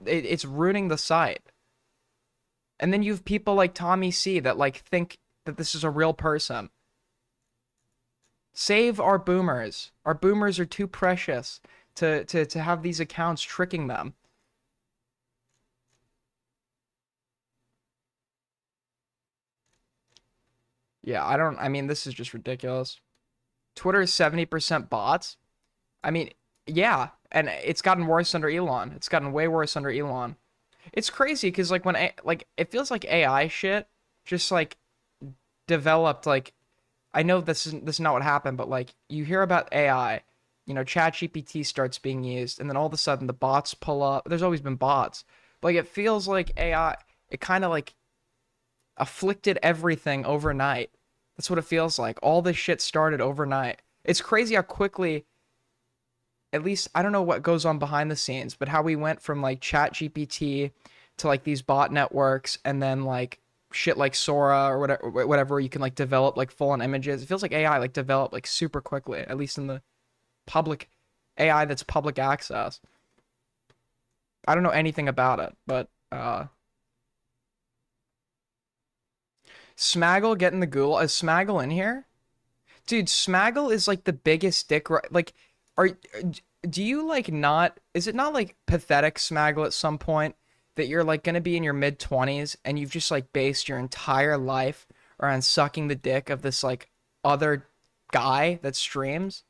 it's ruining the site. And then you have people like Tommy C that like think that this is a real person. Save our boomers. Our boomers are too precious to have these accounts tricking them. Yeah, I mean, this is just ridiculous. Twitter is 70% bots. I mean, yeah, and it's gotten worse under Elon. It's gotten way worse under Elon. It's crazy because like like it feels like AI shit just like developed like I know this is not what happened, but like you hear about AI, you know, ChatGPT starts being used, and then all of a sudden the bots pull up. There's always been bots, but like it feels like AI. It kind of like afflicted everything overnight. That's what it feels like. All this shit started overnight. It's crazy how quickly, at least I don't know what goes on behind the scenes, but how we went from like ChatGPT to like these bot networks and then like shit like Sora or whatever you can like develop like full on images. It feels like AI like developed like super quickly, at least in the public AI that's public access. I don't know anything about it, but Smaggle getting the ghoul. Is Smaggle in here? Dude, Smaggle is like the biggest dick. Like, are do you like not? Is it not like pathetic, Smaggle, at some point that you're like gonna be in your mid 20s and you've just like based your entire life around sucking the dick of this like other guy that streams?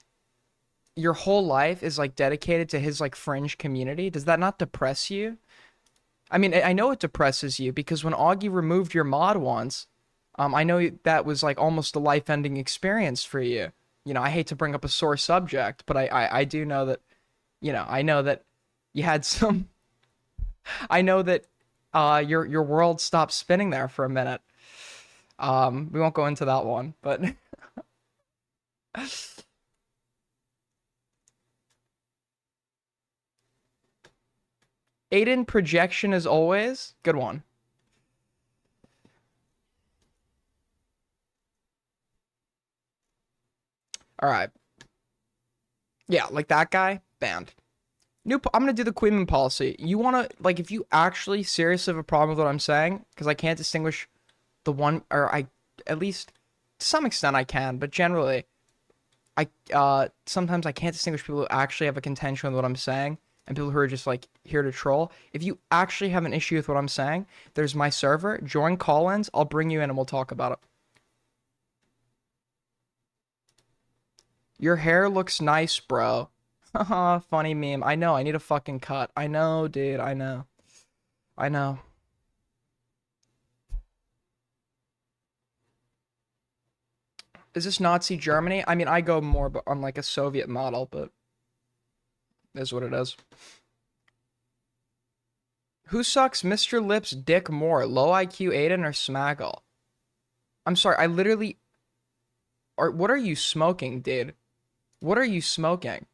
Your whole life is like dedicated to his like fringe community. Does that not depress you? I mean, I know it depresses you because when Augie removed your mod once, I know that was like almost a life-ending experience for you. You know, I hate to bring up a sore subject, but I do know that, you know, I know that you had some, I know that your world stopped spinning there for a minute. We won't go into that one, but Aiden projection as always. Good one. All right. Yeah, like that guy, banned. I'm gonna do the Queenman policy. You wanna like if you actually seriously have a problem with what I'm saying, because I can't distinguish the one, or I at least to some extent I can, but generally I sometimes I can't distinguish people who actually have a contention with what I'm saying and people who are just like here to troll. If you actually have an issue with what I'm saying, there's my server. Join call-ins. I'll bring you in and we'll talk about it. Your hair looks nice, bro. Haha, funny meme. I know, I need a fucking cut. I know, dude, I know. I know. Is this Nazi Germany? I mean, I go more on like a Soviet model, but it is what it is. Who sucks Mr. Lips dick more, low IQ Aiden or Smaggle? I'm sorry, I literally... what are you smoking, dude? What are you smoking?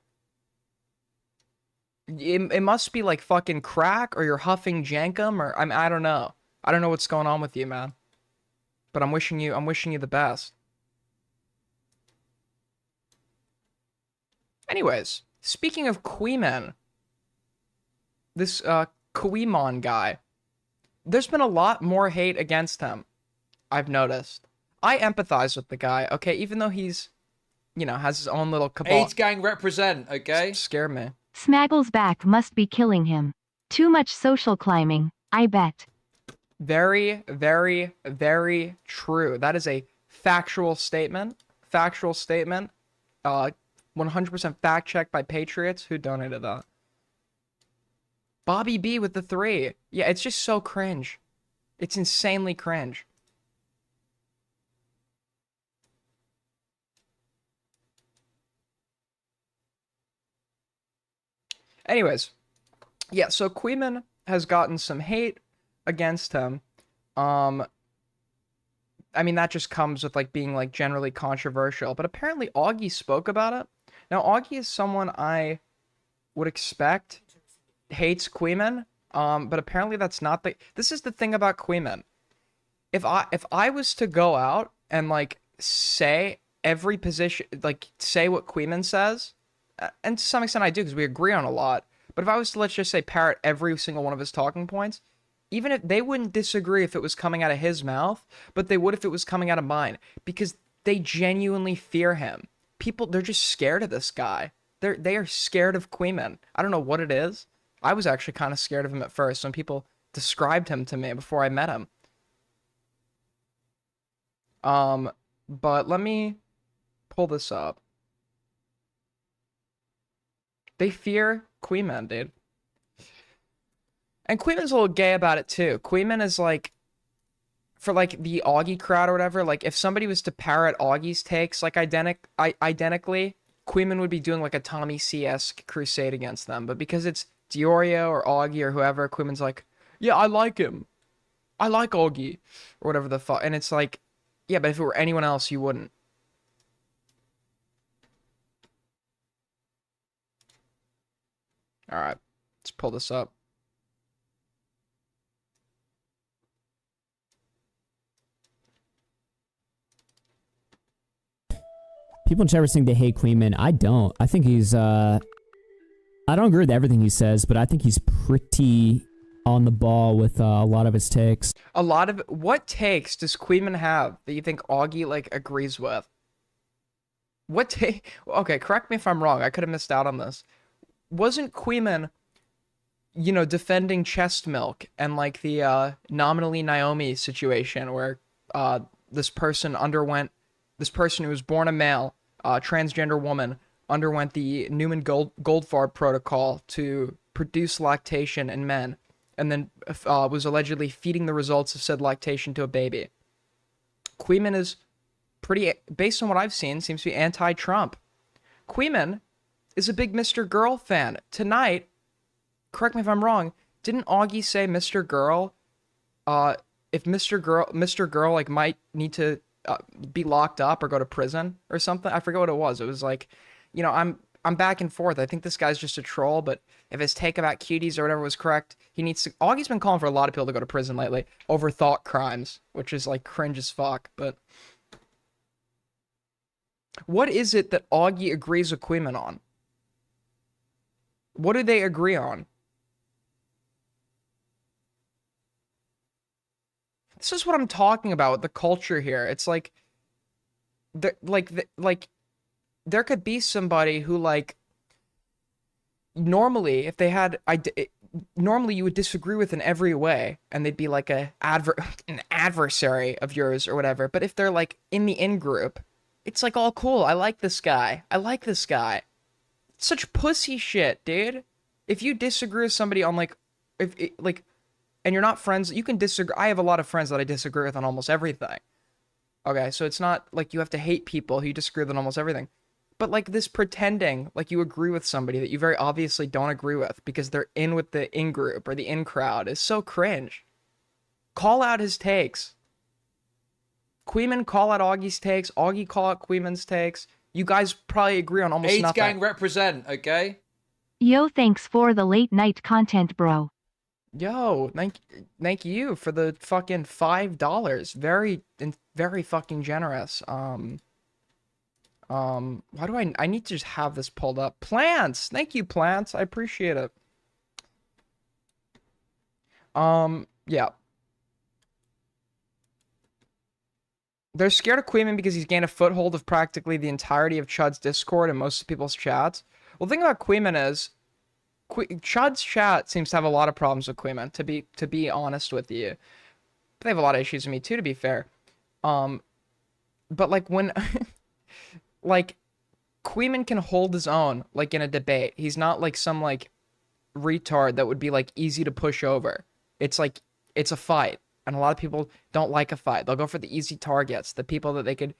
It must be like fucking crack, or you're huffing jankum, or I don't know. I don't know what's going on with you, man. But I'm wishing you the best. Anyways, speaking of Queeman, this Queemon guy, there's been a lot more hate against him, I've noticed. I empathize with the guy, okay, even though he's, you know, has his own little cabal. AIDS gang represent, okay? Scare me. Smaggle's back must be killing him. Too much social climbing, I bet. Very, very, very true. That is a factual statement. Factual statement. 100% fact checked by Patriots. Who donated that? Bobby B with the 3. Yeah, it's just so cringe. It's insanely cringe. Anyways, yeah, so Queeman has gotten some hate against him. I mean, that just comes with like being like generally controversial, but apparently Augie spoke about it. Now, Augie is someone I would expect hates Queeman, but apparently that's not this is the thing about Queeman. If I was to go out and like say every position, like say what Queeman says, and to some extent I do because we agree on a lot, But if I was to, let's just say, parrot every single one of his talking points, even if they wouldn't disagree if it was coming out of his mouth, but they would if it was coming out of mine, because they genuinely fear him. People, they're just scared of this guy. They are scared of Queeman. I don't know what it is. I was actually kind of scared of him at first when people described him to me before I met him. But let me pull this up. They fear Queeman, dude. And Queeman's a little gay about it too. Queeman is like, for like the Augie crowd or whatever, like if somebody was to parrot Augie's takes like identically, Queeman would be doing like a Tommy C-esque crusade against them. But because it's Diorio or Augie or whoever, Queeman's like, yeah, I like him. I like Augie. Or whatever the fuck. And it's like, yeah, but if it were anyone else, you wouldn't. Alright, let's pull this up. People in chat were saying they hate Queeman. I don't. I think he's, I don't agree with everything he says, but I think he's pretty on the ball with a lot of his takes. A lot of... What takes does Queeman have that you think Augie, like, agrees with? What take... Okay, correct me if I'm wrong. I could have missed out on this. Wasn't Queeman, you know, defending chest milk and, like, the, nominally Naomi situation where, this person who was born a male, transgender woman, underwent the Newman-Goldfarb protocol to produce lactation in men, and then was allegedly feeding the results of said lactation to a baby. Queeman is pretty, based on what I've seen, seems to be anti-Trump. Queeman is a big Mr. Girl fan. Tonight, correct me if I'm wrong, didn't Augie say Mr. Girl, if Mr. Girl, like, might need to be locked up or go to prison or something? I forget what it was. It was like, you know, I'm back and forth. I think this guy's just a troll, but if his take about cuties or whatever was correct, he needs to... Augie's been calling for a lot of people to go to prison lately over thought crimes, which is like cringe as fuck, but... What is it that Augie agrees with Queeman on? What do they agree on? This is what I'm talking about with the culture here. It's like, there could be somebody who, like, normally if they had, normally you would disagree with in every way, and they'd be like an adversary of yours or whatever. But if they're like in the in-group, it's like all cool. I like this guy. I like this guy. It's such pussy shit, dude. If you disagree with somebody on like, and you're not friends, you can disagree. I have a lot of friends that I disagree with on almost everything. Okay, so it's not like you have to hate people who you disagree with on almost everything. But like this pretending like you agree with somebody that you very obviously don't agree with because they're in with the in-group or the in-crowd is so cringe. Call out his takes. Queeman, call out Augie's takes. Augie, call out Queeman's takes. You guys probably agree on almost AIDS nothing. gang represent, okay? Yo, thanks for the late night content, bro. Yo, thank you for the fucking $5. Very fucking generous. Why do I need to just have this pulled up? Plants! Thank you, Plants. I appreciate it. Yeah. They're scared of Queeman because he's gained a foothold of practically the entirety of Chud's Discord and most people's chats. Well, the thing about Queeman is, Chud's chat seems to have a lot of problems with Queeman, to be honest with you. But they have a lot of issues with me too, to be fair. But like when, like, Queeman can hold his own, like, in a debate. He's not like some, like, retard that would be, like, easy to push over. It's like, it's a fight. And a lot of people don't like a fight. They'll go for the easy targets, the people that they could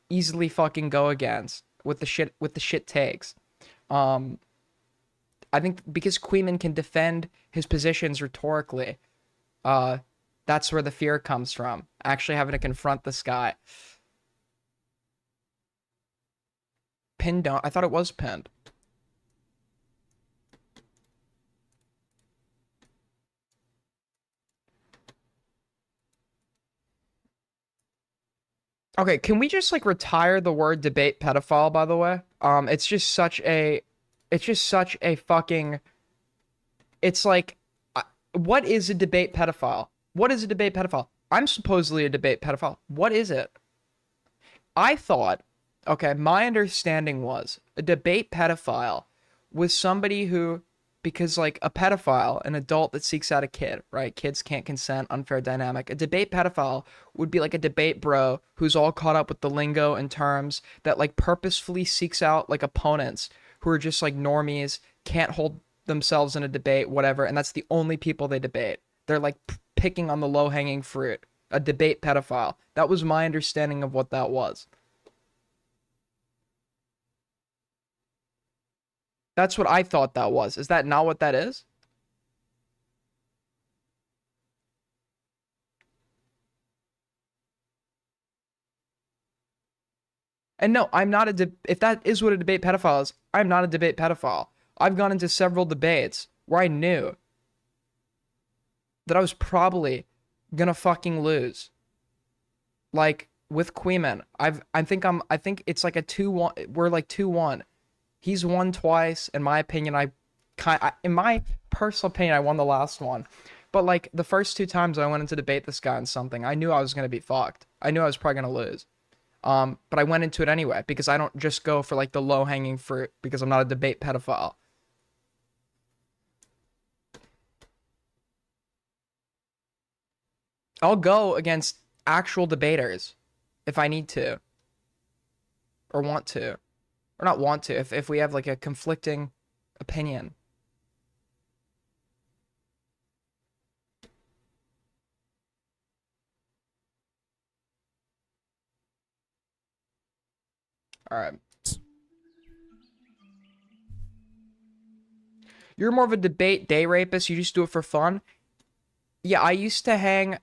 easily fucking go against with the shit takes. I think because Queeman can defend his positions rhetorically, that's where the fear comes from. Actually having to confront this guy. Pinned down. I thought it was pinned. Okay, can we just like retire the word debate pedophile, by the way? It's just such a fucking it's like, what is a debate pedophile? What is a debate pedophile? I'm supposedly a debate pedophile. What is it? I thought, okay, my understanding was a debate pedophile was somebody who, because like a pedophile, an adult that seeks out a kid, right? Kids can't consent, unfair dynamic. A debate pedophile would be like a debate bro who's all caught up with the lingo and terms that like purposefully seeks out like opponents who are just like normies, can't hold themselves in a debate, whatever, and that's the only people they debate. They're like picking on the low-hanging fruit. A debate pedophile. That was my understanding of what that was. That's what I thought that was. Is that not what that is? And no, I'm not if that is what a debate pedophile is, I'm not a debate pedophile. I've gone into several debates where I knew that I was probably gonna fucking lose. Like with Queeman, I think it's like a 2-1. We're like 2-1. He's won twice. In my opinion, in my personal opinion, I won the last one. But like the first 2 times I went into debate this guy on something, I knew I was gonna be fucked. I knew I was probably gonna lose. But I went into it anyway because I don't just go for like the low hanging fruit because I'm not a debate pedophile. I'll go against actual debaters if I need to or want to. Or not want to, if we have like a conflicting opinion. All right. You're more of a debate day rapist. You just do it for fun. Yeah, I used to hang.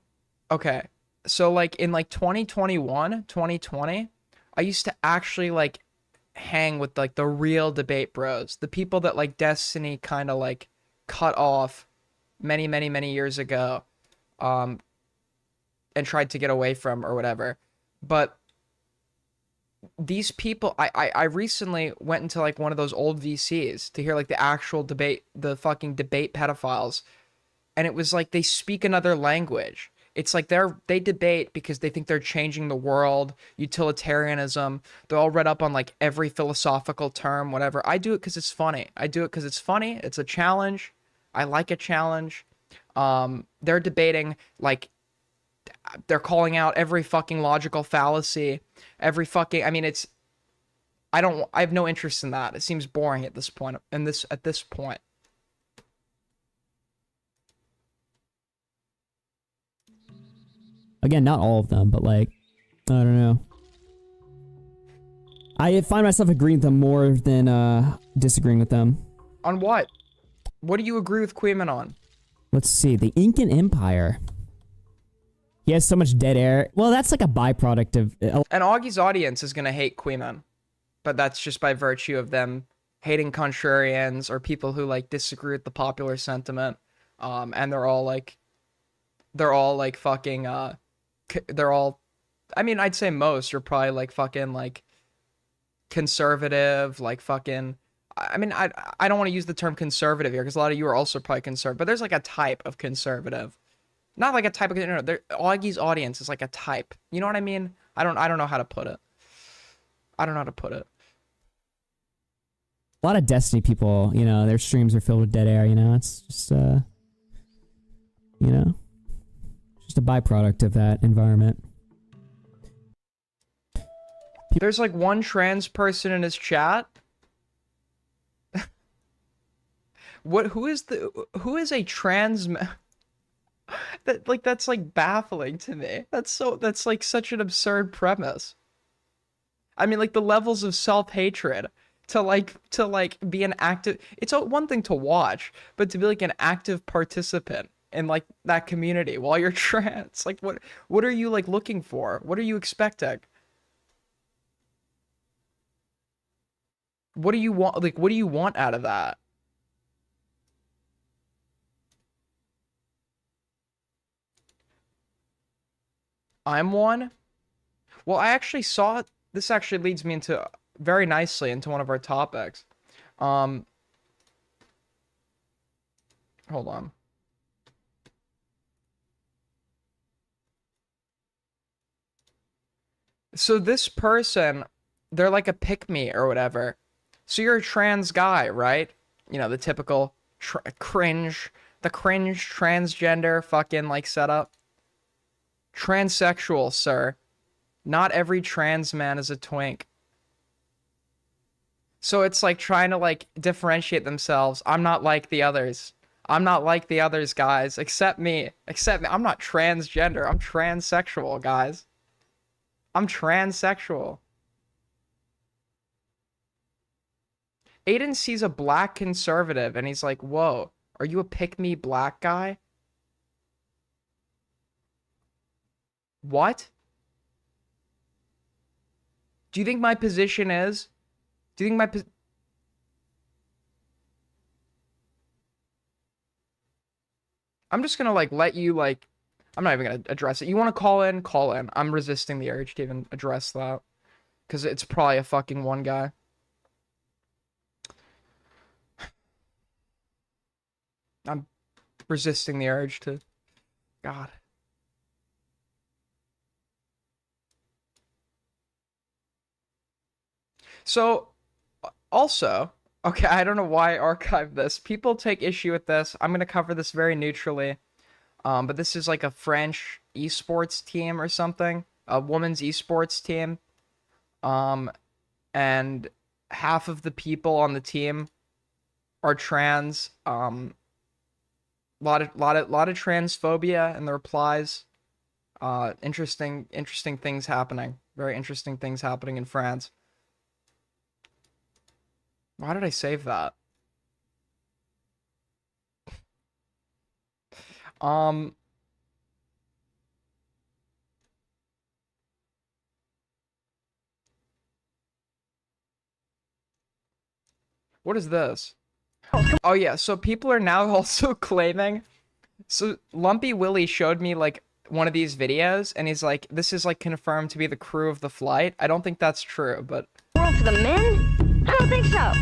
Okay. So like in like 2021, 2020, I used to actually like hang with like the real debate bros, the people that like Destiny kind of like cut off many years ago, and tried to get away from or whatever. But these people, I recently went into like one of those old VCs to hear like the actual debate, the fucking debate pedophiles, and it was like they speak another language. It's like they debate because they think they're changing the world, utilitarianism. They're all read up on like every philosophical term, whatever. I do it because it's funny. I do it because it's funny. It's a challenge. I like a challenge. They're debating like they're calling out every fucking logical fallacy, every fucking. I mean, I have no interest in that. It seems boring at this point. At this point. Again, not all of them, but like, I don't know. I find myself agreeing with them more than disagreeing with them. On what? What do you agree with Queeman on? Let's see. The Incan Empire. He has so much dead air. Well, that's like a byproduct of... And Augie's audience is going to hate Queeman. But that's just by virtue of them hating contrarians or people who like disagree with the popular sentiment. And they're all like fucking, they're all, I mean, I'd say most are probably like fucking like conservative, like fucking, I mean, I don't want to use the term conservative here because a lot of you are also probably conservative, but there's like a type of conservative. Not like a type of, no, Augie's audience is like a type. You know what I mean? I don't know how to put it. I don't know how to put it. A lot of Destiny people, you know, their streams are filled with dead air, you know? It's just, you know, just a byproduct of that environment. There's like one trans person in his chat. Who is a trans that's like baffling to me. That's like such an absurd premise. I mean, like the levels of self-hatred to like be an active, it's one thing to watch, but to be like an active participant in like that community while you're trans, like what are you like looking for? What are you expecting? What do you want? Like, what do you want out of that? I'm one. Well, I actually saw, this actually leads me into very nicely into one of our topics. Hold on. So this person, they're like a pick-me or whatever. So you're a trans guy, right? You know, the typical cringe transgender fucking like setup. Transsexual, sir. Not every trans man is a twink. So it's like trying to like differentiate themselves. I'm not like the others. I'm not like the others, guys. Accept me. Accept me. I'm not transgender. I'm transsexual, guys. I'm transsexual. Aiden sees a black conservative and he's like, whoa, are you a pick-me black guy? What? Do you think my position is? Do you think my I'm just gonna like let you like I'm not even gonna address it. You wanna call in? Call in. I'm resisting the urge to even address that. Cause it's probably a fucking one guy. I'm resisting the urge to God. So also, okay, I don't know why I archived this. People take issue with this. I'm gonna cover this very neutrally. But this is like a French esports team or something, a women's esports team. And half of the people on the team are trans. Lot of transphobia in the replies. Interesting things happening. Very interesting things happening in France. Why did I save that? What is this? Oh yeah, so people are now also claiming. So Lumpy Willie showed me like one of these videos, and he's like, "This is like confirmed to be the crew of the flight." I don't think that's true, but World for the men? I don't think so.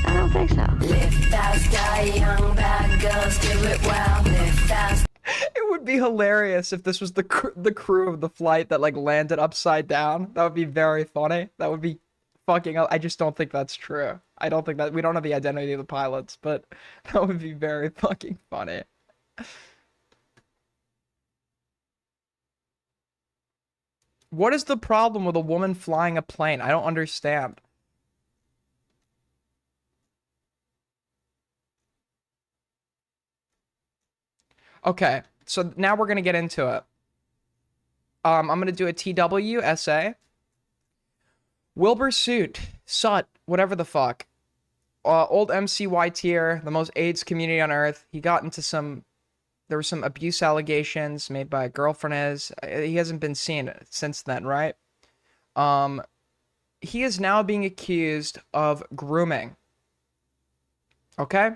I don't think so. Live fast, die young, bad girls do it well. Live fast. it would be hilarious if this was the crew of the flight that like landed upside down. That would be very funny. That would be fucking. I just don't think that's true. I don't think that we don't have the identity of the pilots, but that would be very fucking funny. What is the problem with a woman flying a plane? I don't understand. Okay, so now we're gonna get into it. I'm gonna do a TW essay. Wilbur Sut, whatever the fuck. Old MCY tier, the most AIDS community on earth. He got into there were some abuse allegations made by a girlfriend of his. He hasn't been seen since then, right? He is now being accused of grooming. Okay?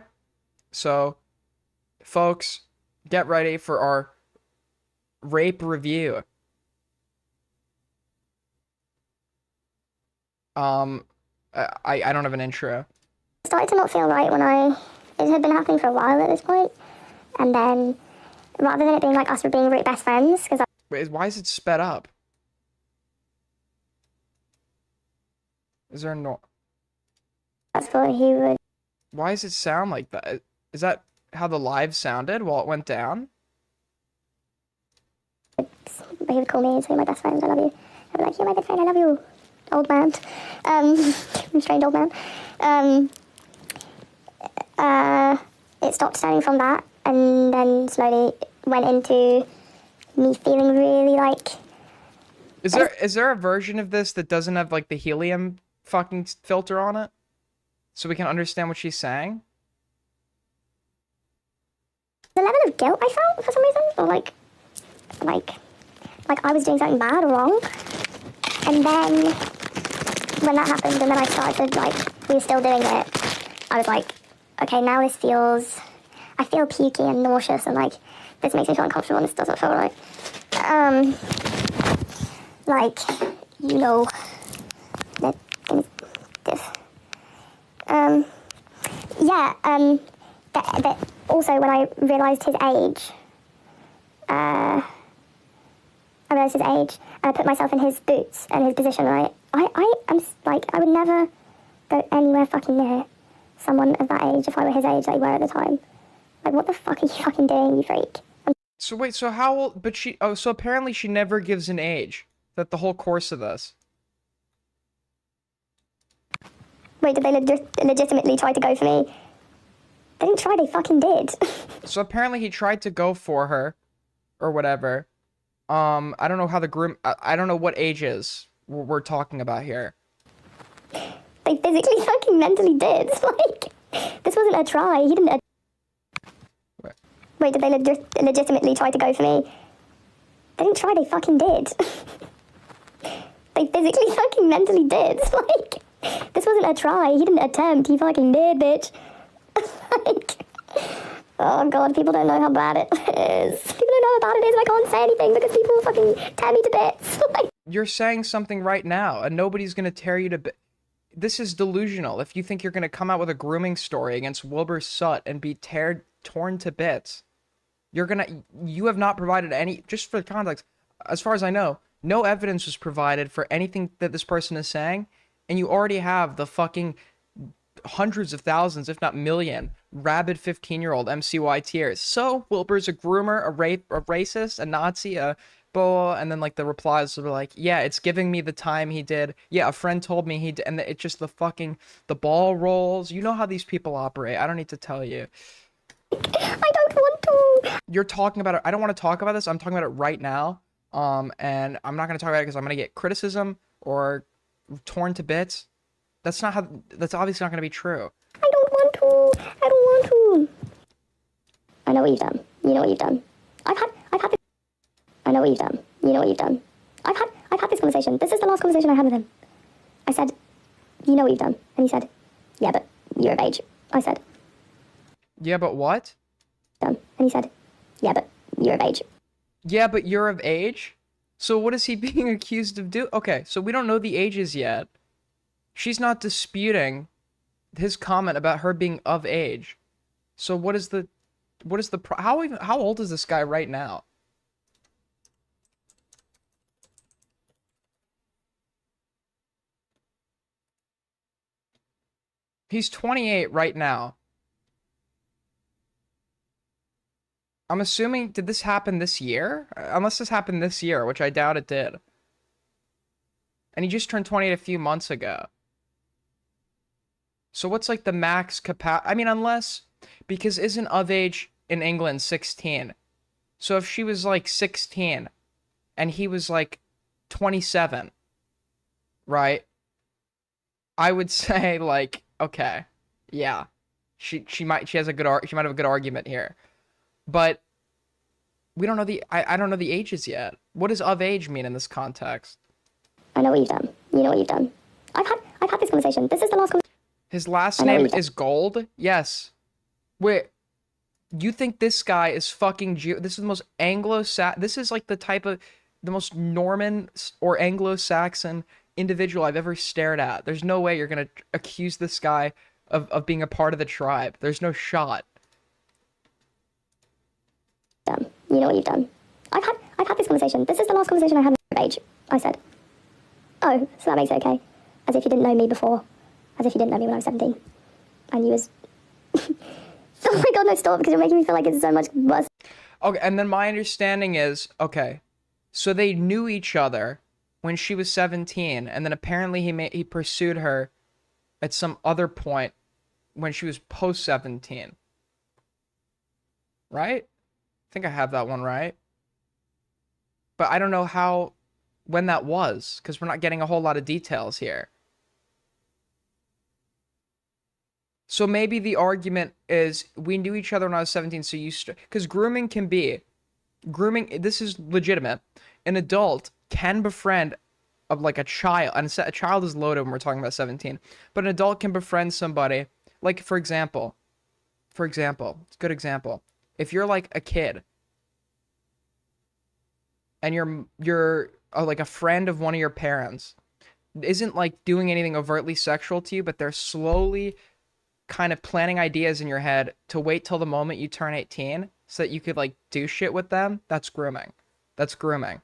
So, folks, get ready for our rape review. I don't have an intro. Started to not feel right when it had been happening for a while at this point, and then rather than it being like us being really best friends, because Wait, why is it sped up? Is there no? that's what he would Why does it sound like that? Is that how the live sounded while it went down? he would call me and say, "My best friend, I love you." I'd be like, "You're my good friend, I love you, old man." Strange old man. It stopped stemming from that, and then slowly went into me feeling really like. Is there a version of this that doesn't have like the helium fucking filter on it, so we can understand what she's saying? The level of guilt I felt for some reason, or like I was doing something bad or wrong, and then when that happened, and then I started we were still doing it, I was like, okay, now this feels, I feel pukey and nauseous, and this makes me feel uncomfortable, and this doesn't feel right. But also, when I realised his age, I put myself in his boots and his position, right? I am like, I would never go anywhere fucking near someone of that age if I were his age that you were at the time. Like, what the fuck are you fucking doing, you freak? So wait, so how old? But so apparently she never gives an age. That the whole course of this. Wait, did they legitimately try to go for me? They didn't try, they fucking did. So apparently he tried to go for her, or whatever. I don't know how the groom. I don't know what ages we're talking about here. They physically fucking mentally did. Like, this wasn't a try. He didn't. Wait, did they legitimately try to go for me? They didn't try, they fucking did. They physically fucking mentally did. Like, this wasn't a try. He didn't attempt. He fucking did, bitch. Like, oh god, people don't know how bad it is. People don't know how bad it is. I can't say anything because people will fucking tear me to bits. Like, You're saying something right now, and nobody's gonna tear you to bits. This is delusional. If you think you're gonna come out with a grooming story against Wilbur Sutt and be torn to bits, you have not provided any. Just for context, as far as I know, no evidence was provided for anything that this person is saying, and you already have the fucking hundreds of thousands, if not million, rabid 15-year-old MCY tiers. So Wilbur's a groomer, a racist, a Nazi, a blah, and then like the replies were like, yeah, it's giving me the time he did. Yeah, a friend told me he did, and it's just the ball rolls. You know how these people operate. I don't need to tell you. I don't want to. You're talking about it. I don't want to talk about this. I'm talking about it right now. And I'm not going to talk about it because I'm going to get criticism or torn to bits. That's obviously not going to be true. I don't want to. I don't want to. I know what you've done. You know what you've done. I've had this. I know what you've done. You know what you've done. I've had this conversation. This is the last conversation I had with him. I said, you know what you've done. And he said, yeah, but you're of age. I said, yeah, but what? and he said, yeah, but you're of age. Yeah, but you're of age? So what is he being accused of doing? Okay, so we don't know the ages yet. She's not disputing his comment about her being of age. So how old is this guy right now? He's 28 right now. I'm assuming, did this happen this year? Unless this happened this year, which I doubt it did. And he just turned 28 a few months ago. So what's like the max capacity? I mean, unless, because isn't of age in England 16? So if she was like 16 and he was like 27, right? I would say like, okay, yeah, she might have a good argument here. But we don't know I don't know the ages yet. What does of age mean in this context? I know what you've done. You know what you've done. I've had this conversation. This is the last conversation. His last name is Gold? Yes. Wait, you think this guy is fucking this is the most this is like the most Norman or Anglo-Saxon individual I've ever stared at. There's no way you're gonna accuse this guy of being a part of the tribe. There's no shot. You know what you've done. I've had this conversation. This is the last conversation I had with age. I said, oh, so that makes it okay. As if you didn't know me before. As if you didn't know me when I was 17. And you was... oh my god, no, stop, because you're making me feel like it's so much worse. Okay, and then my understanding is, okay, so they knew each other when she was 17, and then apparently he pursued her at some other point when she was post-17. Right? I think I have that one right. But I don't know when that was, because we're not getting a whole lot of details here. So maybe the argument is we knew each other when I was 17, so because grooming, this is legitimate. An adult can befriend like a child, and a child is loaded when we're talking about 17, but an adult can befriend somebody, like for example, it's a good example. If you're like a kid and you're like a friend of one of your parents, isn't like doing anything overtly sexual to you, but they're slowly kind of planting ideas in your head to wait till the moment you turn 18 so that you could like do shit with them, that's grooming. That's grooming,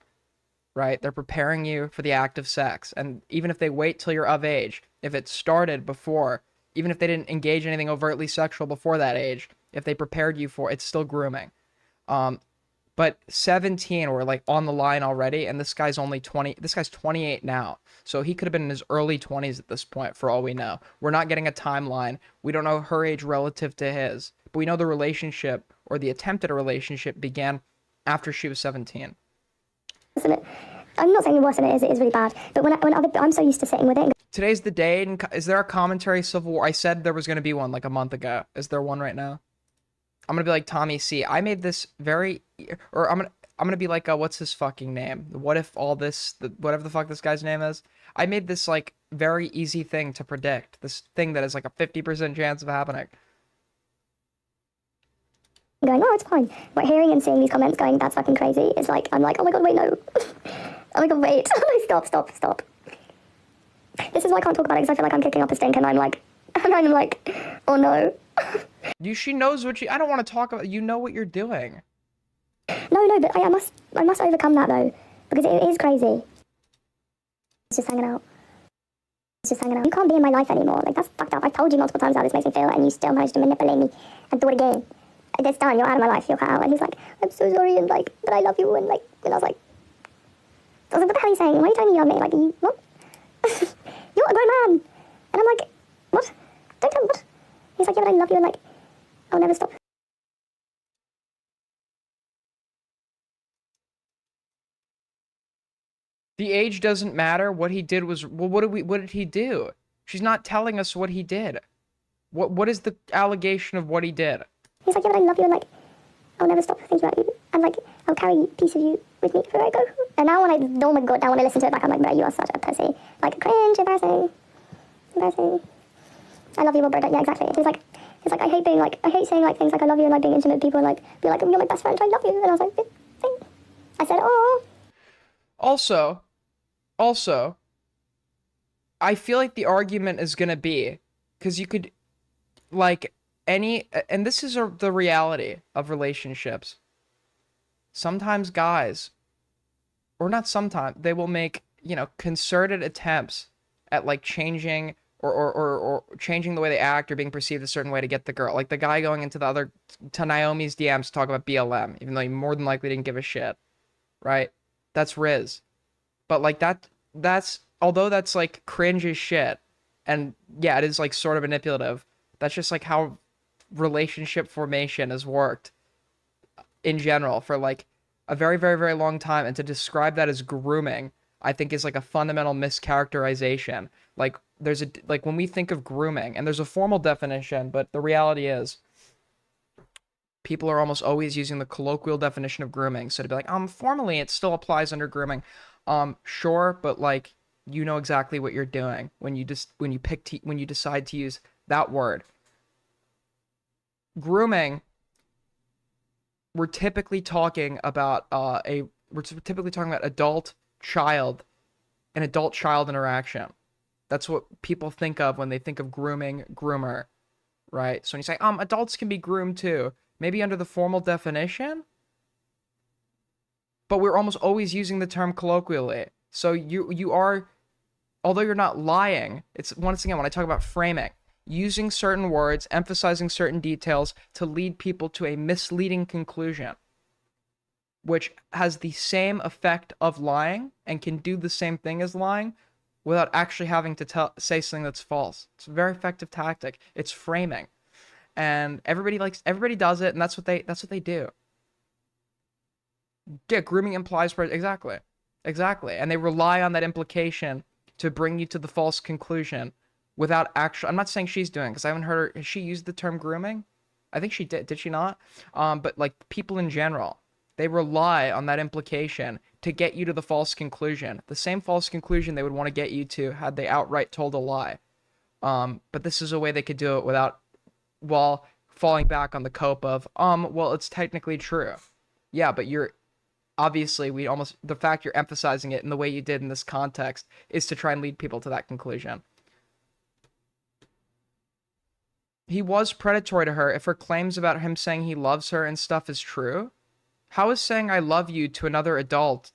right? They're preparing you for the act of sex. And even if they wait till you're of age, if it started before, even if they didn't engage in anything overtly sexual before that age, if they prepared you for it, it's still grooming. But 17, we're like on the line already, and this guy's only 20. This guy's 28 now, so he could have been in his early 20s at this point, for all we know. We're not getting a timeline. We don't know her age relative to his, but we know the relationship or the attempt at a relationship began after she was 17. I'm not saying worse than it is really bad, but I'm so used to sitting with it. Today's the day, and is there a commentary Civil War? I said there was going to be one like a month ago. Is there one right now? I'm gonna be like Tommy C. I made this very, or I'm gonna be like what's his fucking name? What if all this, whatever the fuck this guy's name is? I made this like very easy thing to predict. This thing that is like a 50% chance of happening. Going, oh, it's fine. But hearing and seeing these comments going, that's fucking crazy, is like, I'm like, oh my god, wait, no. Oh my god, wait. Stop. This is why I can't talk about it, because I feel like I'm kicking up a stink, and I'm like, oh no. She knows what I don't want to talk about. You know what you're doing. No, but I must overcome that though, because it is crazy. It's just hanging out. You can't be in my life anymore. Like, that's fucked up. I've told you multiple times how this makes me feel, and you still managed to manipulate me and do it again. It's done. You're out of my life. You're cut out. And he's like, I'm so sorry, and like, but I love you, and like, and I was like, what the hell are you saying? Why are you telling me you love me? Like, you what? You're a grown man. And I'm like, what? Don't tell me what? He's like, yeah, but I love you, and like, I'll never stop. The age doesn't matter. What he did was, well, what did he do? She's not telling us what he did. What is the allegation of what he did? He's like, yeah, but I love you, and like, I'll never stop thinking about you, and like, I'll carry a piece of you with me everywhere I go. And now oh my god, now when I listen to it back, I'm like, bro, you are such a pussy. Like, cringe, embarrassing. I love you, but bro, yeah, exactly. He's like, I hate saying like things like I love you and like being intimate with people and like be like, you're my best friend, I love you. And I was like, I said, oh. Also, I feel like the argument is gonna be, because you could, like, and this is the reality of relationships. Sometimes guys, or not sometimes, they will make, concerted attempts at like changing or changing the way they act or being perceived a certain way to get the girl. Like the guy going into to Naomi's DMs to talk about BLM, even though he more than likely didn't give a shit, right? That's Riz. But like although that's like cringe as shit, and yeah, it is like sort of manipulative, that's just like how relationship formation has worked in general for like a very, very, very long time. And to describe that as grooming, I think is like a fundamental mischaracterization. Like when we think of grooming, and there's a formal definition, but the reality is people are almost always using the colloquial definition of grooming. So to be like, formally it still applies under grooming. Sure, but like, you know exactly what you're doing when you decide to use that word. Grooming, we're typically talking about adult child interaction. That's what people think of when they think of grooming, groomer, right? So when you say, adults can be groomed too, maybe under the formal definition, but we're almost always using the term colloquially. So you are, although you're not lying, it's, once again, when I talk about framing, using certain words, emphasizing certain details to lead people to a misleading conclusion, which has the same effect of lying and can do the same thing as lying without actually having to say something that's false. It's a very effective tactic. It's framing. And everybody does it, and that's what they do. Yeah, grooming implies exactly. And they rely on that implication to bring you to the false conclusion without actual. I'm not saying she's doing, because I haven't heard her. Has she used the term grooming? I think she did. Did she not? But like people in general, they rely on that implication to get you to the false conclusion. The same false conclusion they would want to get you to had they outright told a lie. But this is a way they could do it while falling back on the cope of, well, it's technically true. Yeah, but obviously, the fact you're emphasizing it in the way you did in this context is to try and lead people to that conclusion. He was predatory to her if her claims about him saying he loves her and stuff is true. How is saying I love you to another adult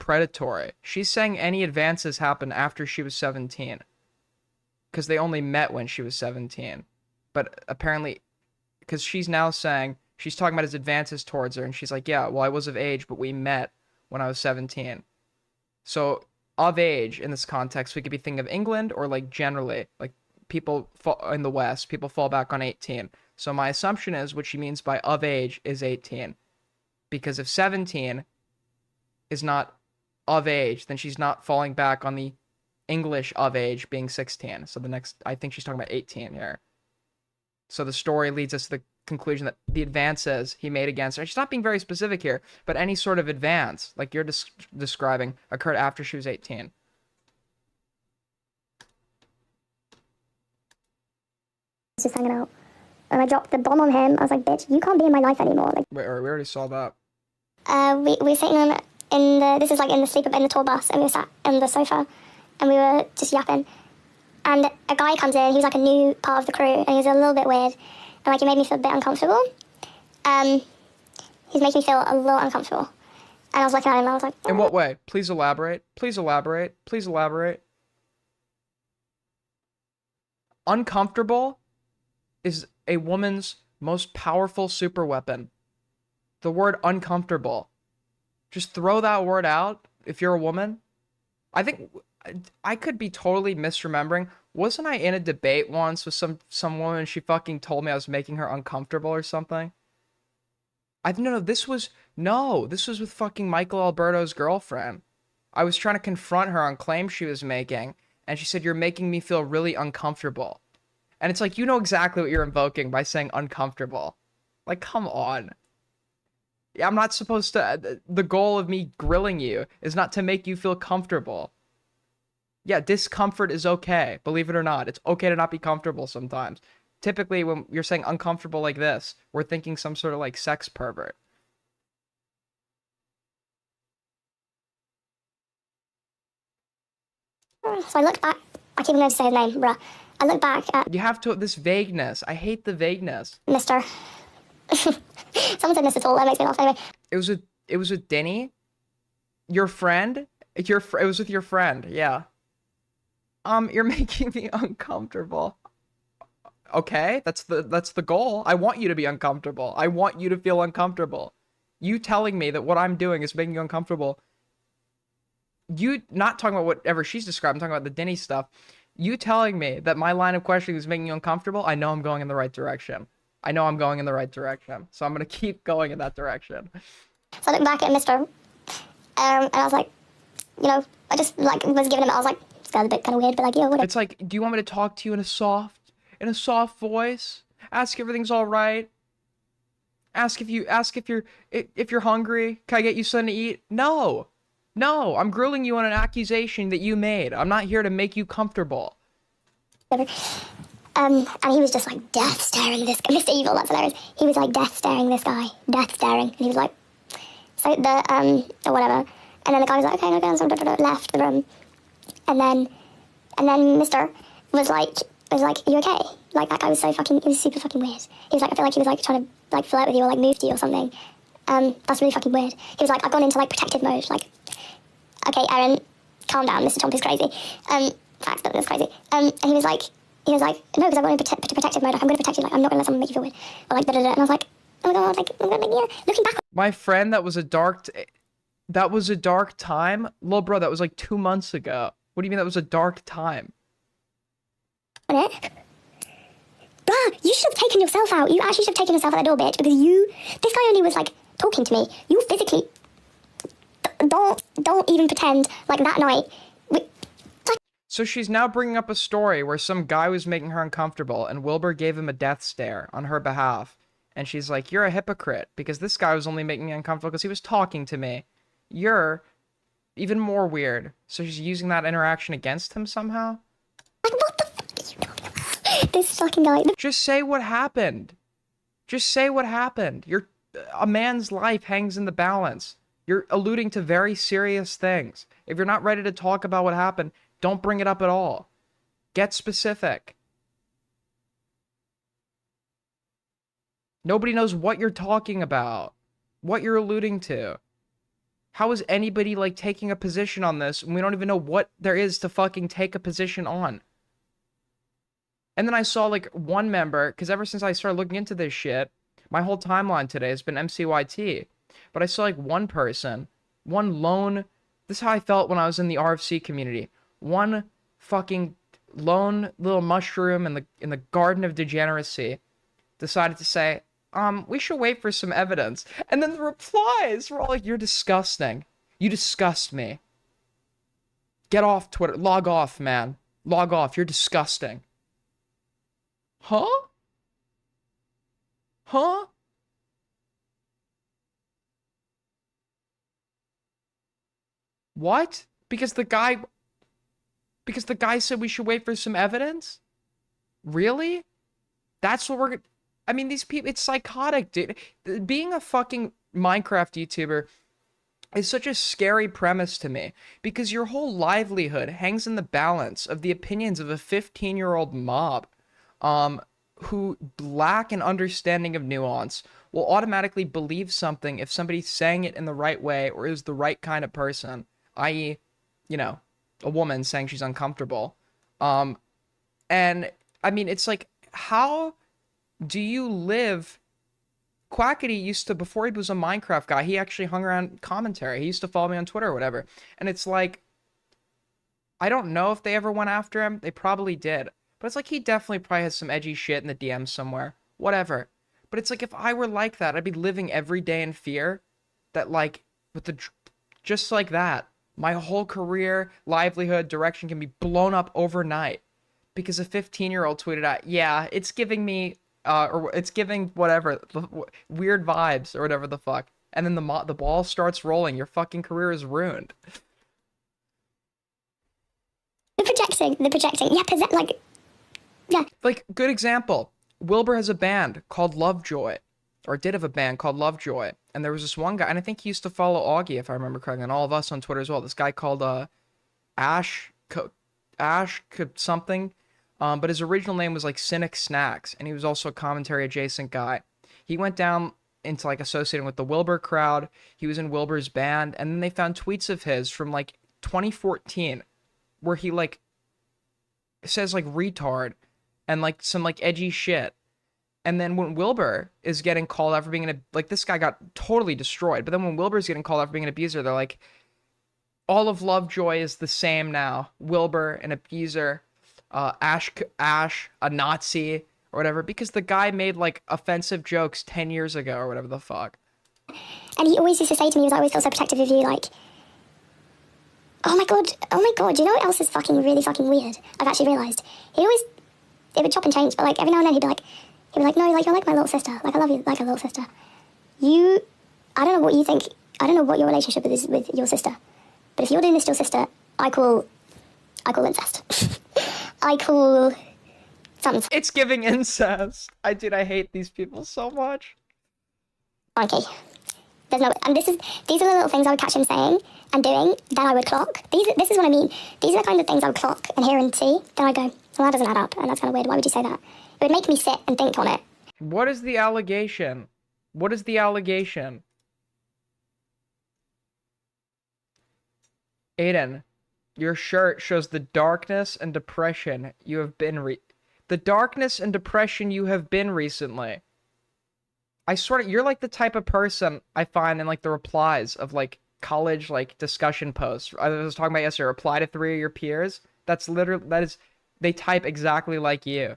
predatory? She's saying any advances happened after she was 17. Because they only met when she was 17. But apparently, because she's now saying, she's talking about his advances towards her, and she's like, yeah, well, I was of age, but we met when I was 17. So, of age, in this context, we could be thinking of England, or like generally, like people in the West, people fall back on 18. So my assumption is what she means by of age is 18. Because if 17 is not of age, then she's not falling back on the English of age being 16. So the next, I think she's talking about 18 here. So the story leads us to the conclusion that the advances he made against her, she's not being very specific here, but any sort of advance, like you're describing, occurred after she was 18. Just hanging out. And I dropped the bomb on him. I was like, bitch, you can't be in my life anymore. Like, Wait, we already saw that. we were sitting on in the, this is like in the tour bus, and we were sat on the sofa, and we were just yapping. And a guy comes in, he was like a new part of the crew, and he was a little bit weird, and like he made me feel a bit uncomfortable. He's making me feel a little uncomfortable. And I was looking at him, and I was like, In what way? Please elaborate. Please elaborate. Please elaborate. Uncomfortable is a woman's most powerful super weapon. The word uncomfortable. Just throw that word out if you're a woman. I think I could be totally misremembering. Wasn't I in a debate once with some woman and she fucking told me I was making her uncomfortable or something? This was with fucking Michael Alberto's girlfriend. I was trying to confront her on claims she was making, and she said, you're making me feel really uncomfortable. And it's like, you know exactly what you're invoking by saying uncomfortable. Like, come on. Yeah, I'm not supposed to, the goal of me grilling you is not to make you feel comfortable. Yeah, discomfort is okay, believe it or not. It's okay to not be comfortable sometimes. Typically, when you're saying uncomfortable like this, we're thinking some sort of like sex pervert. so I looked back. I keep going to say his name, bruh. I look back at You have to, this vagueness. I hate the vagueness. Mr. Someone said Mr. Tall. That makes me laugh. Anyway, It was with Denny, your friend. It was with your friend. Yeah. You're making me uncomfortable. Okay, that's the goal. I want you to be uncomfortable. I want you to feel uncomfortable. You telling me that what I'm doing is making you uncomfortable. You not talking about whatever she's describing, I'm talking about the Denny stuff. You telling me that my line of questioning is making you uncomfortable, I know I'm going in the right direction. I know I'm going in the right direction. So I'm going to keep going in that direction. so I looked back at Mr. And I was like, you know, I just like was giving him. I was like, it's kind of a bit kind of weird, but like, yeah, whatever. It's like, do you want me to talk to you in a soft voice? Ask if everything's all right. Ask if you're hungry. Can I get you something to eat? No, I'm grilling you on an accusation that you made. I'm not here to make you comfortable. Whatever. And he was just like death staring this guy. Mr. Evil, that's hilarious. He was like death staring this guy, death staring, and he was like, so the or whatever. And then the guy was like, okay, okay, so left the room, and then Mr. was like, are you okay? Like that guy was he was super fucking weird. He was like, I feel like he was like trying to like flirt with you or like move to you or something. That's really fucking weird. He was like, I've gone into like protective mode. Like, okay, Aaron, calm down. Mr. Chomp is crazy. Facts, but that's crazy. And he was like, no, because I've gone into protective mode. Like, I'm going to protect you. Like, I'm not going to let someone make you feel weird. Or like, da-da-da. And I was like, oh my god, like, yeah. Looking back My friend, that was a dark time. Lil bro, that was like 2 months ago. What do you mean that was a dark time? on it, bruh, you should have taken yourself out. You actually should have taken yourself out the door, bitch, because this guy only was like talking to me. You physically, don't even pretend like that night. So she's now bringing up a story where some guy was making her uncomfortable and Wilbur gave him a death stare on her behalf. And she's like, you're a hypocrite because this guy was only making me uncomfortable because he was talking to me. You're even more weird. So she's using that interaction against him somehow? Like, what the fuck are you talking about? This fucking guy. Just say what happened. Just say what happened. A man's life hangs in the balance. You're alluding to very serious things. If you're not ready to talk about what happened, don't bring it up at all. Get specific. Nobody knows what you're talking about, what you're alluding to. How is anybody like taking a position on this and we don't even know what there is to fucking take a position on? And then I saw like one member, because ever since I started looking into this shit, my whole timeline today has been MCYT. But I saw like one person, one lone, this is how I felt when I was in the RFC community. One fucking lone little mushroom in the garden of degeneracy decided to say, we should wait for some evidence. And then the replies were all like, you're disgusting. You disgust me. Get off Twitter. Log off, man. Log off. You're disgusting. Huh? Huh? What? Because the guy said we should wait for some evidence? Really? That's what we're... I mean, these people, it's psychotic, dude. Being a fucking Minecraft YouTuber is such a scary premise to me because your whole livelihood hangs in the balance of the opinions of a 15-year-old mob who lack an understanding of nuance, will automatically believe something if somebody's saying it in the right way or is the right kind of person, i.e., you know, a woman saying she's uncomfortable. And I mean, it's like, how do you live? Quackity used to, before he was a Minecraft guy, he actually hung around commentary. He used to follow me on Twitter or whatever. And it's like, I don't know if they ever went after him. They probably did. But it's like, he definitely probably has some edgy shit in the DMs somewhere. Whatever. But it's like, if I were like that, I'd be living every day in fear that, like, with the, just like that, my whole career, livelihood, direction can be blown up overnight. Because a 15-year-old tweeted out, yeah, it's giving me, or it's giving whatever, weird vibes, or whatever the fuck. And then the ball starts rolling. Your fucking career is ruined. The projecting. Yeah, like, yeah. Like, good example. Wilbur has a band called Lovejoy, or did have a band called Lovejoy. And there was this one guy, and I think he used to follow Augie, if I remember correctly, and all of us on Twitter as well. This guy called Ash something. But his original name was like Cynic Snacks, and he was also a commentary adjacent guy. He went down into like associating with the Wilbur crowd. He was in Wilbur's band, and then they found tweets of his from like 2014 where he like says like retard and like some like edgy shit. And then when Wilbur is getting called out for being like, this guy got totally destroyed. But then when Wilbur's getting called out for being an abuser, they're like, all of Lovejoy is the same now. Wilbur, an abuser. Ash, a Nazi, or whatever, because the guy made, like, offensive jokes 10 years ago, or whatever the fuck. And he always used to say to me, he was like, I always feel so protective of you, like, oh my god, do you know what else is really fucking weird? I've actually realised. It would chop and change, but, like, every now and then he'd be like, no, like, you're like my little sister, like, I love you like a little sister. I don't know what you think, I don't know what your relationship is with your sister, but if you're doing this to your sister, I call incest. I call something. It's giving incest. I hate these people so much. Okay. These are the little things I would catch him saying and doing that I would clock. This is what I mean. These are the kind of things I would clock and hear and see. Then I go, well, that doesn't add up, and that's kind of weird. Why would you say that? It would make me sit and think on it. What is the allegation? What is the allegation? Aiden, your shirt shows the darkness and depression you have been the darkness and depression you have been recently. I swear to, you're like the type of person I find in like the replies of like college like discussion posts. I was talking about yesterday, reply to 3 of your peers. That's literally, they type exactly like you.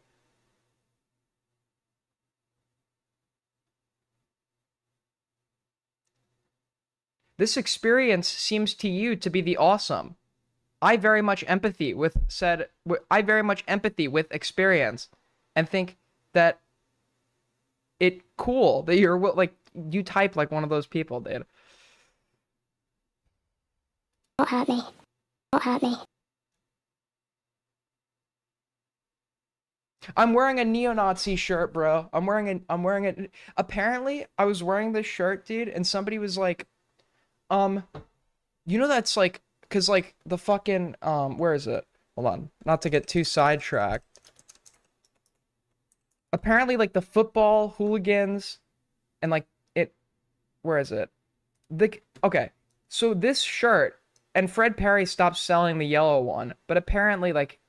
This experience seems to you to be the awesome. I very much empathy with experience and think that it cool that you're like, you type like one of those people, dude. Don't hurt me. Don't hurt me. I'm wearing a neo-Nazi shirt, bro. I'm wearing it. Apparently, I was wearing this shirt, dude, and somebody was like, you know, that's like, cause like the fucking, where is it? Hold on, not to get too sidetracked. Apparently, like the football hooligans and like it, where is it? Okay, so this shirt and Fred Perry stopped selling the yellow one, but apparently like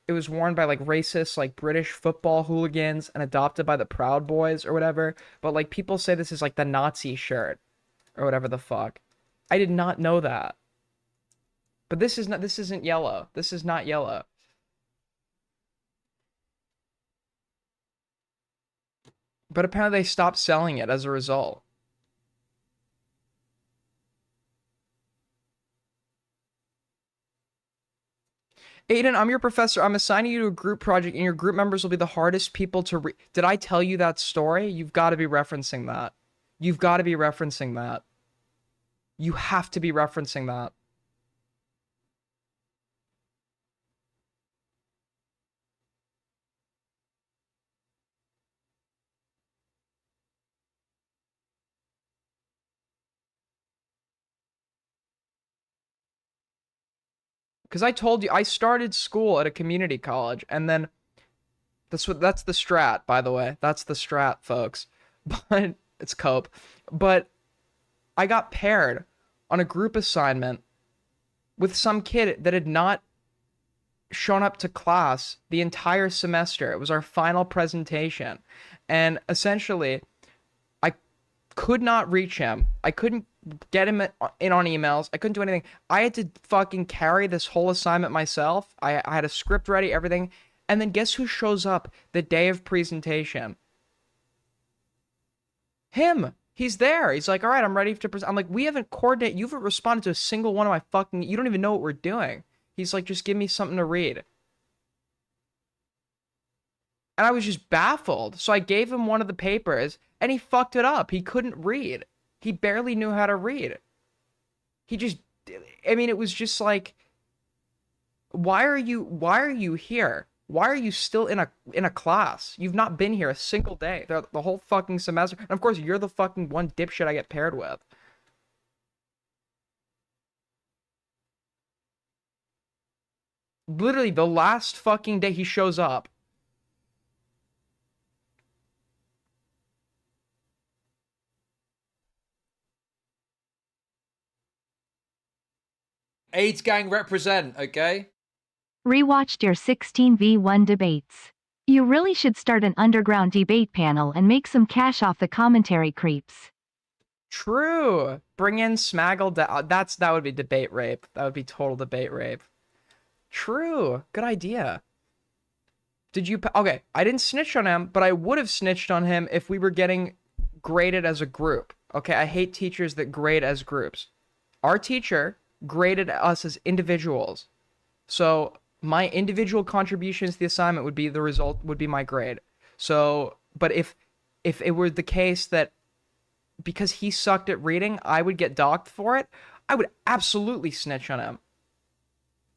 it was worn by like racist like British football hooligans and adopted by the Proud Boys or whatever. But like people say this is like the Nazi shirt or whatever the fuck. I did not know that. But this isn't yellow. This is not yellow. But apparently they stopped selling it as a result. Aiden, I'm your professor. I'm assigning you to a group project, and your group members will be the hardest people to read. Did I tell you that story? You've got to be referencing that. You've got to be referencing that. You have to be referencing that. Because I told you, I started school at a community college, and then that's the strat, by the way. That's the strat, folks. But it's cope. But I got paired on a group assignment with some kid that had not shown up to class the entire semester. It was our final presentation. And essentially, I could not reach him. I couldn't get him in on emails. I couldn't do anything. I had to fucking carry this whole assignment myself. I had a script ready, everything. And then guess who shows up the day of presentation? Him. He's there. He's like, all right, I'm ready to present. I'm like, we haven't coordinated. You haven't responded to a single one of my fucking, you don't even know what we're doing. He's like, just give me something to read. And I was just baffled. So I gave him one of the papers and he fucked it up. He couldn't read. He barely knew how to read. He just, I mean, it was just like, why are you here? Why are you still in a class? You've not been here a single day the whole fucking semester. And of course, you're the fucking one dipshit I get paired with. Literally, the last fucking day he shows up. AIDS gang represent, okay? Rewatched your 16v1 debates. You really should start an underground debate panel and make some cash off the commentary creeps. True. Bring in Smaggle. That would be debate rape. That would be total debate rape. True. Good idea. Did you... Okay, I didn't snitch on him, but I would have snitched on him if we were getting graded as a group. Okay, I hate teachers that grade as groups. Our teacher graded us as individuals. So my individual contributions to the assignment would be the result, would be my grade. So, but if it were the case that because he sucked at reading, I would get docked for it, I would absolutely snitch on him.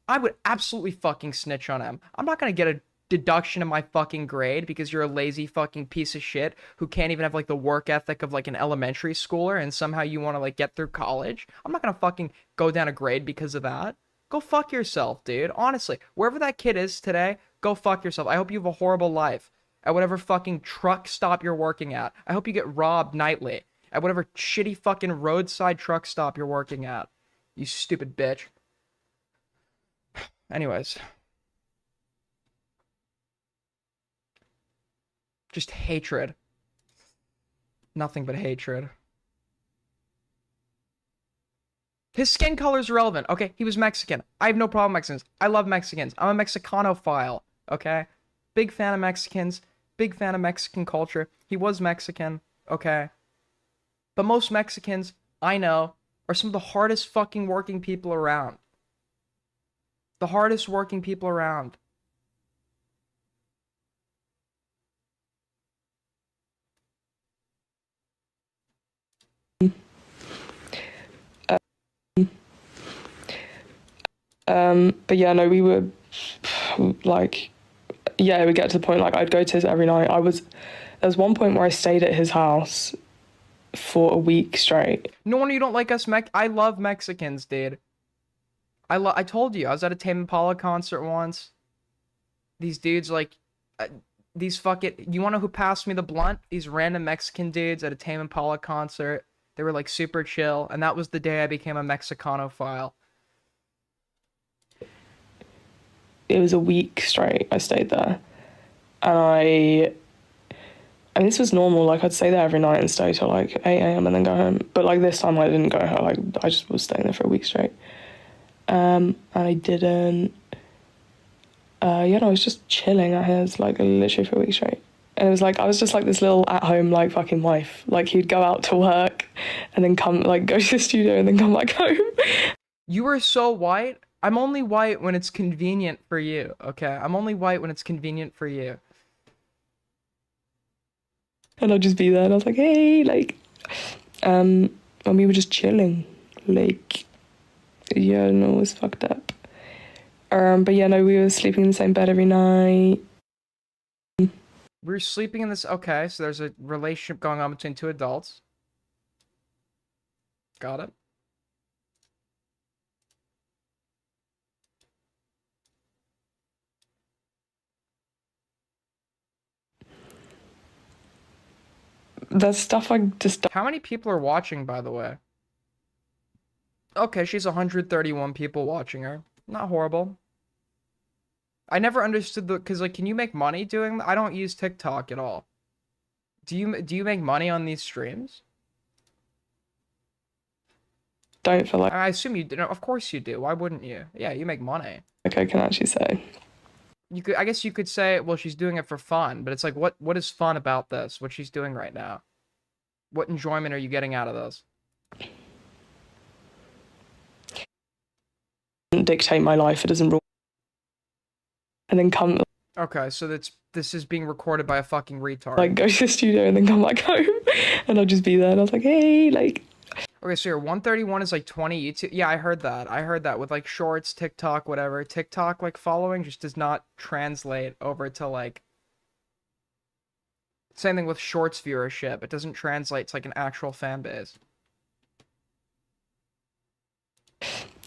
I would absolutely fucking snitch on him. I'm not gonna get a deduction in my fucking grade because you're a lazy fucking piece of shit who can't even have like the work ethic of like an elementary schooler and somehow you want to like get through college. I'm not gonna fucking go down a grade because of that. Go fuck yourself, dude. Honestly, wherever that kid is today, go fuck yourself. I hope you have a horrible life at whatever fucking truck stop you're working at. I hope you get robbed nightly at whatever shitty fucking roadside truck stop you're working at. You stupid bitch. Anyways. Just hatred. Nothing but hatred. His skin color is relevant. Okay, he was Mexican. I have no problem with Mexicans. I love Mexicans. I'm a Mexicanophile. Okay? Big fan of Mexicans. Big fan of Mexican culture. He was Mexican. Okay? But most Mexicans, I know, are some of the hardest fucking working people around. The hardest working people around. But yeah, no, we were like, yeah, we get to the point like I'd go to his every night. There was one point where I stayed at his house for a week straight. No wonder you don't like us I love Mexicans, dude. I told you, I was at a Tame Impala concert once. These dudes, like, these fucking, you want to know who passed me the blunt? These random Mexican dudes at a Tame Impala concert. They were like super chill, and that was the day I became a Mexicanophile. It was a week straight I stayed there. And this was normal, like I'd stay there every night and stay till like 8 a.m. and then go home. But like this time I didn't go home, like I just was staying there for a week straight. And I didn't, I was just chilling at his, like literally for a week straight. And it was like, I was just like this little at-home like fucking wife. Like he'd go out to work and then come, like go to the studio and then come back home. You are so white. I'm only white when it's convenient for you, okay? I'm only white when it's convenient for you. And I'd just be there and I was like, hey, like, and we were just chilling. Like, yeah, no, it was fucked up. But yeah, no, we were sleeping in the same bed every night. We're sleeping in this, okay, so there's a relationship going on between two adults. Got it. That's stuff I just How many people are watching, by the way? Okay, she's 131 people watching her. Not horrible. I never understood because like, can you make money doing that? I don't use TikTok at all. Do you make money on these streams? don't feel like I assume you do. No, of course you do. Why wouldn't you? Yeah, you make money. I can actually say. You could, I guess you could say, well, she's doing it for fun, but it's like, what is fun about this? What she's doing right now? What enjoyment are you getting out of this? Dictate my life. It doesn't rule. And then come Okay, so this is being recorded by a fucking retard. like go to the studio and then come back home. And I'd just be there and I was like, hey, like. Okay, so your 131 is like 20 YouTube. Yeah, I heard that. I heard that with like shorts, TikTok, whatever. TikTok like following just does not translate over to like. Same thing with shorts viewership. It doesn't translate to like an actual fan base.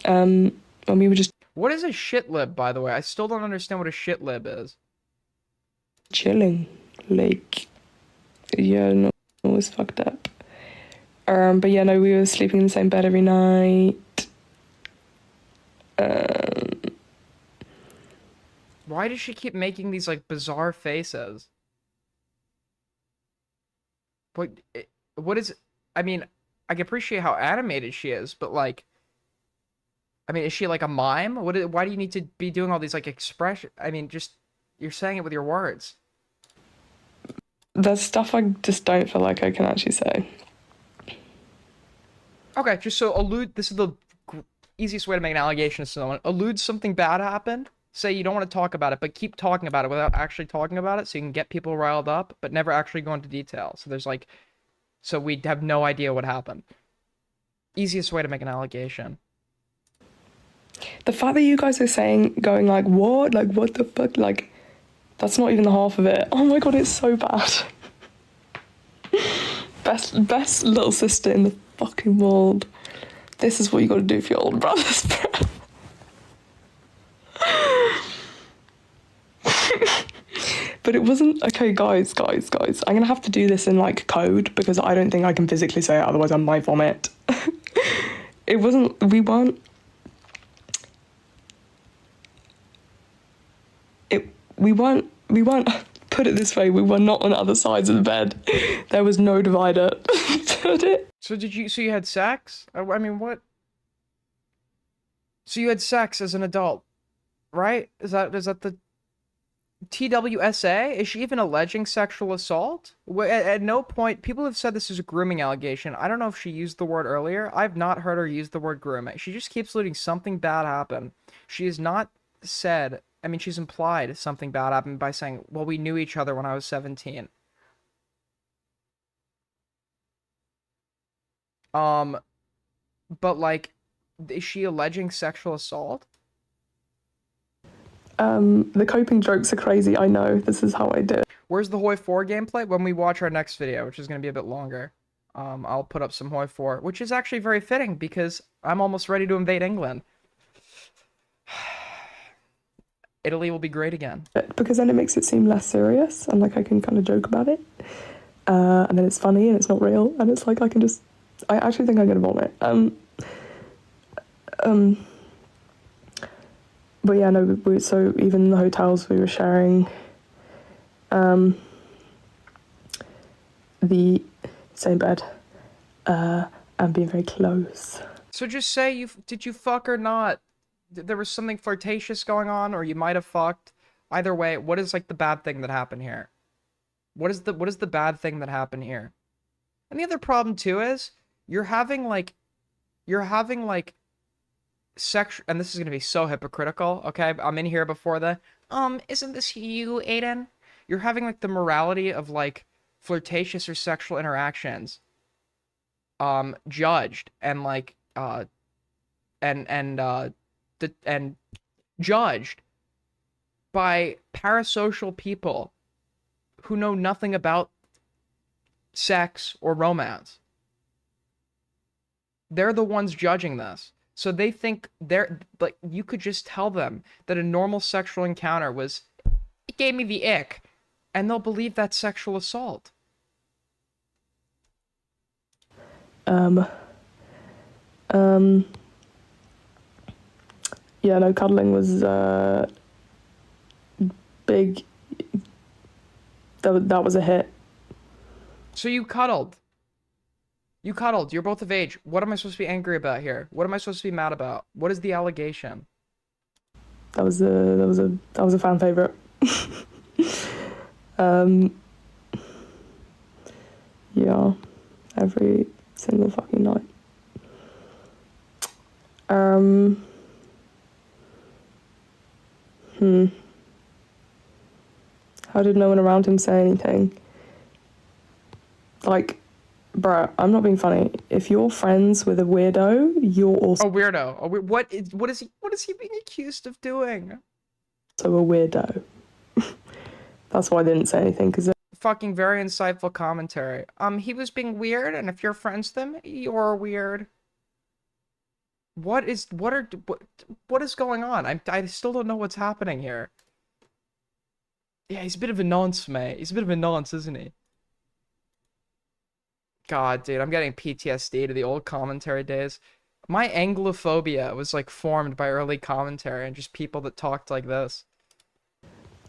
And we were just What is a shitlib, by the way? I still don't understand what a shitlib is. chilling. Like, yeah, no, it was fucked up. But yeah, no, we were sleeping in the same bed every night. Why does she keep making these like bizarre faces? What is? I mean, I can appreciate how animated she is, but like, I mean, is she like a mime? Why do you need to be doing all these like expression? I mean, just you're saying it with your words. There's stuff I just don't feel like I can actually say. Okay, just so allude. This is the easiest way to make an allegation to someone. Allude something bad happened. Say you don't want to talk about it, but keep talking about it without actually talking about it, so you can get people riled up, but never actually go into detail. So there's like, so we have no idea what happened. Easiest way to make an allegation. The fact that you guys are saying, going like, what? Like, what the fuck? Like, that's not even the half of it. Oh my god, it's so bad. Best little sister in the fucking world. This is what you gotta do for your older brothers, bro. But it wasn't, okay, guys, I'm gonna have to do this in like code because I don't think I can physically say it, otherwise I might vomit. We weren't, put it this way, we were not on other sides of the bed. There was no divider. So you had sex? I mean, what? So you had sex as an adult, right? Is that the TWSA? Is she even alleging sexual assault? At no point, people have said this is a grooming allegation. I don't know if she used the word earlier. I've not heard her use the word grooming. She just keeps letting something bad happen. She has not said, I mean, she's implied something bad happened by saying, well, we knew each other when I was 17. But like, is she alleging sexual assault? The coping jokes are crazy, I know. This is how I do it. Where's the Hoi 4 gameplay? When we watch our next video, which is going to be a bit longer, I'll put up some Hoi 4, which is actually very fitting because I'm almost ready to invade England. Italy will be great again. Because then it makes it seem less serious and like I can kind of joke about it. And then it's funny and it's not real. And it's like I actually think I'm going to vomit. But yeah, no, so even the hotels we were sharing, the same bed, and being very close. So just say did you fuck or not? There was something flirtatious going on, or you might have fucked. Either way, what is like the bad thing that happened here? What is the bad thing that happened here? And the other problem too is you're having like sexual, and this is gonna be so hypocritical. Okay, I'm in here before the isn't this you, Aiden? You're having like the morality of like flirtatious or sexual interactions judged and like and judged by parasocial people who know nothing about sex or romance. They're the ones judging this. So they think they're like, you could just tell them that a normal sexual encounter it gave me the ick, and they'll believe that's sexual assault. Yeah, no, cuddling was big. That was a hit. So you cuddled. You cuddled. You're both of age. What am I supposed to be angry about here? What am I supposed to be mad about? What is the allegation? That was a fan favorite. Yeah, every single fucking night. How did no one around him say anything? Like, bruh, I'm not being funny. If you're friends with a weirdo, you're also A weirdo. What is he being accused of doing? a weirdo. That's why I didn't say anything, because Fucking very insightful commentary. He was being weird, and if you're friends with him, you're weird. What is going on? I still don't know what's happening here. Yeah, he's a bit of a nonce, mate. He's a bit of a nonce, isn't he? God, dude, I'm getting PTSD to the old commentary days. My Anglophobia was like formed by early commentary and just people that talked like this.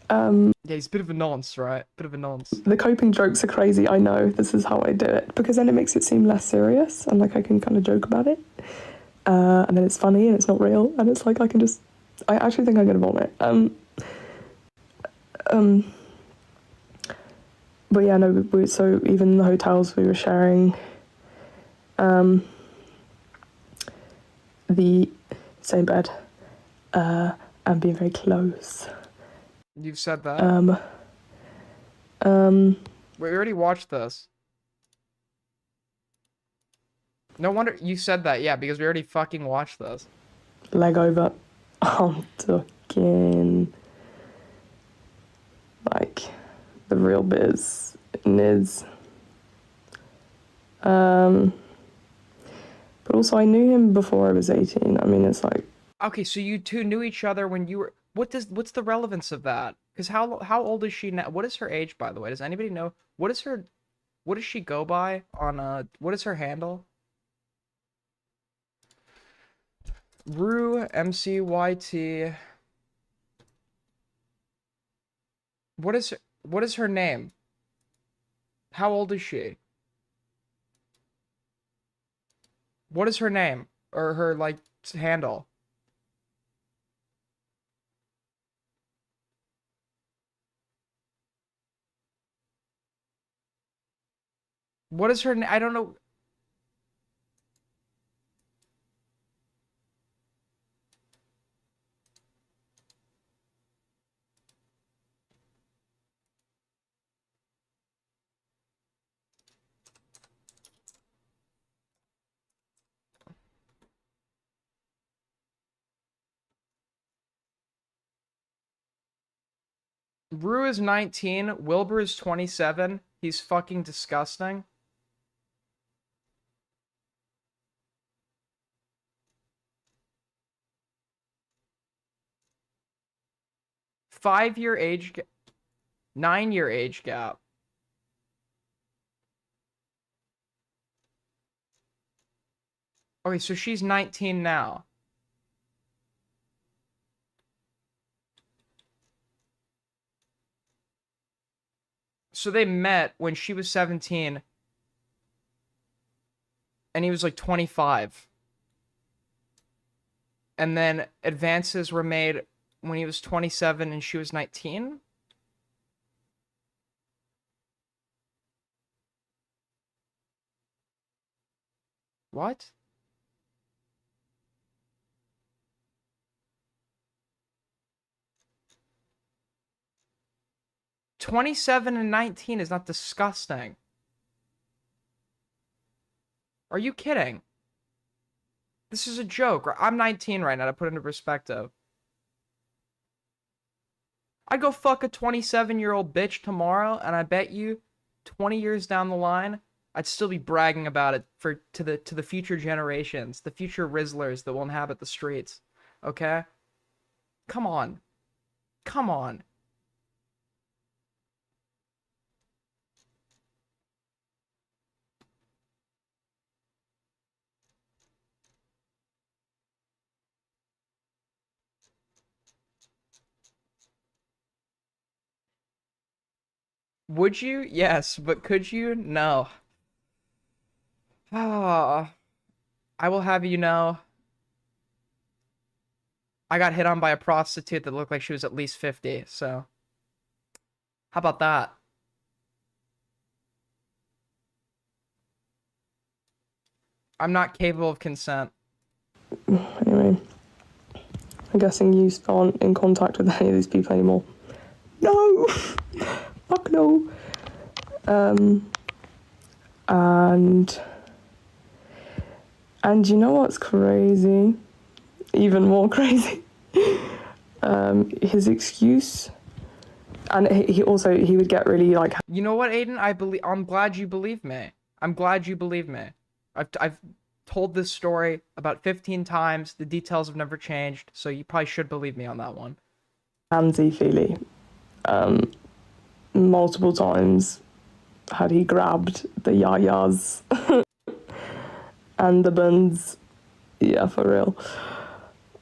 Yeah, he's a bit of a nonce, right? Bit of a nonce. the coping jokes are crazy. I know, this is how I do it, because then it makes it seem less serious and like I can kind of joke about it. And then it's funny and it's not real. And it's like I actually think I'm going to vomit. But yeah, no, so even the hotels we were sharing, the same bed, and being very close. You've said that. We already watched this. No wonder you said that, yeah, because we already fucking watched this. Leg over. I'm talking like the real biz, Niz. But also I knew him before I was 18. I mean, it's like, Okay, so you two knew each other when you were. What's the relevance of that? Because how old is she now? What is her age, by the way? Does anybody know? What does she go by on what is her handle? Rue MCYT. What is her name? How old is she? What is her name or her like handle? What is her I don't know. Rue is 19, Wilbur is 27. He's fucking disgusting. 5-year age, 9-year age gap. Okay, so she's 19 now. So they met when she was 17 and he was like 25. And then advances were made when he was 27 and she was 19. What? $27 and 19 is not disgusting. Are you kidding? This is a joke. I'm 19 right now, to put into perspective. I'd go fuck a 27-year-old bitch tomorrow, and I bet you 20 years down the line, I'd still be bragging about it to the future generations, the future Rizzlers that will inhabit the streets. Okay? Come on. Come on. Would you? Yes, but could you? No. Ah, I will have you know, I got hit on by a prostitute that looked like she was at least 50, so how about that? I'm not capable of consent. Anyway, I'm guessing you aren't in contact with any of these people anymore. No! Fuck no. And you know what's crazy? Even more crazy. His excuse, and he would get really like. You know what, Aiden? I'm glad you believe me. I'm glad you believe me. I've told this story about 15 times. The details have never changed, so you probably should believe me on that one. Handsy-feely. Multiple times had he grabbed the yayas and the buns. Yeah, for real.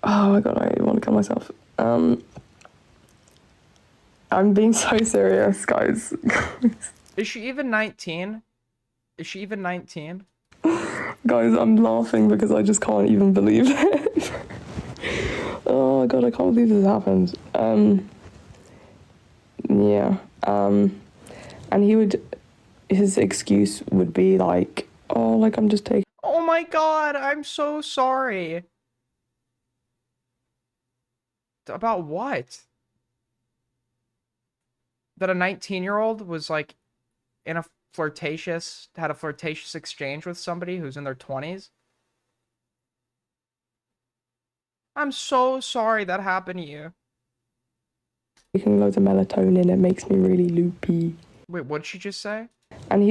Oh my god, I want to kill myself. I'm being so serious, guys. Is she even 19? Is she even 19? Guys, I'm laughing because I just can't even believe it. Oh my god, I can't believe this happened. Yeah. And his excuse would be like, oh, like I'm just taking. Oh my god, I'm so sorry. About what? That a 19-year-old was like had a flirtatious exchange with somebody who's in their 20s? I'm so sorry that happened to you. Taking loads of melatonin, it makes me really loopy. Wait, what'd she just say? And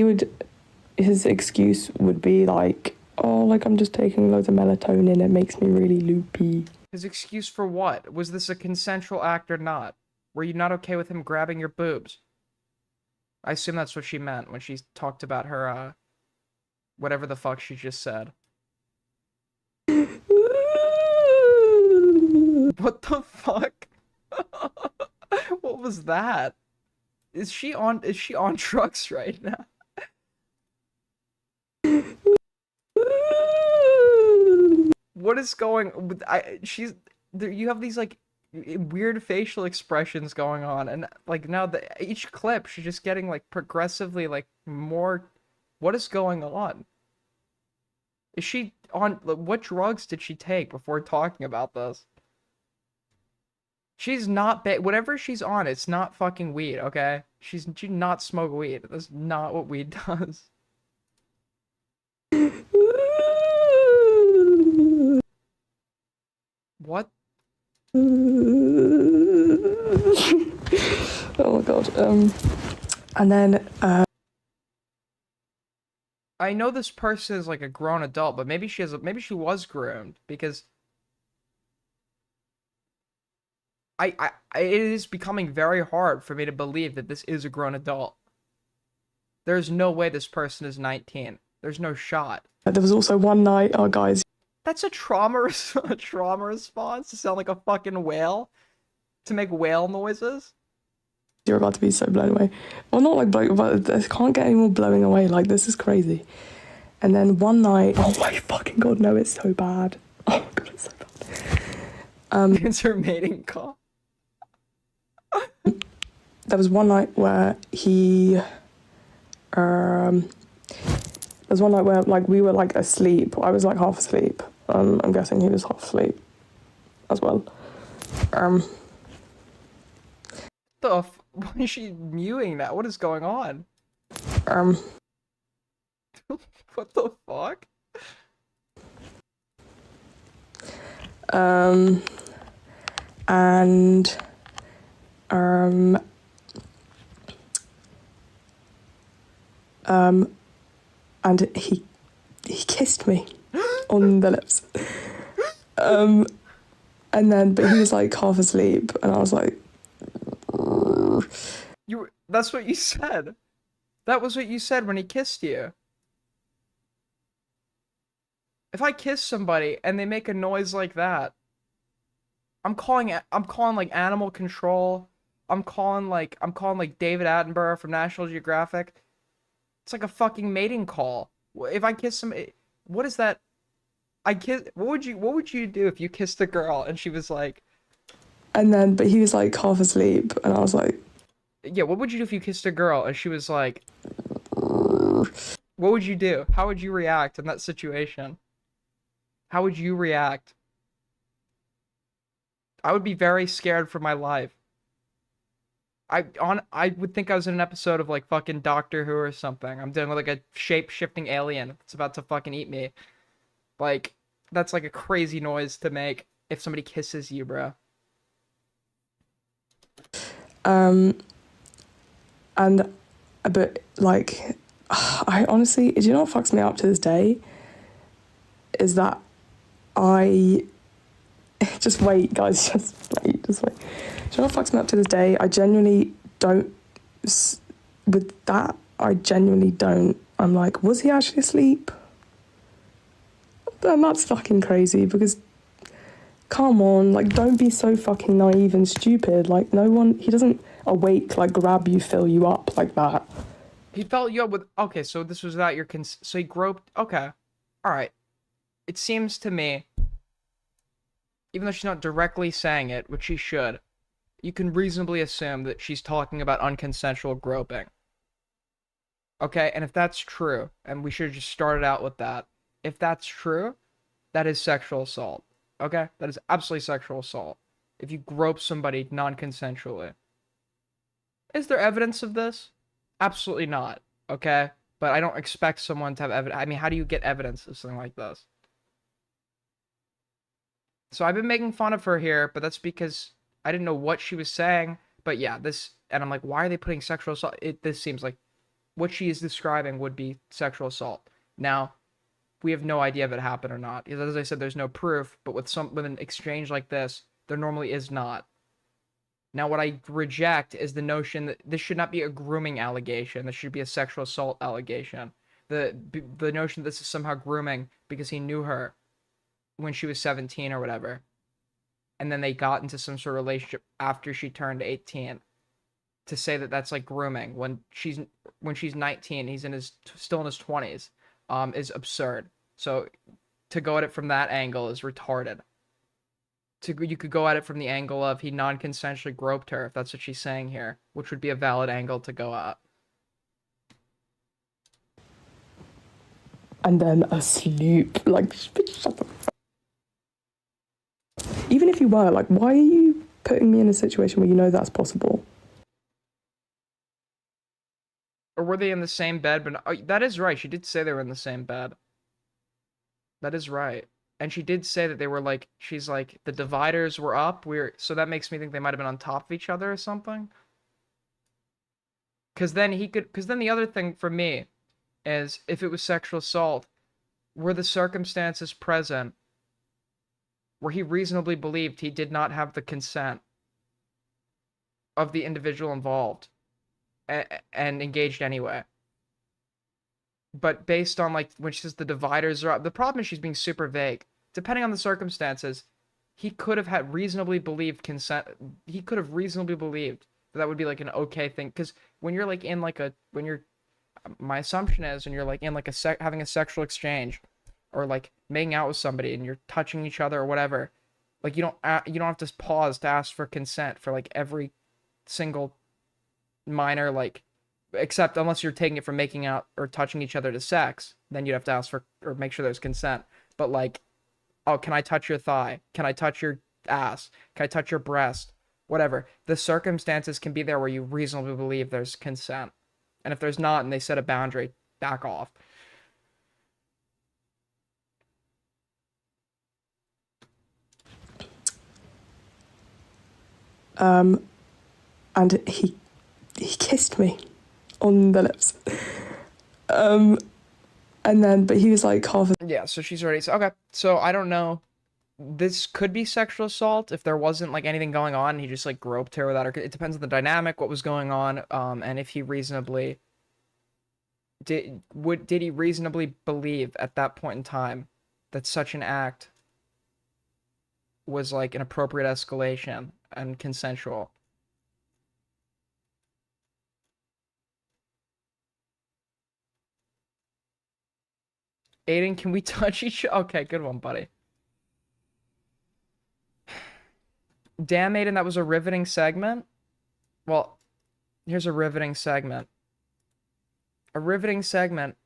his excuse would be like, oh, like I'm just taking loads of melatonin, it makes me really loopy. His excuse for what? Was this a consensual act or not? Were you not okay with him grabbing your boobs? I assume that's what she meant when she talked about her, whatever the fuck she just said. What the fuck? What was that? Is she on drugs right now? What is going with you have these like weird facial expressions going on, and like now each clip she's just getting like progressively like more. What is going on? Is she on what drugs did she take before talking about this? She's not whatever she's on, it's not fucking weed, okay? She not smoke weed. That's not what weed does. What? Oh my god. And then I know this person is like a grown adult, but maybe she was groomed because it is becoming very hard for me to believe that this is a grown adult. There's no way this person is 19. There's no shot. There was also one night, oh guys, That's a a trauma response to sound like a fucking whale, to make whale noises. you're about to be so blown away. Well, not like blown, but I can't get any more blowing away. Like, this is crazy. And then one night, oh my fucking god, no, it's so bad. Oh my god, it's so bad. It's her mating call. There was one night where like we were like asleep. I was like half asleep. I'm guessing he was half asleep as well. Why is she mewing that? What is going on? What the fuck? And he kissed me on the lips. And then, but he was like half asleep, and I was like, That's what you said. That was what you said when he kissed you. If I kiss somebody and they make a noise like that, I'm calling like animal control. I'm calling like David Attenborough from National Geographic. It's like a fucking mating call. If I kiss somebody, what is that? What would you do if you kissed a girl and she was like? And then, but he was like half asleep, and I was like, yeah, what would you do if you kissed a girl and she was like? What would you do? How would you react in that situation? How would you react? I would be very scared for my life. I would think I was in an episode of like fucking Doctor Who or something. I'm dealing with like a shape-shifting alien that's about to fucking eat me. Like, that's like a crazy noise to make if somebody kisses you, bro. But like, I honestly, do you know what fucks me up to this day? Is that just wait, guys, just wait. Do you know what fucks me up to this day? I genuinely don't, with that, I genuinely don't. I'm like, was he actually asleep? And that's fucking crazy, because come on, like, don't be so fucking naive and stupid. Like, he doesn't awake, like, grab you, fill you up like that. He felt you up with, okay, so this was without your so he groped, okay. Alright. It seems to me, even though she's not directly saying it, which she should, you can reasonably assume that she's talking about unconsensual groping. Okay, and if that's true, and we should have just started out with that, if that's true, that is sexual assault. Okay? That is absolutely sexual assault. If you grope somebody non-consensually. Is there evidence of this? Absolutely not. Okay? But I don't expect someone to have evidence. I mean, how do you get evidence of something like this? So I've been making fun of her here, but that's because I didn't know what she was saying. But yeah, and I'm like, why are they putting sexual assault? This seems like what she is describing would be sexual assault. Now, we have no idea if it happened or not. Because as I said, there's no proof, but with an exchange like this, there normally is not. Now, what I reject is the notion that this should not be a grooming allegation. This should be a sexual assault allegation. The notion that this is somehow grooming because he knew her when she was 17 or whatever, and then they got into some sort of relationship after she turned 18, to say that that's like grooming when she's 19, he's still in his 20s, is absurd. So to go at it from that angle is retarded. You could go at it from the angle of he non-consensually groped her, if that's what she's saying here, which would be a valid angle to go at. And then asleep, like, shut the fuck. Even if you were, like, why are you putting me in a situation where you know that's possible? Or were they in the same bed? But oh, that is right. She did say they were in the same bed. That is right. And she did say that they were like, she's like, the dividers were up. So that makes me think they might have been on top of each other or something. Because then the other thing for me is, if it was sexual assault, were the circumstances present where he reasonably believed he did not have the consent of the individual involved and engaged anyway. But based on like when she says the dividers are up, the problem is she's being super vague. Depending on the circumstances, he could have had reasonably believed consent. He could have reasonably believed that would be like an okay thing. Because when you're like in like a when you're my assumption is when you're like in like having a sexual exchange or like making out with somebody and you're touching each other or whatever, like you don't have to pause to ask for consent for like every single minor like, except unless you're taking it from making out or touching each other to sex, then you'd have to ask for or make sure there's consent. But like, oh, can I touch your thigh? Can I touch your ass? Can I touch your breast? Whatever. The circumstances can be there where you reasonably believe there's consent. And if there's not and they set a boundary, back off. And he kissed me on the lips. And then, but he was like half. Yeah, so she's already okay. So I don't know. This could be sexual assault if there wasn't like anything going on. He just like groped her without her. It depends on the dynamic, what was going on, and if he reasonably did he reasonably believe at that point in time that such an act was like an appropriate escalation and consensual. Aiden, can we touch each other? Okay, good one, buddy. Damn, Aiden, that was a riveting segment. Well, here's a riveting segment. A riveting segment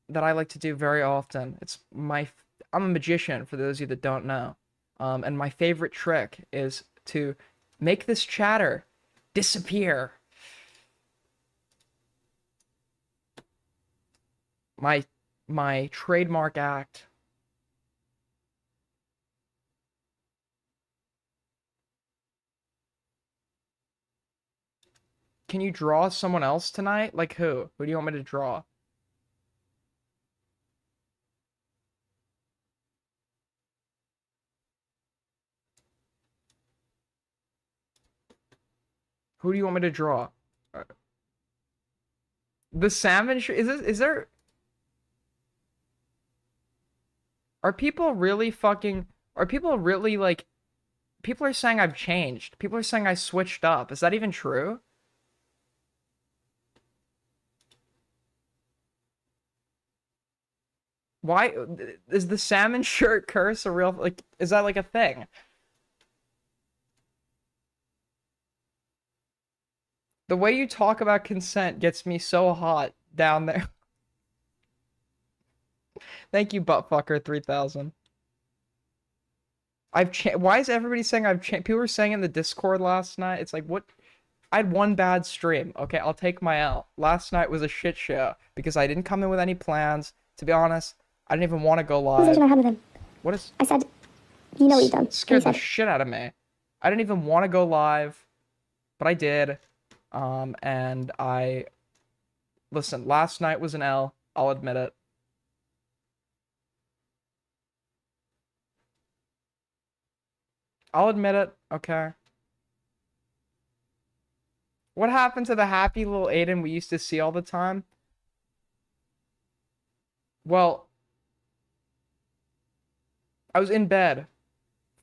that I like to do very often. I'm a magician, for those of you that don't know. And my favorite trick is to make this chatter disappear. My trademark act. Can you draw someone else tonight? Like who? Who do you want me to draw? Who do you want me to draw? The salmon is there are people really like people are saying I've changed. People are saying I switched up. Is that even true? Why is the salmon shirt curse a real like is that like a thing? The way you talk about consent gets me so hot down there. Thank you, buttfucker 3000. Why is everybody saying I've changed? People were saying in the Discord last night. It's like, what? I had one bad stream. Okay, I'll take my L. Last night was a shit show because I didn't come in with any plans. To be honest, I didn't even want to go live. Conversation I had with him. What is? I said, you know what you've done. Scared the He said, shit out of me. I didn't even want to go live, but I did. And listen, last night was an L. I'll admit it. I'll admit it, okay? What happened to the happy little Aiden we used to see all the time? Well, I was in bed,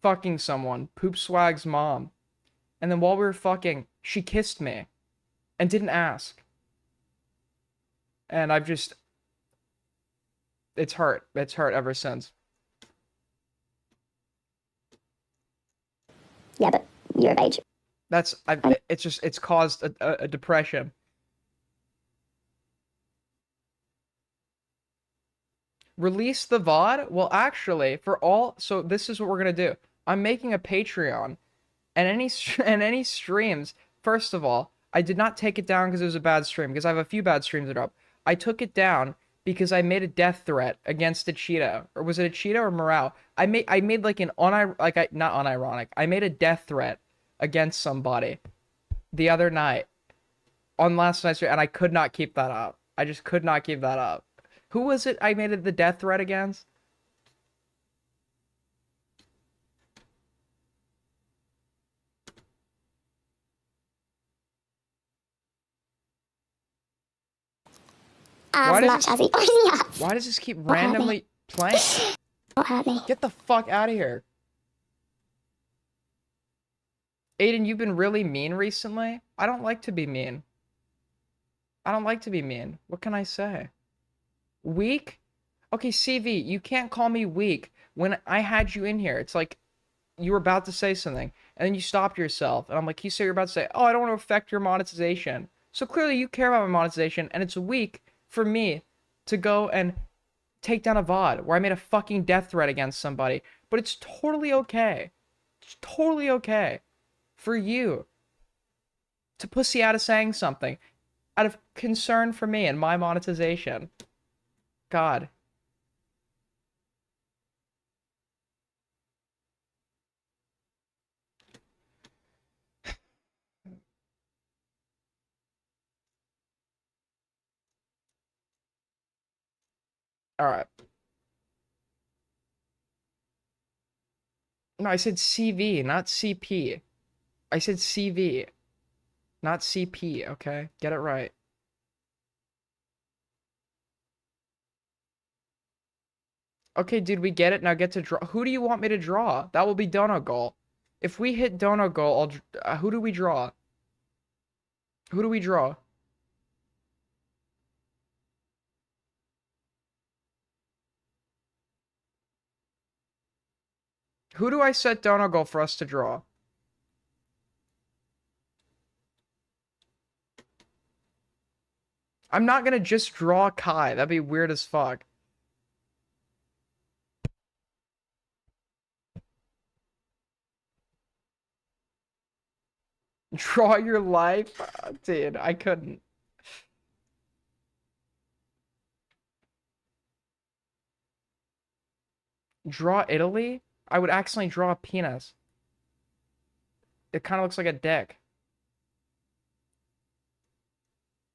fucking someone, Poop Swag's mom. And then while we were fucking, she kissed me and didn't ask. And I've just, it's hurt. It's hurt ever since. yeah, but you're of age. It's caused a depression. Release the VOD? Well, actually, so this is what we're gonna do. I'm making a Patreon, and any streams. First of all, I did not take it down because it was a bad stream. Because I have a few bad streams that are up. I took it down because I made a death threat against a Cheeto, or was it a Cheeto or Morale? I made like not unironic. I made a death threat against somebody the other night on last night's stream, and I could not keep that up. I just could not keep that up. Who was it I made the death threat against? as much as he already has. Why does this keep What hurt me? randomly playing? What hurt me? Get the fuck out of here. Aiden, you've been really mean recently. I don't like to be mean. I don't like to be mean. What can I say? Weak? Okay, CV, you can't call me weak when I had you in here. It's like you were about to say something, and then you stopped yourself. And I'm like, you say you're about to say, oh, I don't want to affect your monetization. So clearly you care about my monetization, and it's weak for me to go and take down a VOD where I made a fucking death threat against somebody. But it's totally okay. It's totally okay for you to pussy out of saying something out of concern for me and my monetization. God. All right. No, I said CV, not CP. I said CV, not CP, okay? Get it right. Okay, dude, we get it. Now get to draw. Who do you want me to draw? That will be Dono Goal. If we hit Dono Goal, who do we draw? Who do we draw? Who do I set Dono Goal for us to draw? I'm not gonna just draw Kai. That'd be weird as fuck. Draw your life? Dude, I couldn't. Draw Italy? I would accidentally draw a penis. It kind of looks like a dick.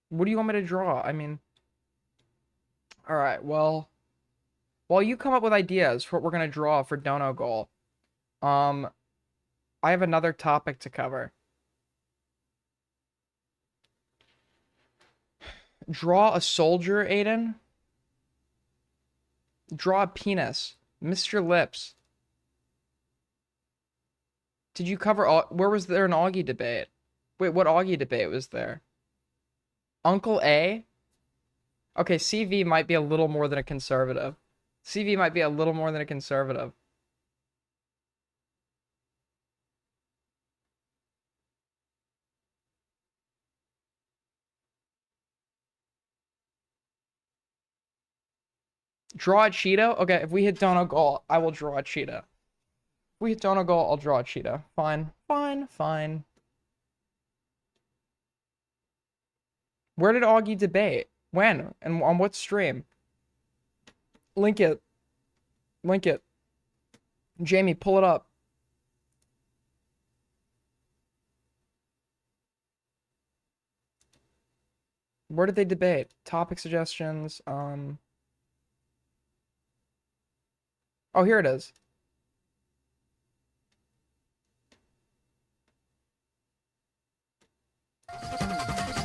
What do you want me to draw? I mean... Alright, well... While you come up with ideas for what we're going to draw for Dono Goal, I have another topic to cover. Draw a soldier, Aiden. Draw a penis. Mr. Lips. Did you cover all... Where was there an Augie debate? Wait, what Augie debate was there? Uncle A? Okay, CV might be a little more than a conservative. CV might be a little more than a conservative. Draw a Cheeto? Okay, if we hit Dono Goal, I will draw a Cheetah. If we hit Dono Goal, I'll draw a Cheetah. Fine. Fine. Fine. Where did Augie debate? When? And on what stream? Link it. Link it. Jamie, pull it up. Where did they debate? Topic suggestions. Oh, here it is.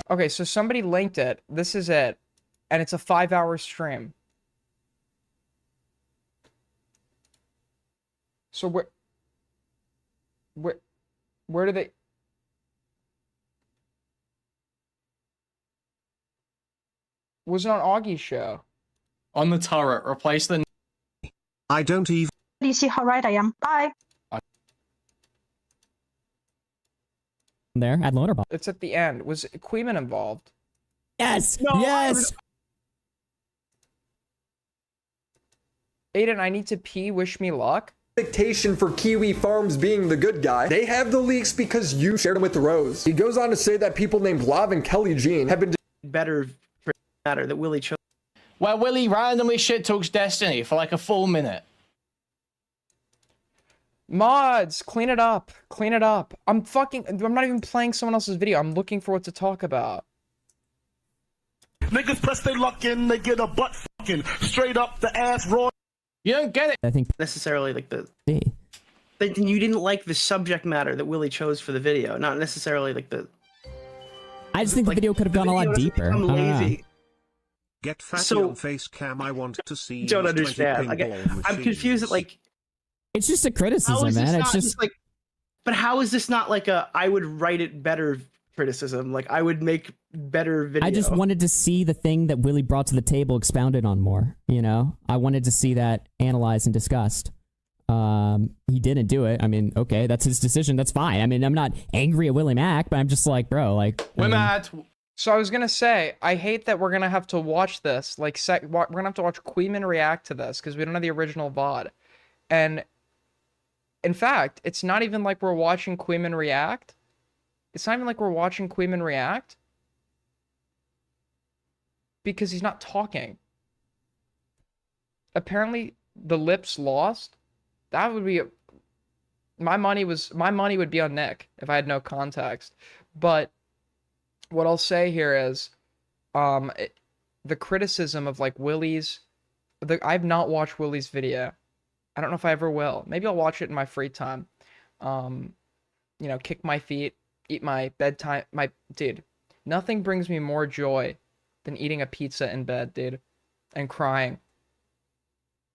Okay, so somebody linked it. This is it. And it's a 5-hour stream. So where do they... Was it on Augie's show? On the turret, replace the... I don't even... You see how right I am. Bye. There, add loader ball. It's at the end. Was Queeman involved? Yes! Yes! Aiden, I need to pee. Wish me luck. Expectation for Kiwi Farms being the good guy. They have the leaks because you shared them with the Rose. He goes on to say that people named Lav and Kelly Jean have been better for matter that Willie chose. Where Willie randomly shit talks Destiny for like a full minute. Mods, clean it up. Clean it up. I'm not even playing someone else's video. I'm looking for what to talk about. Niggas press their luck in, they get a butt fucking straight up the ass raw. You don't get it. I think Necessarily like the... B. You didn't like the subject matter that Willie chose for the video, not necessarily like the... I just think the video could have gone a lot deeper. I'm I don't know. lazy. Get fatty So- on face cam. I want to see. Don't his 20 understand. Like, pinball I'm confused at machines. like It's just a how criticism, is this man. not It's just like, but how is this not like a I would write it better criticism? Like I would make better video. I just wanted to see the thing that Willie brought to the table expounded on more, you know? I wanted to see that analyzed and discussed. He didn't do it. I mean, okay, that's his decision. That's fine. I mean, I'm not angry at Willie Mack, but I'm just like, bro, like... We're mad. So I was gonna say, I hate that we're gonna have to watch this. Like, we're gonna have to watch Queeman react to this because we don't have the original VOD. And in fact, it's not even like we're watching Queeman react. It's not even like we're watching Queeman react because he's not talking. Apparently, the lips lost. That would be my money would be on Nick if I had no context. But what I'll say here is, the criticism of like Willie's, I've not watched Willie's video. I don't know if I ever will. Maybe I'll watch it in my free time. You know, kick my feet, eat my bedtime. Dude, nothing brings me more joy than eating a pizza in bed, dude, and crying.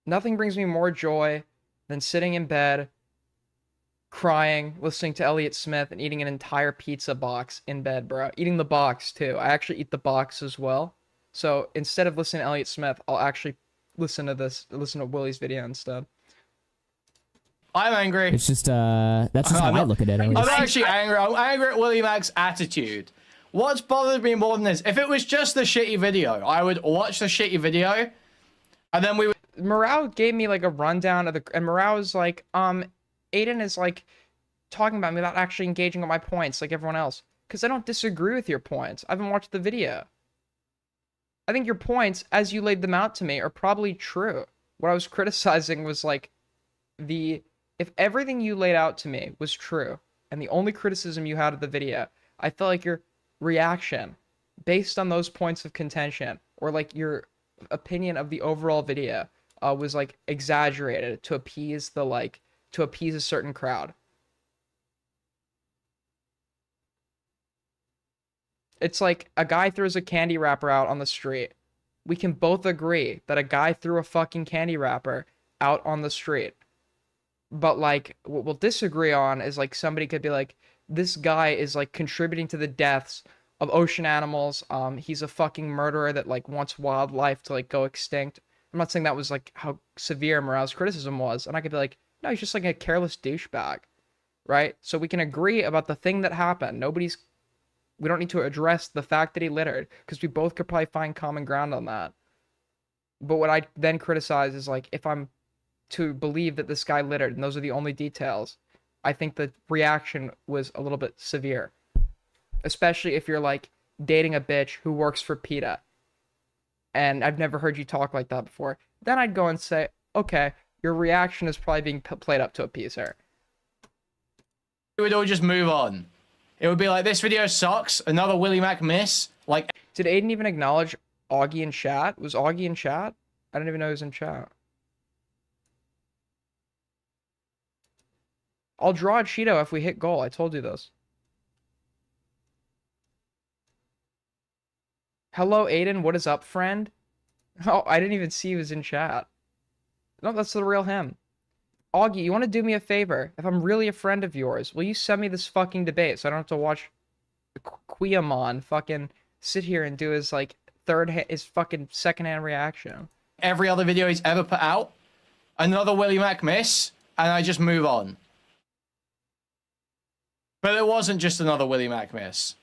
Nothing brings me more joy than sitting in bed, crying, listening to Elliott Smith, and eating an entire pizza box in bed, bro. Eating the box, too. I actually eat the box as well. So instead of listening to Elliott Smith, I'll actually listen to Willie's video instead. I'm angry. It's just, that's just how I look at it. I'm actually angry. I'm angry at Willie Mack's attitude. What's bothered me more than this? If it was just the shitty video, I would watch the shitty video, and then we would... Morale gave me, like, a rundown of the... And Morale was like, Aiden is, like, talking about me without actually engaging with my points like everyone else. Because I don't disagree with your points. I haven't watched the video. I think your points, as you laid them out to me, are probably true. What I was criticizing was, like, if everything you laid out to me was true, and the only criticism you had of the video, I felt like your reaction, based on those points of contention, or, like, your opinion of the overall video, was, like, exaggerated to appease a certain crowd. It's like a guy throws a candy wrapper out on the street. We can both agree that a guy threw a fucking candy wrapper out on the street. But, like, what we'll disagree on is, like, somebody could be like, this guy is, like, contributing to the deaths of ocean animals. He's a fucking murderer that, like, wants wildlife to, like, go extinct. I'm not saying that was, like, how severe Morale's criticism was. And I could be like, no, he's just, like, a careless douchebag. Right? So we can agree about the thing that happened. We don't need to address the fact that he littered, because we both could probably find common ground on that. But what I then criticize is, like, if I'm to believe that this guy littered, and those are the only details, I think the reaction was a little bit severe. Especially if you're, like, dating a bitch who works for PETA. And I've never heard you talk like that before. Then I'd go and say, okay, your reaction is probably being played up to appease her. We would all just move on. It would be like, this video sucks, another Willie Mack miss. Like, did Aiden even acknowledge Augie in chat? Was Augie in chat? I didn't even know he was in chat. I'll draw a Cheeto if we hit goal. I told you this. Hello, Aiden. What is up, friend? Oh, I didn't even see he was in chat. No, that's the real him. Augie, you want to do me a favor? If I'm really a friend of yours, will you send me this fucking debate so I don't have to watch Queamon fucking sit here and do his, like, his fucking secondhand reaction? Every other video he's ever put out, another Willie Mack miss, and I just move on. But it wasn't just another Willie Mack miss.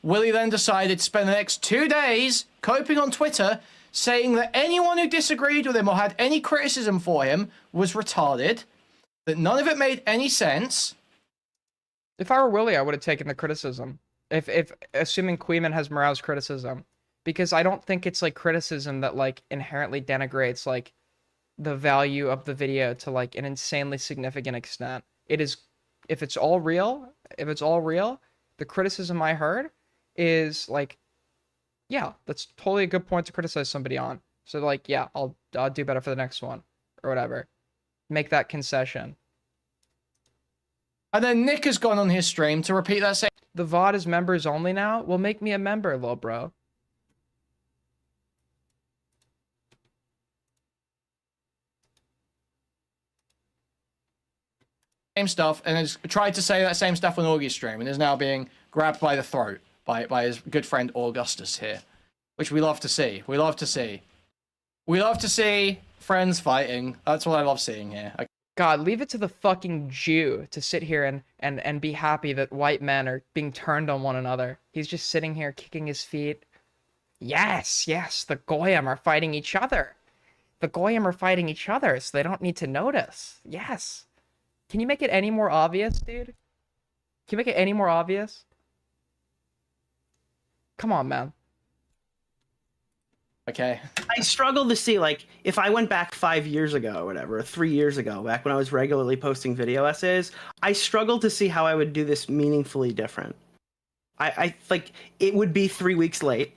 Willie then decided to spend the next 2 days coping on Twitter, saying that anyone who disagreed with him or had any criticism for him was retarded, that none of it made any sense. If I were Willie, I would have taken the criticism. If assuming Queeman has Morale's criticism. Because I don't think it's, like, criticism that, like, inherently denigrates, like, the value of the video to, like, an insanely significant extent. It is, if it's all real, the criticism I heard is, like, yeah, that's totally a good point to criticize somebody on. So, like, yeah, I'll do better for the next one, or whatever. Make that concession. And then Nick has gone on his stream to repeat that same... The VOD is members only now? Well, make me a member, little bro. same stuff and has tried to say that same stuff on Augie's stream and is now being grabbed by the throat by his good friend Augustus here, which we love to see. We love to see. We love to see friends fighting. That's what I love seeing here. God, leave it to the fucking Jew to sit here and be happy that white men are being turned on one another. He's just sitting here kicking his feet. Yes, yes, the Goyim are fighting each other. The Goyim are fighting each other, so they don't need to notice. Yes. Can you make it any more obvious, dude? Can you make it any more obvious? Come on, man. Okay. I struggle to see, like, if I went back 5 years ago or whatever, 3 years ago, back when I was regularly posting video essays, I struggle to see how I would do this meaningfully different. I like, it would be 3 weeks late.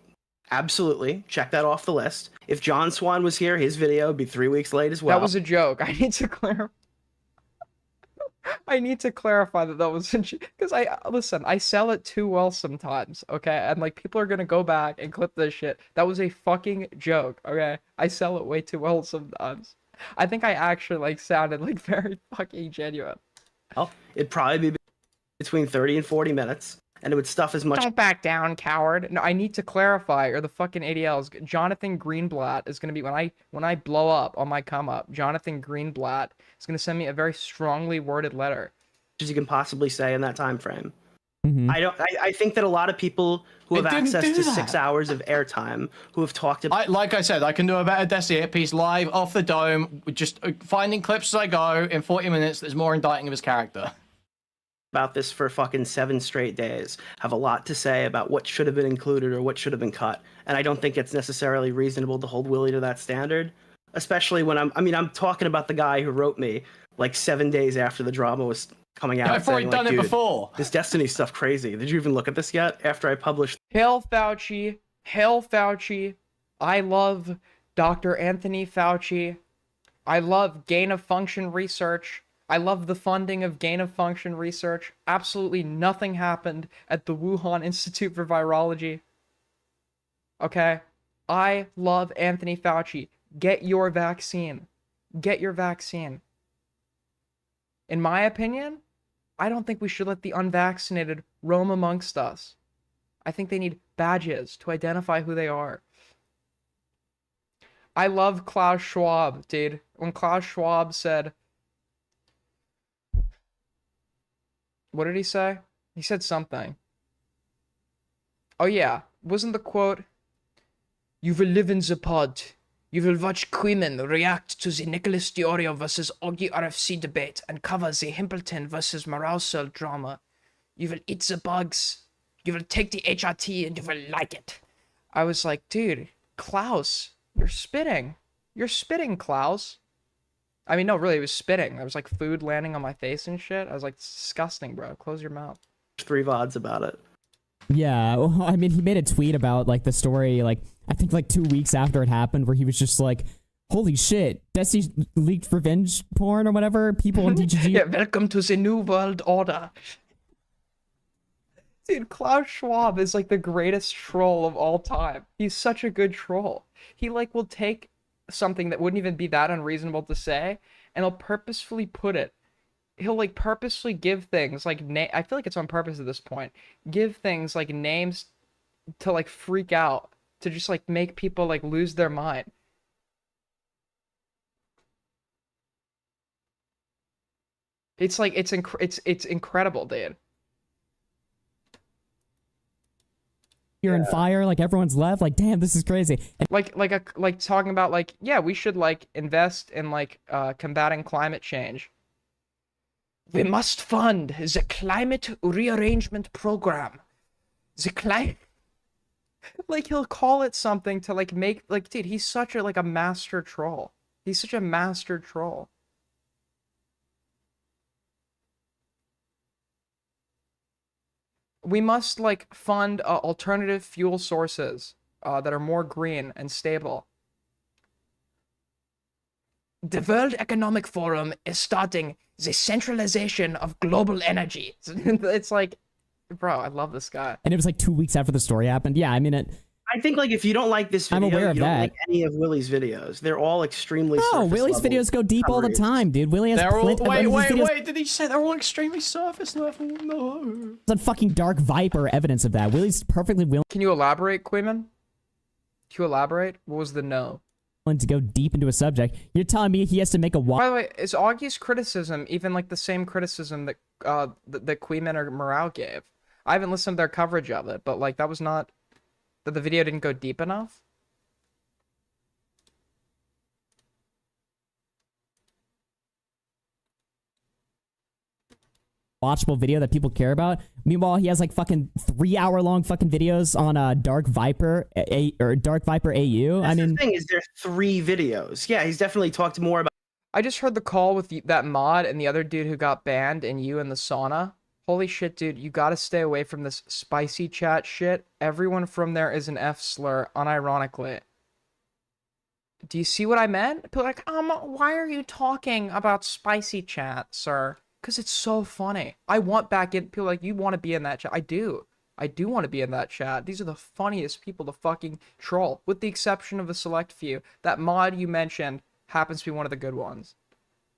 Absolutely. Check that off the list. If John Swan was here, his video would be 3 weeks late as well. That was a joke. I need to clarify. I need to clarify that was because listen, I sell it too well sometimes, okay? And like people are gonna go back and clip this shit. That was a fucking joke, okay? I sell it way too well sometimes. I think I actually like sounded like very fucking genuine. Well, it'd probably be between 30 and 40 minutes, and it would stuff as much. Don't back down, coward. No, I need to clarify, or the fucking ADLs. Jonathan Greenblatt is gonna be when I blow up on my come up. Jonathan Greenblatt is gonna send me a very strongly worded letter. As you can possibly say in that time frame. Mm-hmm. I think that a lot of people who have access to 6 hours of airtime, who have talked about. Like I said, I can do a better Destiny piece live off the dome, just finding clips as I go in 40 minutes. That's more indicting of his character. About this for fucking 7 straight days, have a lot to say about what should have been included or what should have been cut, and I don't think it's necessarily reasonable to hold Willie to that standard, especially when I'm talking about the guy who wrote me like 7 days after the drama was coming out. Yeah, I've already done it before. This Destiny stuff crazy. Did you even look at this yet? After I published. Hail Fauci, hail Fauci. I love Dr. Anthony Fauci. I love gain of function research. I love the funding of gain of function research. Absolutely nothing happened at the Wuhan Institute for Virology. Okay? I love Anthony Fauci. Get your vaccine. Get your vaccine. In my opinion, I don't think we should let the unvaccinated roam amongst us. I think they need badges to identify who they are. I love Klaus Schwab, dude. When Klaus Schwab said, what did he say? He said something. Oh yeah, wasn't the quote, "You will live in the pod. You will watch Queeman react to the Nicholas Diorio versus Augie RFC debate and cover the Himpleton versus Marousel drama. You will eat the bugs. You will take the HRT and you will like it." I was like, dude, Klaus, you're spitting. You're spitting, Klaus. I mean, no, really, it was spitting. There was like food landing on my face and shit. I was like, disgusting, bro. Close your mouth. 3 VODs about it. Yeah, well, I mean, he made a tweet about like the story, like I think like 2 weeks after it happened, where he was just like, "Holy shit, Desi leaked revenge porn or whatever." People on DGG. Yeah, welcome to the new world order. Dude, Klaus Schwab is like the greatest troll of all time. He's such a good troll. He like will take something that wouldn't even be that unreasonable to say, and he'll purposefully put it. He'll like purposely give things like I feel like it's on purpose at this point. Give things like names to like freak out, to just like make people like lose their mind. It's like it's incredible, dude. You're in fire, like everyone's left, like damn, this is crazy. Like talking about like, yeah, we should like invest in like combating climate change. We must fund the climate rearrangement program. The climate, like he'll call it something to like make like, dude, he's such a like a master troll. He's such a master troll. We must like fund alternative fuel sources that are more green and stable. The World Economic Forum is starting the centralization of global energy. It's like, bro, I love this guy. And it was like 2 weeks after the story happened. Yeah, I mean, I think like if you don't like this video, I'm aware of you don't that. like any of Willie's videos. They're all extremely. No, surface Willie's level videos go deep all the coverage. time, dude. Willie has They're all, plenty of wait, videos did he say they're all extremely surface level? No. on fucking Dark Viper evidence of that. Willie's perfectly willing Can you elaborate, Queeman? Can you elaborate? What was the no? to go deep into a subject. You're telling me he has to make a By the way, is Augie's criticism even like the same criticism that that Queeman or Morale gave? I haven't listened to their coverage of it, but like that was not that the video didn't go deep enough. watchable video that people care about. Meanwhile, he has like fucking 3-hour-long fucking videos on Dark Viper or Dark Viper AU. That's the thing is there 3 videos. Yeah, he's definitely talked more about. I just heard the call with that mod and the other dude who got banned and you in the sauna. Holy shit, dude, you gotta stay away from this spicy chat shit. Everyone from there is an F slur, unironically. Do you see what I meant? People are like, why are you talking about spicy chat, sir? Because it's so funny. I want back in. People are like, you want to be in that chat? I do. I do want to be in that chat. These are the funniest people to fucking troll, with the exception of a select few. That mod you mentioned happens to be one of the good ones.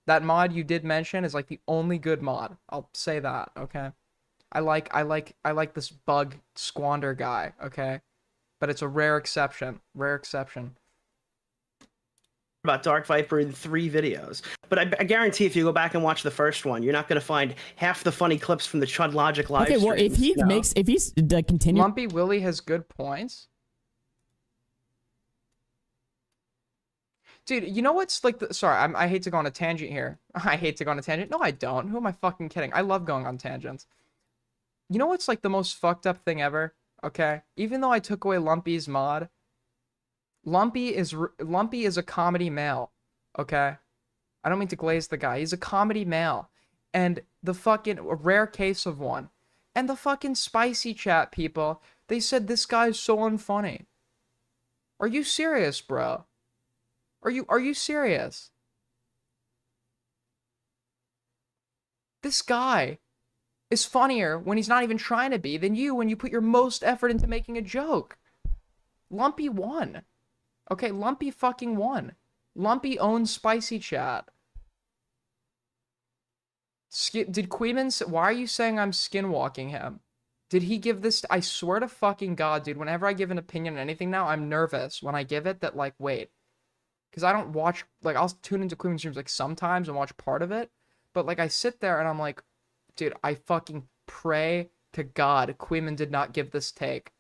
That mod you did mention is like the only good mod. I'll say that, okay? I like this bug squander guy, okay? But it's a rare exception. Rare exception. About Dark Viper in 3 videos. But I guarantee if you go back and watch the first one, you're not going to find half the funny clips from the Chud Logic live Okay, well, if he streams, if he's continue. Lumpy Willie has good points. Dude, you know what's like sorry, I hate to go on a tangent here. I hate to go on a tangent. No, I don't. Who am I fucking kidding? I love going on tangents. You know what's like the most fucked up thing ever? Okay? Even though I took away Lumpy's mod, Lumpy is a comedy male, okay? I don't mean to glaze the guy. He's a comedy male. And the fucking a rare case of one. And the fucking spicy chat people, they said this guy's so unfunny. Are you serious, bro? Are you serious? This guy is funnier when he's not even trying to be than you when you put your most effort into making a joke. Lumpy won. Okay, Lumpy fucking won. Lumpy owns spicy chat. Did Queeman, why are you saying I'm skinwalking him? Did he give this? I swear to fucking God, dude, whenever I give an opinion on anything now, I'm nervous when I give it that, like, wait. Because I don't watch, like, I'll tune into Queeman streams, like, sometimes and watch part of it. But, like, I sit there and I'm like, dude, I fucking pray to God Queeman did not give this take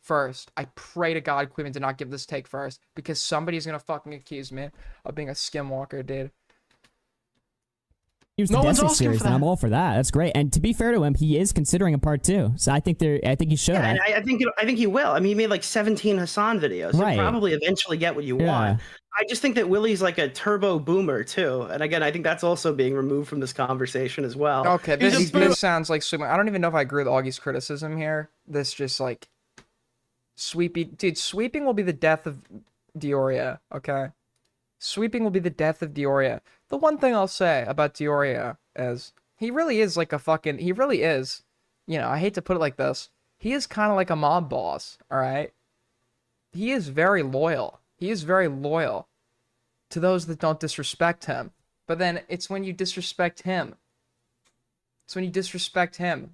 first. I pray to God Queeman did not give this take first, because somebody's gonna fucking accuse me of being a skinwalker, dude. He was the Destiny series, and I'm all for that. That's great. And to be fair to him, he is considering a part 2. So I think he should. Yeah, and I think he will. I mean, he made like 17 Hassan videos. Right. He'll probably eventually get what you want. I just think that Willie's like a turbo boomer too. And again, I think that's also being removed from this conversation as well. Okay, this sounds like sweeping. I don't even know if I agree with Augie's criticism here. This just like sweepy, dude. Sweeping will be the death of Dioria. Okay, sweeping will be the death of Dioria. The one thing I'll say about Dioria is he really is like a fucking. He really is. You know, I hate to put it like this. He is kind of like a mob boss. All right. He is very loyal. He is very loyal to those that don't disrespect him. But then it's when you disrespect him. It's when you disrespect him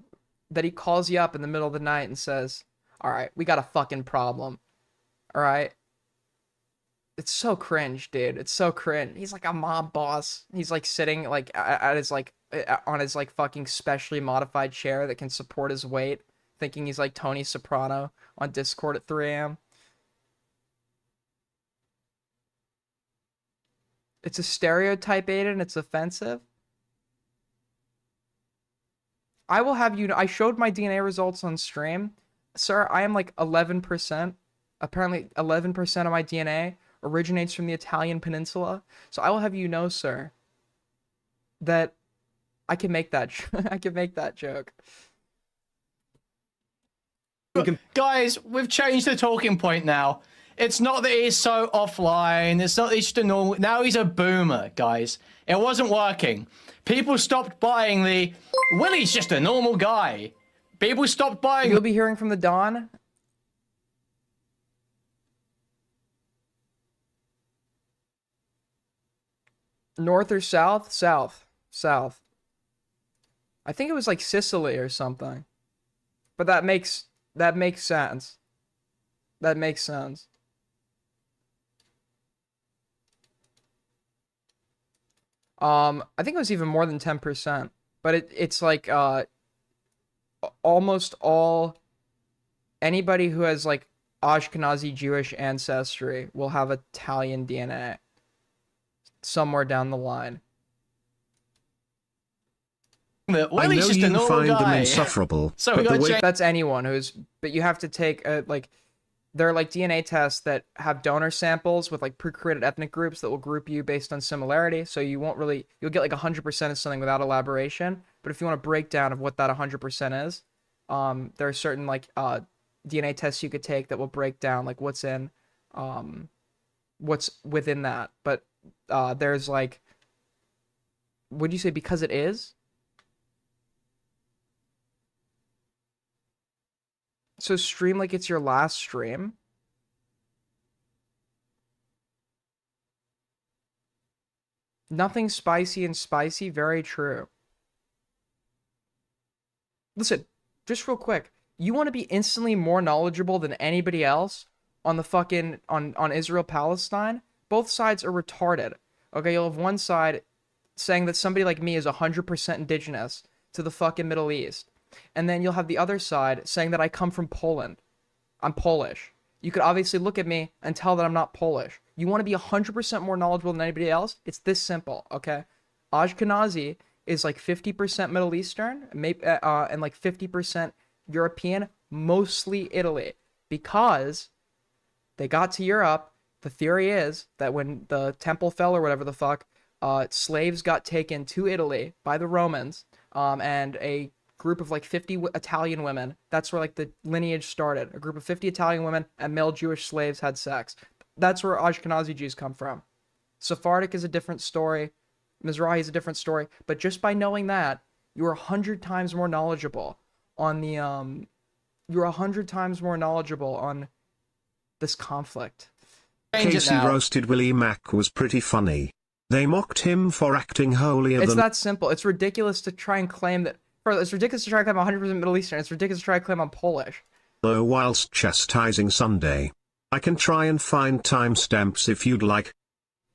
that he calls you up in the middle of the night and says, all right, we got a fucking problem. All right. It's so cringe, dude. It's so cringe. He's like a mob boss. He's like sitting like at his like on his like fucking specially modified chair that can support his weight, thinking he's like Tony Soprano on Discord at 3 a.m. It's a stereotype, Aiden. It's offensive. I will have you know, I showed my DNA results on stream. Sir, I am like 11%. Apparently 11% of my DNA originates from the Italian peninsula. So I will have you know, sir, that I can make that I can make that joke. Guys, we've changed the talking point now. It's not that he's so offline. It's not that he's just a normal. Now he's a boomer, guys. It wasn't working. People stopped buying the Willie's just a normal guy. People stopped buying. You'll be hearing from the Don. North or south? South. South. I think it was like Sicily or something. But that makes sense. That makes sense. I think it was even more than 10%. But it's like almost all anybody who has like Ashkenazi Jewish ancestry will have Italian DNA somewhere down the line. I know you find them insufferable. So but the way that's anyone who's, but you have to take like, there are like DNA tests that have donor samples with like pre-created ethnic groups that will group you based on similarity. So you won't really, you'll get like 100% of something without elaboration. But if you want a breakdown of what that 100% is, there are certain like DNA tests you could take that will break down like what's in, what's within that. But there's like, would you say because it is? So stream like it's your last stream. Nothing spicy and spicy, very true. Listen, just real quick. You want to be instantly more knowledgeable than anybody else on the fucking on Israel-Palestine? Both sides are retarded. Okay, you'll have one side saying that somebody like me is 100% indigenous to the fucking Middle East. And then you'll have the other side saying that I come from Poland. I'm Polish. You could obviously look at me and tell that I'm not Polish. You want to be 100% more knowledgeable than anybody else? It's this simple, okay? Ashkenazi is like 50% Middle Eastern, maybe, and like 50% European, mostly Italy. Because they got to Europe, the theory is that when the temple fell or whatever the fuck, slaves got taken to Italy by the Romans, and a group of like 50 Italian women. That's where like the lineage started. A group of 50 Italian women and male Jewish slaves had sex. That's where Ashkenazi Jews come from. Sephardic is a different story. Mizrahi is a different story. But just by knowing that, you're 100 times more knowledgeable on the you're 100 times more knowledgeable on this conflict. Casey roasted Willie Mack was pretty funny. They mocked him for acting holier It's than... that simple. It's ridiculous to try and claim that. It's ridiculous to try and claim 100% Middle Eastern. It's ridiculous to try and claim I'm Polish. Though whilst chastising Sunday. I can try and find timestamps if you'd like.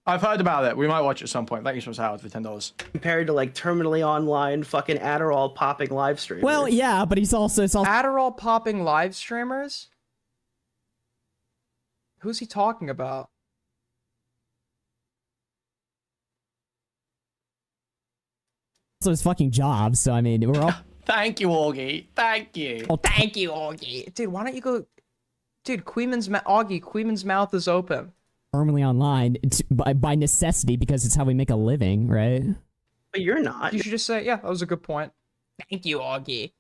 I've heard about it. We might watch it at some point. Thank you so much, Howard, for $10. Compared to like terminally online fucking Adderall popping live streamers. Well, yeah, but it's also Adderall popping live streamers? Who's he talking about? also his fucking job. So I mean, we're all. Thank you, Augie. Thank you. Oh, thank you, Augie. Dude, why don't you go? Dude, Augie, Queeman's mouth is open. Firmly online by necessity because it's how we make a living, right? But you're not. You should just say, yeah, that was a good point. Thank you, Augie.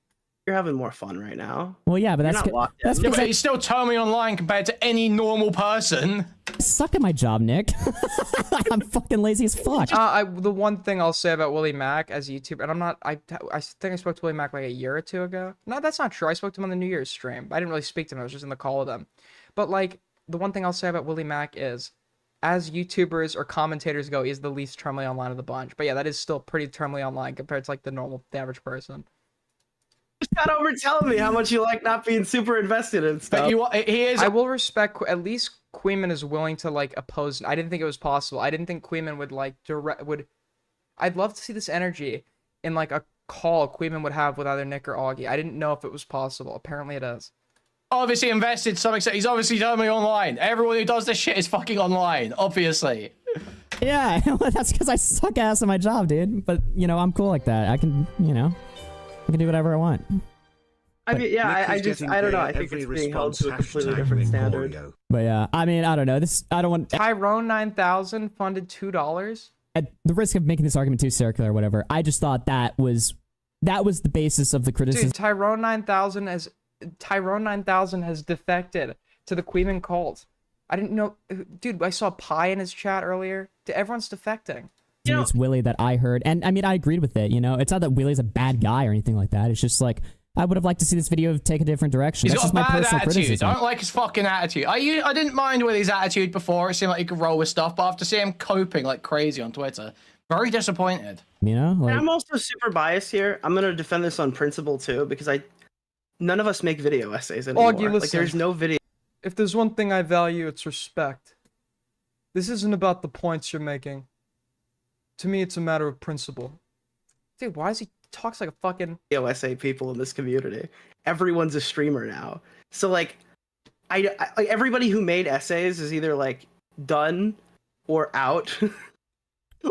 You're having more fun right now. Well, yeah, but that's because he's still terminally online compared to any normal person. I suck at my job, Nick. I'm fucking lazy as fuck. The one thing I'll say about Willie Mack as a YouTuber, and I think I spoke to Willie Mack like a year or two ago. No, that's not true. I spoke to him on the New Year's stream. I didn't really speak to him. I was just in the call with him. But like, the one thing I'll say about Willie Mack is, as YouTubers or commentators go, he's the least terminally online of the bunch. But yeah, that is still pretty terminally online compared to like the average person. Just got over telling me how much you like not being super invested in stuff. I will respect, at least Queeman is willing to like oppose. I didn't think it was possible. I didn't think Queeman would like I'd love to see this energy in like a call Queeman would have with either Nick or Augie. I didn't know if it was possible. Apparently it is. Obviously invested to some extent. He's obviously terminally online. Everyone who does this shit is fucking online, obviously. Yeah, that's because I suck ass at my job, dude. But, you know, I'm cool like that. I can, I can do whatever I want. I mean, yeah, I don't know. I think it's being held to a completely different standard. But yeah, I mean, I don't know. I don't want... Tyrone 9000 funded $2. At the risk of making this argument too circular or whatever, I just thought that was the basis of the criticism. Dude, Tyrone 9000 has defected to the Queeman cult. I didn't know... Dude, I saw Pi in his chat earlier. Everyone's defecting. It's Willie that I heard. And I mean, I agreed with it, It's not that Willie's a bad guy or anything like that. It's just like, I would have liked to see this video take a different direction. He's That's got just a my bad personal attitude. criticism. I don't like his fucking attitude. I didn't mind Willie's attitude before. It seemed like he could roll with stuff. But after seeing him coping like crazy on Twitter, Very disappointed. You know, like, And I'm also super biased here. I'm gonna defend this on principle too, because none of us make video essays anymore. Augie, listen. Like there's no video. If there's one thing I value, it's respect. This isn't about the points you're making. To me, it's a matter of principle. Dude, why is he talks like a fucking Video essay people in this community? Everyone's a streamer now. So like, like everybody who made essays is either like done or out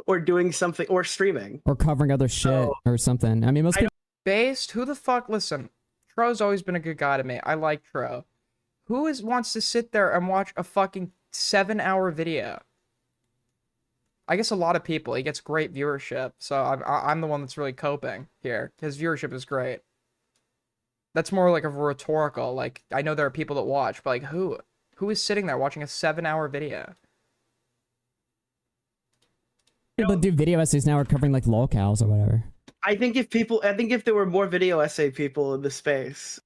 or doing something or streaming or covering other shit or something. I mean, most people. based? Who the fuck? Listen, Tro's always been a good guy to me. I like Tro. Who wants to sit there and watch a fucking 7-hour video? I guess a lot of people. He gets great viewership, so I'm the one that's really coping here. His viewership is great. That's more like a rhetorical. Like, I know there are people that watch, but like, who is sitting there watching a 7-hour video? People that do video essays now are covering like lolcows or whatever. I think if there were more video essay people in the space,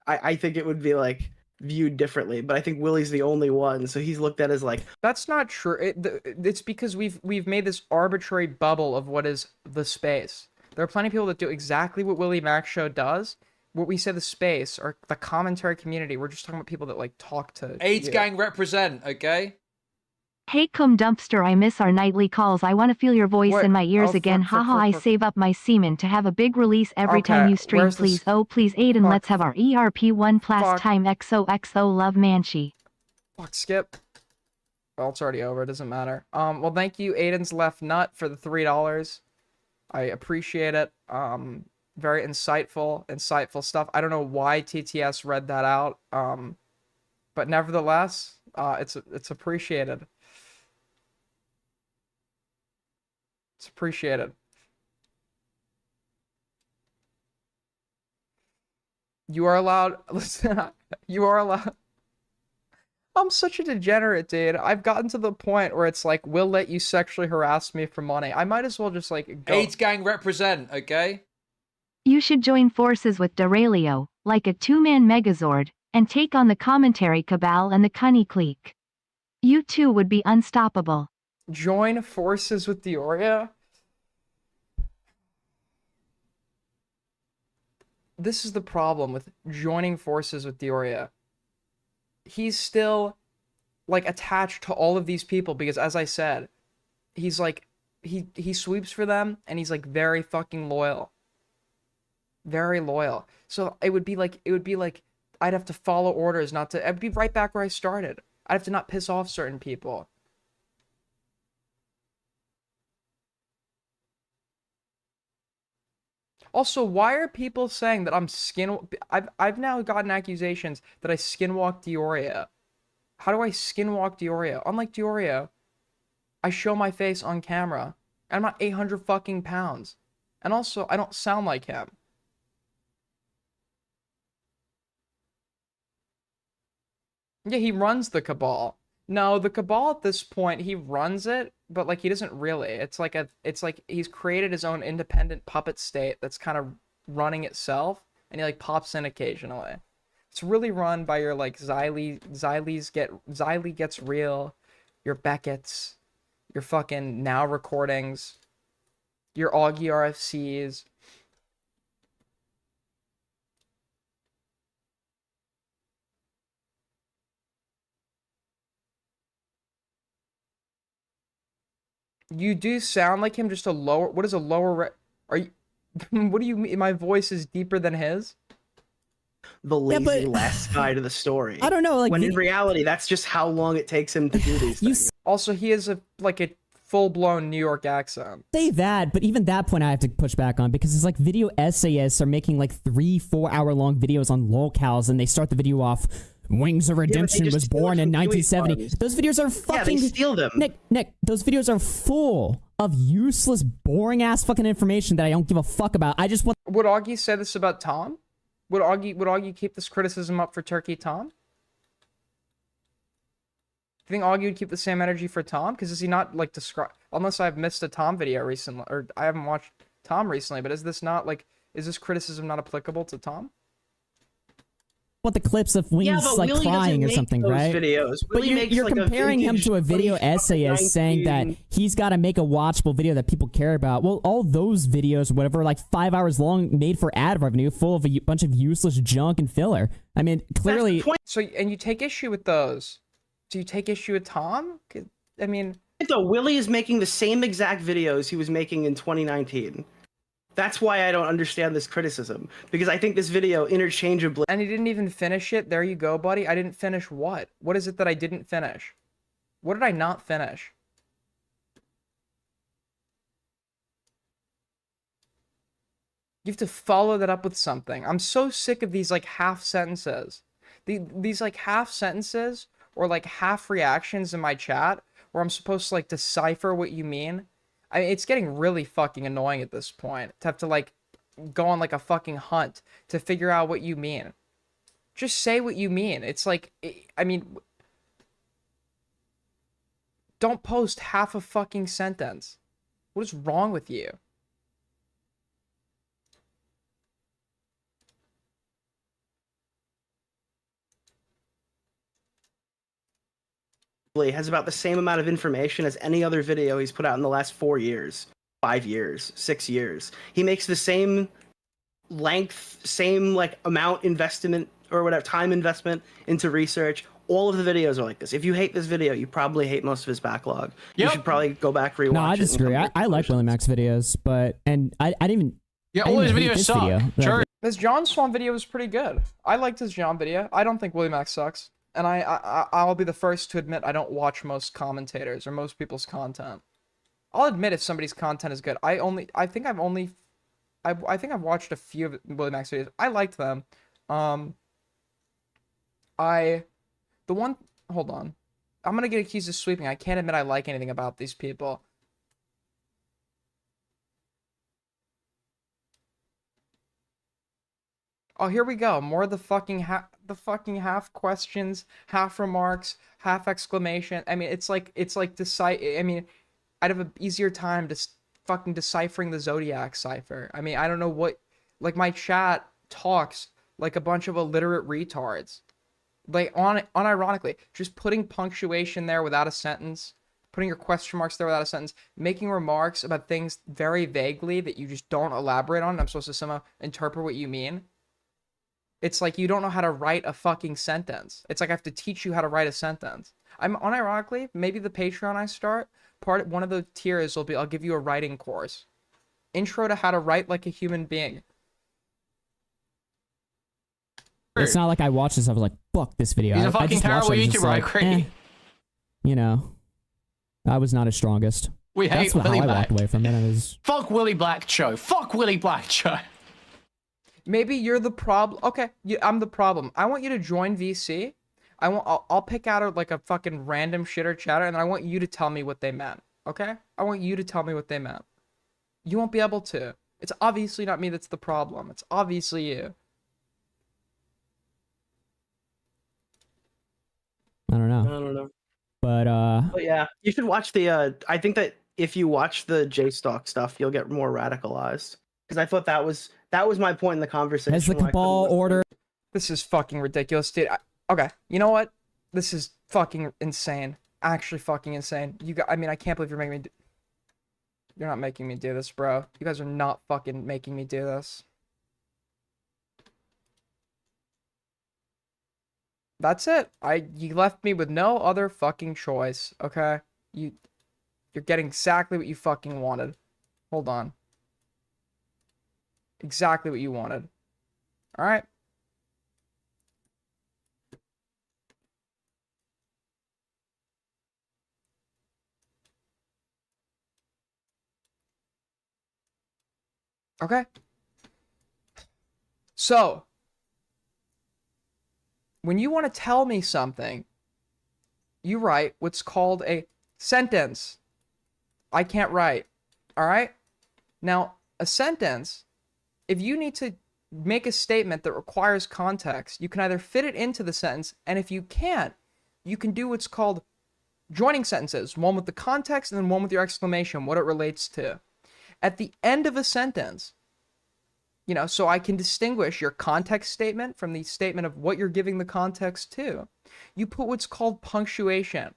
I think it would be like viewed differently. But I think Willie's the only one, so he's looked at as like, that's not true. It's because we've made this arbitrary bubble of what is the space. There are plenty of people that do exactly what Willie Max Show does. What we say the space or the commentary community, we're just talking about people that like talk to AIDS you. gang represent, okay? Hey cum dumpster, I miss our nightly calls. I want to feel your voice in my ears again. Haha, I save up my semen to have a big release every time you stream. Please, oh please Aiden, let's have our ERP1 plus time XOXO love Manchi. Fuck, skip. Well, it's already over. It doesn't matter. Well, thank you, Aiden's Left Nut, for the $3. I appreciate it. Very insightful stuff. I don't know why TTS read that out. But nevertheless, it's appreciated. It's appreciated. You are allowed. Listen, you are allowed. I'm such a degenerate, dude. I've gotten to the point where it's like, we'll let you sexually harass me for money. I might as well just like go. AIDS gang represent, okay? You should join forces with Derailio, like a 2-man megazord, and take on the commentary cabal and the Cunny clique. You two would be unstoppable. Join forces with Dioria? This is the problem with joining forces with Dioria. He's still, like, attached to all of these people because, as I said, he's, like, he sweeps for them, and he's, like, very fucking loyal. Very loyal. So it would be like, I'd have to follow orders not to, I'd be right back where I started. I'd have to not piss off certain people. Also, why are people saying that I'm I've now gotten accusations that I skinwalk Dioria. How do I skinwalk Dioria? Unlike Dioria, I show my face on camera. And I'm not 800 fucking pounds. And also, I don't sound like him. Yeah, he runs the Cabal. No, the Cabal at this point, he runs it, but like he doesn't really. It's like he's created his own independent puppet state that's kind of running itself, and he like pops in occasionally. It's really run by your like Xylee Gets Real, your Beckett's, your fucking Now recordings, your Augie RFCs. You do sound like him, just a lower. What is a lower? Are you? What do you mean? My voice is deeper than his. The lazy last guy to the story. I don't know, like when in reality, that's just how long it takes him to do these things. Also, he has a full-blown New York accent. Say that, but even that point I have to push back on because it's like video essayists are making like 3-4 hour long videos on lolcows and they start the video off. Wings of Redemption was born in 1970. Those videos are fucking. Yeah, they steal them. Nick, those videos are full of useless, boring ass fucking information that I don't give a fuck about. I just want. Would Augie say this about Tom? Would Augie keep this criticism up for Turkey Tom? Do you think Augie would keep the same energy for Tom? Because is he not like describe? Unless I've missed a Tom video recently, or I haven't watched Tom recently. But is this not like? Is this criticism not applicable to Tom? want the clips of when he's like Willie crying or doesn't something, make those right? videos. But Willie makes, you're like, a comparing him vintage to a video 2019 essayist saying that he's got to make a watchable video that people care about. Well, all those videos, whatever, like 5 hours long, made for ad revenue, full of a bunch of useless junk and filler. I mean, clearly. So, and you take issue with those? Do you take issue with Tom? I mean, though Willie is making the same exact videos he was making in 2019. That's why I don't understand this criticism, because I think this video interchangeably. And he didn't even finish it. There you go, buddy. I didn't finish what? What is it that I didn't finish? What did I not finish? You have to follow that up with something. I'm so sick of these like half sentences. These like half sentences or like half reactions in my chat where I'm supposed to like decipher what you mean. I mean, it's getting really fucking annoying at this point to have to like go on like a fucking hunt to figure out what you mean. Just say what you mean. It's like, I mean, don't post half a fucking sentence. What is wrong with you? Has about the same amount of information as any other video he's put out in the last 4 years, 5 years, 6 years. He makes the same length, same like amount investment or whatever time investment into research. All of the videos are like this. If you hate this video, you probably hate most of his backlog. You should probably go back rewatch. No, I disagree. I like Willie Mack's videos, but I didn't even. Yeah, all his videos suck. Sure. His John Swan video was pretty good. I liked his John video. I don't think Willie Mack sucks. And I'll be the first to admit I don't watch most commentators or most people's content. I'll admit if somebody's content is good. I think I've watched a few of Willie Mack's videos. I liked them. Hold on. I'm gonna get accused of sweeping. I can't admit I like anything about these people. Oh, here we go. More of the fucking half questions, half remarks, half exclamation. I mean, it's like I mean, I'd have an easier time fucking deciphering the Zodiac cipher. I mean, I don't know what, like my chat talks like a bunch of illiterate retards. Like unironically, just putting punctuation there without a sentence, putting your question marks there without a sentence, making remarks about things very vaguely that you just don't elaborate on. I'm supposed to somehow interpret what you mean. It's like you don't know how to write a fucking sentence. It's like I have to teach you how to write a sentence. I'm unironically, maybe the Patreon I start, one of the tiers will be I'll give you a writing course. Intro to how to write like a human being. It's not like I watched this, I was like, fuck this video. He's a fucking terrible YouTuber, I agree. You know, I was not his strongest. We hate That's how Willie I Black. walked away from it. Fuck Willie Black Show. Fuck Willie Black Show. Maybe you're the problem. Okay, I'm the problem. I want you to join VC. I'll pick out like a fucking random shitter chatter, and I want you to tell me what they meant. Okay? I want you to tell me what they meant. You won't be able to. It's obviously not me that's the problem. It's obviously you. I don't know. But yeah, you should watch the. I think that if you watch the JStalk stuff, you'll get more radicalized. Because I thought that was my point in the conversation. Has the cabal order? This is fucking ridiculous, dude. Okay, you know what? This is fucking insane. Actually, fucking insane. I mean, I can't believe you're making me. You're not making me do this, bro. You guys are not fucking making me do this. That's it. You left me with no other fucking choice, okay? You're getting exactly what you fucking wanted. Hold on. Exactly what you wanted. All right. Okay. So, when you want to tell me something, you write what's called a sentence. I can't write. All right? Now, a sentence, if you need to make a statement that requires context, you can either fit it into the sentence, and if you can't, you can do what's called joining sentences, one with the context and then one with your exclamation, what it relates to. At the end of a sentence, You know, so I can distinguish your context statement from the statement of what you're giving the context to. You put what's called punctuation.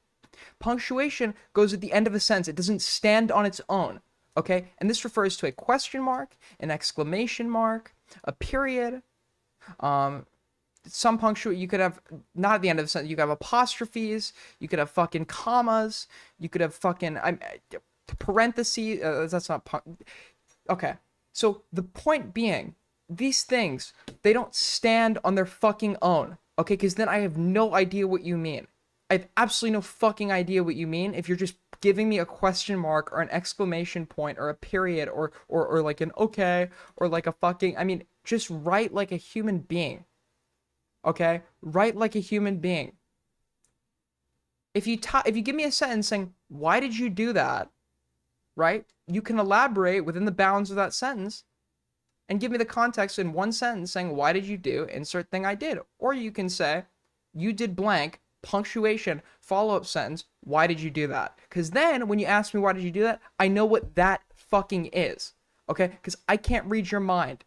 Punctuation goes at the end of a sentence. It doesn't stand on its own, okay? And this refers to a question mark, an exclamation mark, a period. Some punctuation, you could have, not at the end of the sentence, you could have apostrophes, you could have fucking commas, you could have fucking parentheses. That's not okay. So the point being, these things, they don't stand on their fucking own, okay? Because then I have no idea what you mean. I have absolutely no fucking idea what you mean if you're just giving me a question mark or an exclamation point or a period or like an okay or like a fucking, I mean, just write like a human being, okay? Write like a human being. If you give me a sentence saying, why did you do that, right? You can elaborate within the bounds of that sentence and give me the context in one sentence saying, why did you do insert thing I did? Or you can say, you did blank, punctuation, follow-up sentence, why did you do that? Because then when you ask me why did you do that, I know what that fucking is, okay? Because I can't read your mind,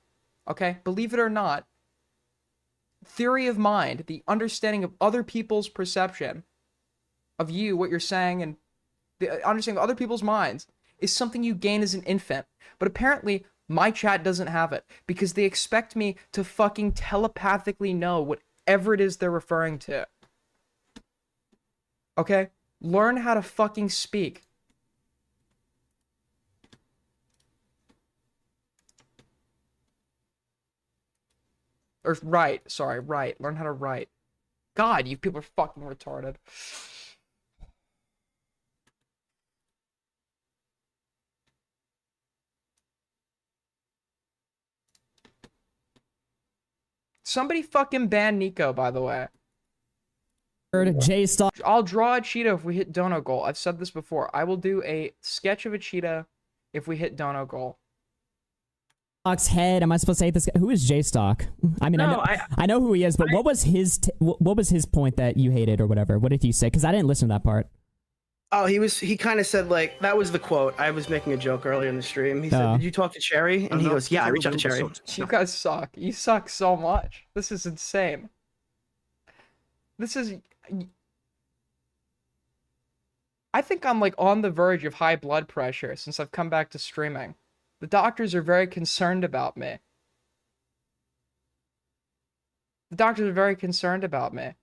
okay? Believe it or not, theory of mind, the understanding of other people's perception of you, what you're saying, and the understanding of other people's minds is something you gain as an infant. But apparently, my chat doesn't have it because they expect me to fucking telepathically know whatever it is they're referring to. Okay? Learn how to fucking speak. Or write. Sorry, write. Learn how to write. God, you people are fucking retarded. Somebody fucking ban Nico, by the way. J-Stock. I'll draw a cheetah if we hit dono goal. I've said this before. I will do a sketch of a cheetah if we hit dono goal. Stock's head. Am I supposed to hate this guy? Who is J-Stock? I mean, no, I know who he is, but what was his point that you hated or whatever? What did he say? Because I didn't listen to that part. Oh, he kind of said, like, that was the quote. I was making a joke earlier in the stream. He said, did you talk to Cherry? And he goes, yeah, I reached out to Cherry. You guys suck. You suck so much. This is insane. This is... I think I'm, like, on the verge of high blood pressure since I've come back to streaming. The doctors are very concerned about me. The doctors are very concerned about me.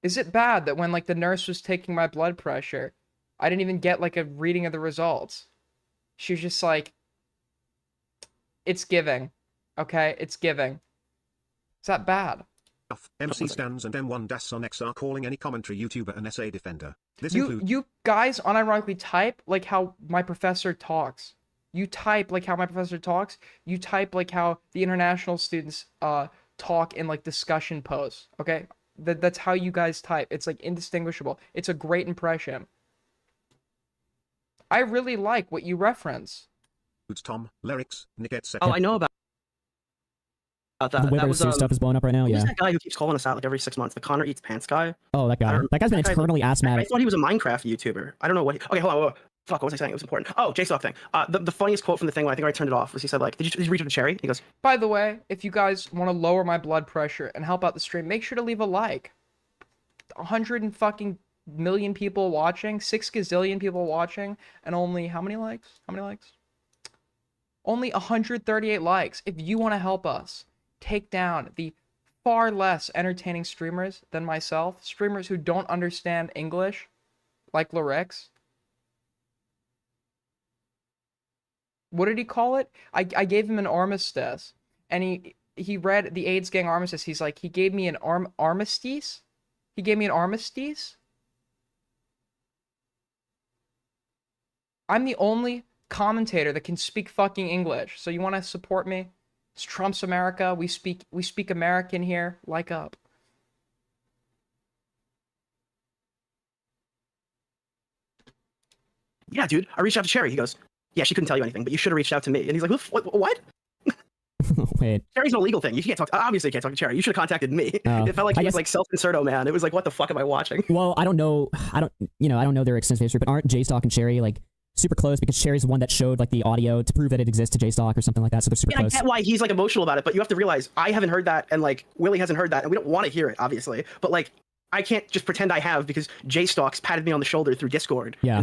Is it bad that when, like, the nurse was taking my blood pressure, I didn't even get, like, a reading of the results? She was just like, it's giving. Okay? It's giving. Is that bad? MC Stans and M1 Das on X are calling any commentary YouTuber an SA defender. This You guys unironically type like how my professor talks. You type like how my professor talks. You type like how the international students talk in like discussion posts. Okay? That's how you guys type. It's like indistinguishable. It's a great impression. I really like what you reference. Tom, lyrics, Nick, etc. Oh, I know about that. The Wither stuff is blowing up right now. Who's Yeah. that guy who keeps calling us out like every 6 months? The Connor Eats Pants guy. Oh, that guy. That guy's been eternally asthmatic. I thought he was a Minecraft YouTuber. I don't know what. Okay, hold on. Fuck, what was I saying? It was important. Oh, J-Stock thing. The funniest quote from the thing when I think I turned it off was he said like, did you reach out to Cherry? He goes, by the way, if you guys want to lower my blood pressure and help out the stream, make sure to leave a like. 100 and fucking million people watching, 6 gazillion people watching, and only how many likes? How many likes? Only 138 likes. If you want to help us take down the far less entertaining streamers than myself, streamers who don't understand English, like Lyrics. What did he call it? I gave him an armistice, and he read the AIDS gang armistice. He's like, he gave me an armistice? He gave me an armistice? I'm the only commentator that can speak fucking English. So you want to support me? It's Trump's America. We speak American here. Like up. yeah, dude, I reached out to Cherry. He goes, yeah, she couldn't tell you anything, but you should have reached out to me. And he's like, what? Wait. Cherry's no legal thing. You can't talk. Obviously, you can't talk to Cherry. You should have contacted me. It felt like he was like self-inserto, man. It was like, what the fuck am I watching? Well, I don't know. I don't know their extensive history, but aren't J-Stock and Cherry like super close because Sherry's the one that showed like the audio to prove that it exists to JStock or something like that. So they're super close. I get why he's like emotional about it, but you have to realize I haven't heard that, and like Willie hasn't heard that, and we don't want to hear it, obviously. But like, I can't just pretend I have because JStock's patted me on the shoulder through Discord. Yeah.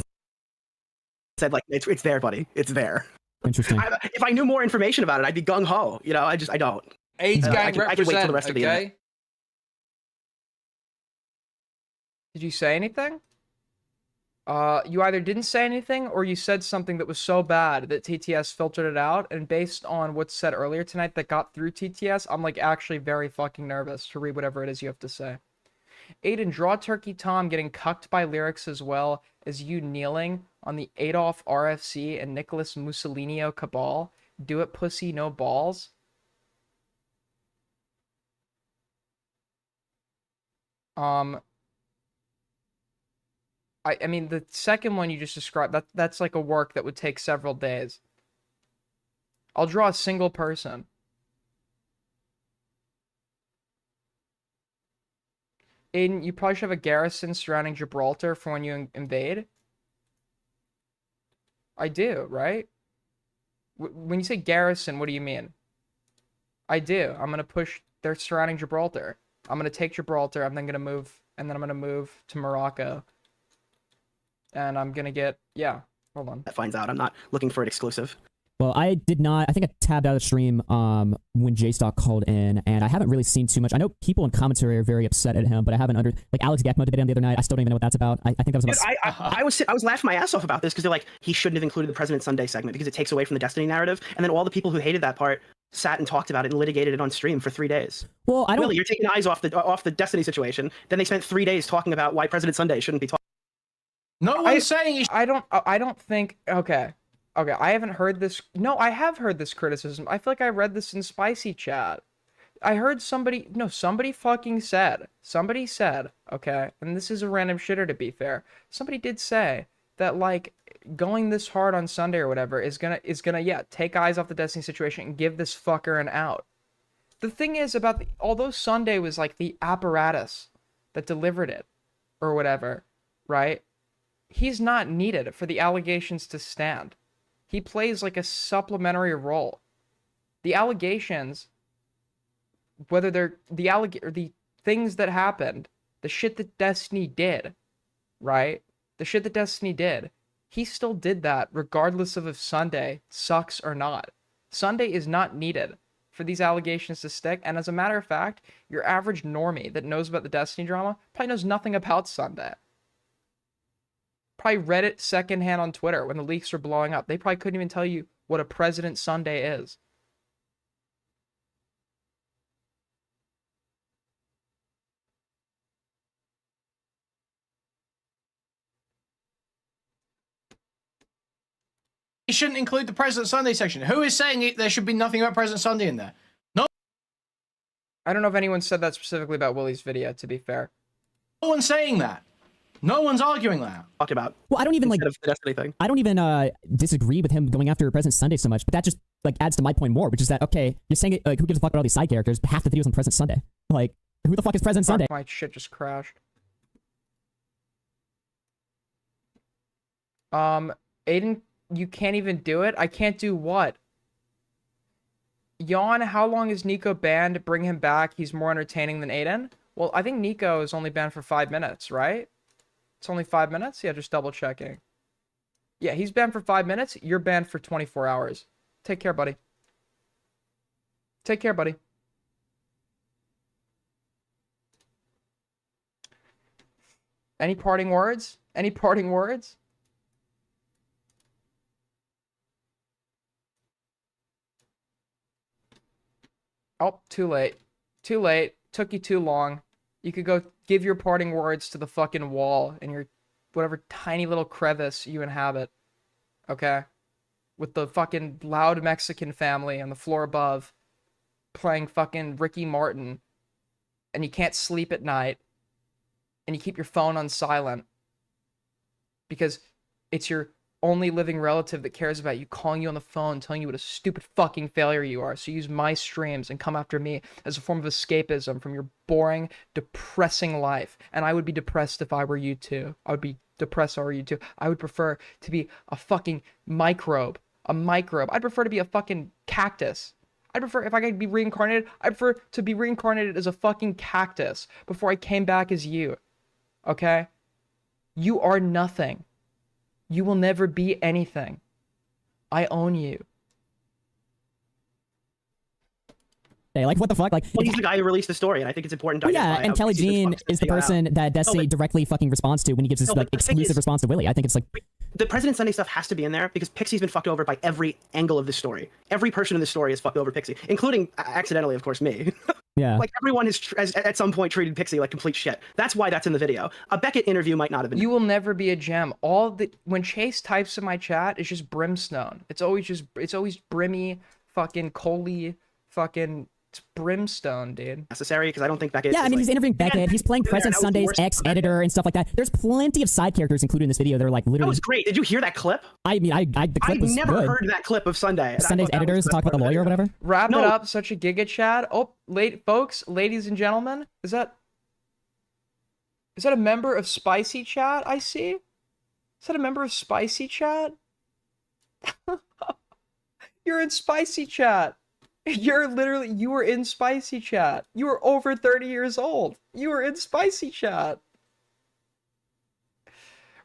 Said like, it's there, buddy. It's there. Interesting. If I knew more information about it, I'd be gung ho. You know, I don't. AIDS gang I can wait till the rest of the okay? Did you say anything? You either didn't say anything or you said something that was so bad that TTS filtered it out, and based on what's said earlier tonight that got through TTS, I'm like actually very fucking nervous to read whatever it is you have to say. Aiden, draw Turkey Tom getting cucked by lyrics as well as you kneeling on the Adolf RFC and Nicholas Mussolinio cabal. Do it, pussy, no balls. I mean, the second one you just described, that's like a work that would take several days. I'll draw a single person. Aiden, you probably should have a garrison surrounding Gibraltar for when you invade. I do, right? When you say garrison, what do you mean? I do. I'm going to push... They're surrounding Gibraltar. I'm going to take Gibraltar. I'm then going to move... And then I'm going to move to Morocco. And I'm going to get... Yeah. Hold on. That finds out. I'm not looking for an exclusive. Well, I did not. I think I tabbed out of the stream when JStock called in, and I haven't really seen too much. I know people in commentary are very upset at him, but I haven't like Alex Gekmo debated him the other night. I still don't even know what that's about. I think that was about. I was laughing my ass off about this because they're like, he shouldn't have included the President Sunday segment because it takes away from the Destiny narrative. And then all the people who hated that part sat and talked about it and litigated it on stream for 3 days. Well, I don't. Really, you're taking eyes off the Destiny situation. Then they spent 3 days talking about why President Sunday shouldn't be talking. No one's saying. I don't think. Okay. Okay, I haven't heard this. No, I have heard this criticism. I feel like I read this in Spicy Chat. I heard somebody fucking said. Somebody said, okay, and this is a random shitter to be fair. Somebody did say that, like, going this hard on Sunday or whatever is gonna, yeah, take eyes off the Destiny situation and give this fucker an out. The thing is about although Sunday was, like, the apparatus that delivered it, or whatever, right? He's not needed for the allegations to stand. He plays like a supplementary role. The allegations, whether they're the things that happened, the shit that Destiny did, right? The shit that Destiny did, he still did that regardless of if Sunday sucks or not. Sunday is not needed for these allegations to stick, and as a matter of fact, your average normie that knows about the Destiny drama probably knows nothing about Sunday. Probably read it secondhand on Twitter when the leaks were blowing up. They probably couldn't even tell you what a President Sunday is. You shouldn't include the President Sunday section. Who is saying there should be nothing about President Sunday in there? No. I don't know if anyone said that specifically about Willie's video, to be fair. No one's saying that. No one's arguing that. Talked about. Well, I don't even like. The Destiny thing. I don't even disagree with him going after President Sunday so much, but that just like adds to my point more, which is that okay, you're saying it, like who gives a fuck about all these side characters? But half the videos on President Sunday, like who the fuck is President Sunday? My shit just crashed. Aiden, you can't even do it. I can't do what? Yawn. How long is Nico banned? Bring him back. He's more entertaining than Aiden. Well, I think Nico is only banned for 5 minutes, right? It's only 5 minutes? Yeah, just double checking. Yeah, he's banned for 5 minutes. You're banned for 24 hours. Take care, buddy. Take care, buddy. Any parting words? Any parting words? Oh, too late. Too late. Took you too long. You could go give your parting words to the fucking wall in your whatever tiny little crevice you inhabit. Okay? With the fucking loud Mexican family on the floor above playing fucking Ricky Martin, and you can't sleep at night, and you keep your phone on silent because it's your only living relative that cares about you calling you on the phone telling you what a stupid fucking failure you are. So use my streams and come after me as a form of escapism from your boring, depressing life. And I would be depressed if I were you too. I would be depressed are you too? I would prefer to be a fucking microbe. A microbe. I'd prefer to be a fucking cactus. I'd prefer, if I could be reincarnated, I'd prefer to be reincarnated as a fucking cactus before I came back as you. Okay? You are nothing. You will never be anything. I own you. Hey, like, what the fuck? Like, well, he's the guy who released the story, and I think it's important to yeah, and Kelly Jean is the person that Destiny directly fucking responds to when he gives his like exclusive response to Willie. I think it's like the President Sunday stuff has to be in there because Pixie's been fucked over by every angle of this story. Every person in this story has fucked over Pixie, including accidentally, of course, me. Yeah. Like everyone has at some point treated Pixie like complete shit. That's why that's in the video. A Beckett interview might not have been. You will never be a gem. When Chase types in my chat, it's just brimstone. It's always brimmy, fucking coaly, fucking. It's brimstone, dude. Necessary because I don't think Beckett. Yeah, I mean, he's interviewing Beckett. He's playing President Sunday's ex-editor and stuff like that. There's plenty of side characters included in this video. They're like literally. That was great. Did you hear that clip? I mean, the clip was never good. heard that clip of Sunday. Sunday's editors talk about the lawyer or whatever. Wrap it up. Such a giga chat. Oh, folks, ladies and gentlemen, is that a member of Spicy Chat? I see. Is that a member of Spicy Chat? You're in Spicy Chat. You were in Spicy Chat. You were over 30 years old. You were in Spicy Chat.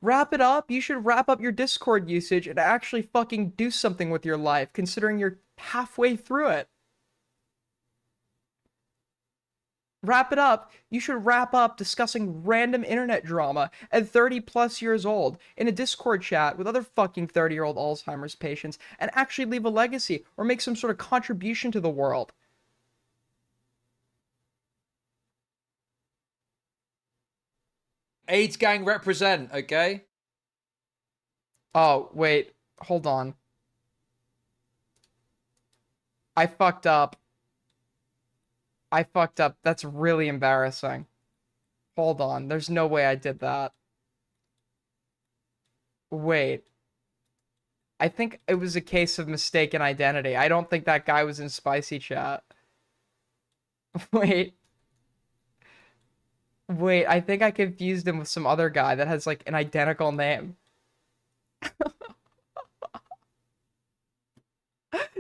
Wrap it up. You should wrap up your Discord usage and actually fucking do something with your life, considering you're halfway through it. Wrap it up. You should wrap up discussing random internet drama at 30 plus years old in a Discord chat with other fucking 30-year-old Alzheimer's patients and actually leave a legacy or make some sort of contribution to the world. AIDS gang represent, okay? Oh, wait. Hold on. I fucked up. That's really embarrassing. Hold on. There's no way I did that. Wait. I think it was a case of mistaken identity. I don't think that guy was in Spicy Chat. Wait. I think I confused him with some other guy that has, like, an identical name.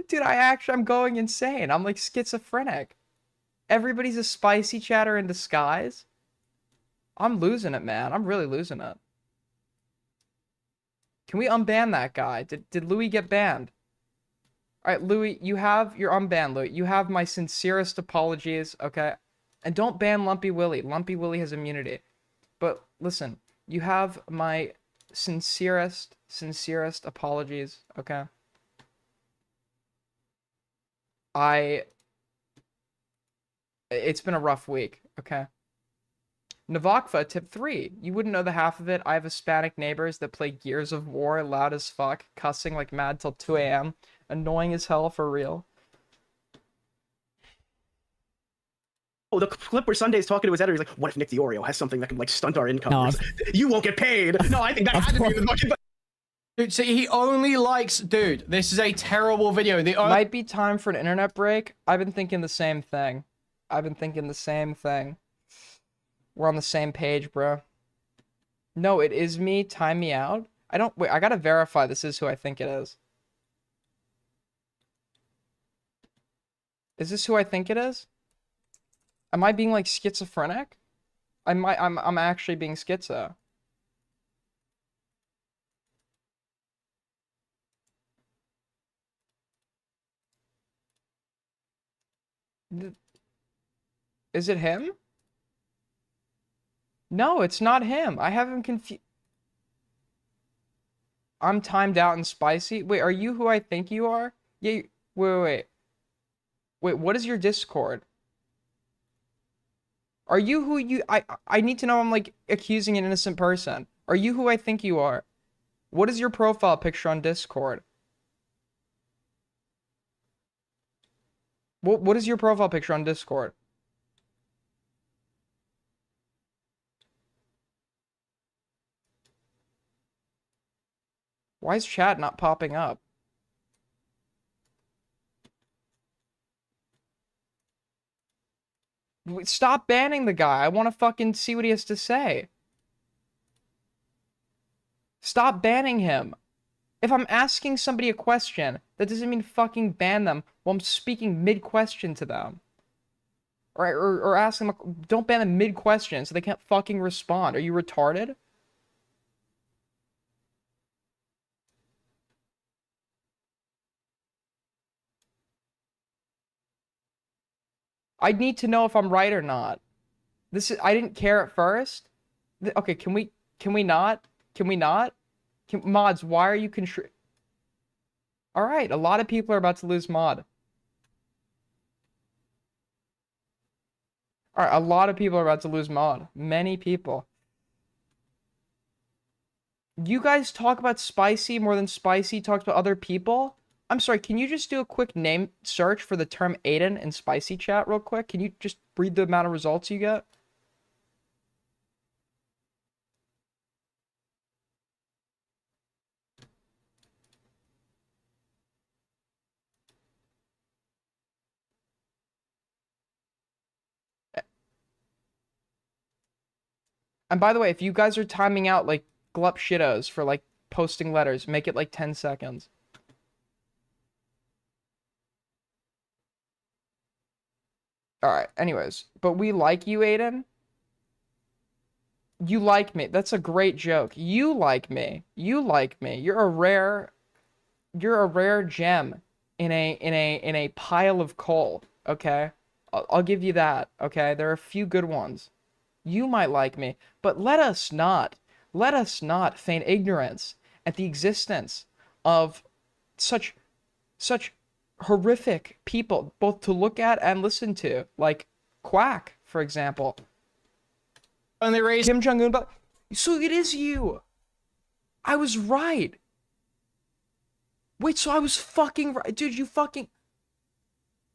Dude, I'm going insane. I'm, like, schizophrenic. Everybody's a Spicy Chatter in disguise. I'm losing it, man. I'm really losing it. Can we unban that guy? Did Louis get banned? Alright, Louis, you're unbanned, Louis. You have my sincerest apologies, okay? And don't ban Lumpy Willie. Lumpy Willie has immunity. But listen, you have my sincerest apologies, okay? It's been a rough week, okay? Navakva, tip 3. You wouldn't know the half of it. I have Hispanic neighbors that play Gears of War loud as fuck, cussing like mad till 2 a.m. Annoying as hell, for real. Oh, the clip where Sunday's talking to his editor, he's like, what if Nick DiOrio has something that can, like, stunt our income? No. You won't get paid. No, I think that had to be the fucking... Dude, see, he only likes... Dude, this is a terrible video. Might be time for an internet break. I've been thinking the same thing. We're on the same page, bro. No, it is me. Time me out. Wait, I gotta verify this is who I think it is. Is this who I think it is? Am I being, like, schizophrenic? I'm actually being schizo. Is it him? No, it's not him. I have him confused. I'm timed out and spicy. Wait, are you who I think you are? Yeah. Wait. Wait, what is your Discord? Are you who you... I need to know I'm, like, accusing an innocent person. Are you who I think you are? What is your profile picture on Discord? What is your profile picture on Discord? Why is chat not popping up? Stop banning the guy. I want to fucking see what he has to say. Stop banning him. If I'm asking somebody a question, that doesn't mean fucking ban them while I'm speaking mid-question to them. Or ask them, don't ban them mid-question so they can't fucking respond. Are you retarded? I need to know if I'm right or not. I didn't care at first. Okay, can we not? Can we not? Mods, why are you Alright, a lot of people are about to lose mod. Alright, a lot of people are about to lose mod. Many people. You guys talk about Spicy more than Spicy talks about other people? I'm sorry, can you just do a quick name search for the term Aiden in Spicy chat real quick? Can you just read the amount of results you get? And by the way, if you guys are timing out like glup shittos for like posting letters, make it like 10 seconds. Alright, anyways. But we like you, Aiden. You like me. That's a great joke. You like me. You like me. You're a rare gem in a pile of coal, okay? I'll give you that, okay? There are a few good ones. You might like me, but let us not feign ignorance at the existence of such horrific people, both to look at and listen to, like Quack, for example. And they raised Kim Jong-un, but so it is you. I was right. Wait, so I was fucking right, dude.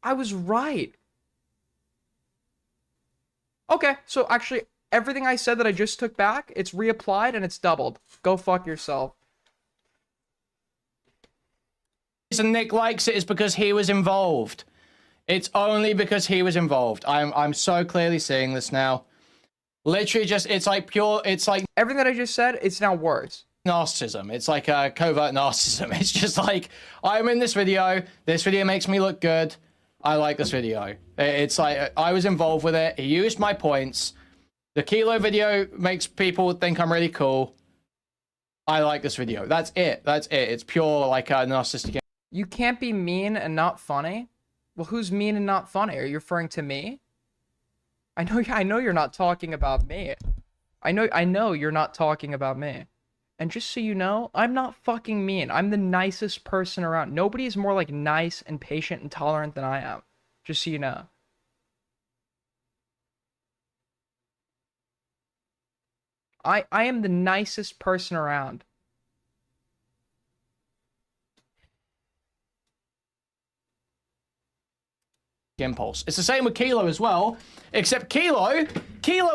I was right. Okay, so actually, everything I said that I just took back, it's reapplied and it's doubled. Go fuck yourself. The reason Nick likes it is because he was involved. It's only because he was involved. I'm so clearly seeing this now. Literally just, it's like everything that I just said, it's now worse. Narcissism. It's like a covert narcissism. It's just like, I'm in this video makes me look good. I like this video. It's like, I was involved with it. He used my points. The Kilo video makes people think I'm really cool. I like this video. That's it. That's it. It's pure, like, narcissistic. You can't be mean and not funny? Well, who's mean and not funny? Are you referring to me? I know you're not talking about me. I know you're not talking about me. And just so you know, I'm not fucking mean. I'm the nicest person around. Nobody is more like nice and patient and tolerant than I am. Just so you know. I am the nicest person around. Impulse. It's the same with Kilo as well, except Kilo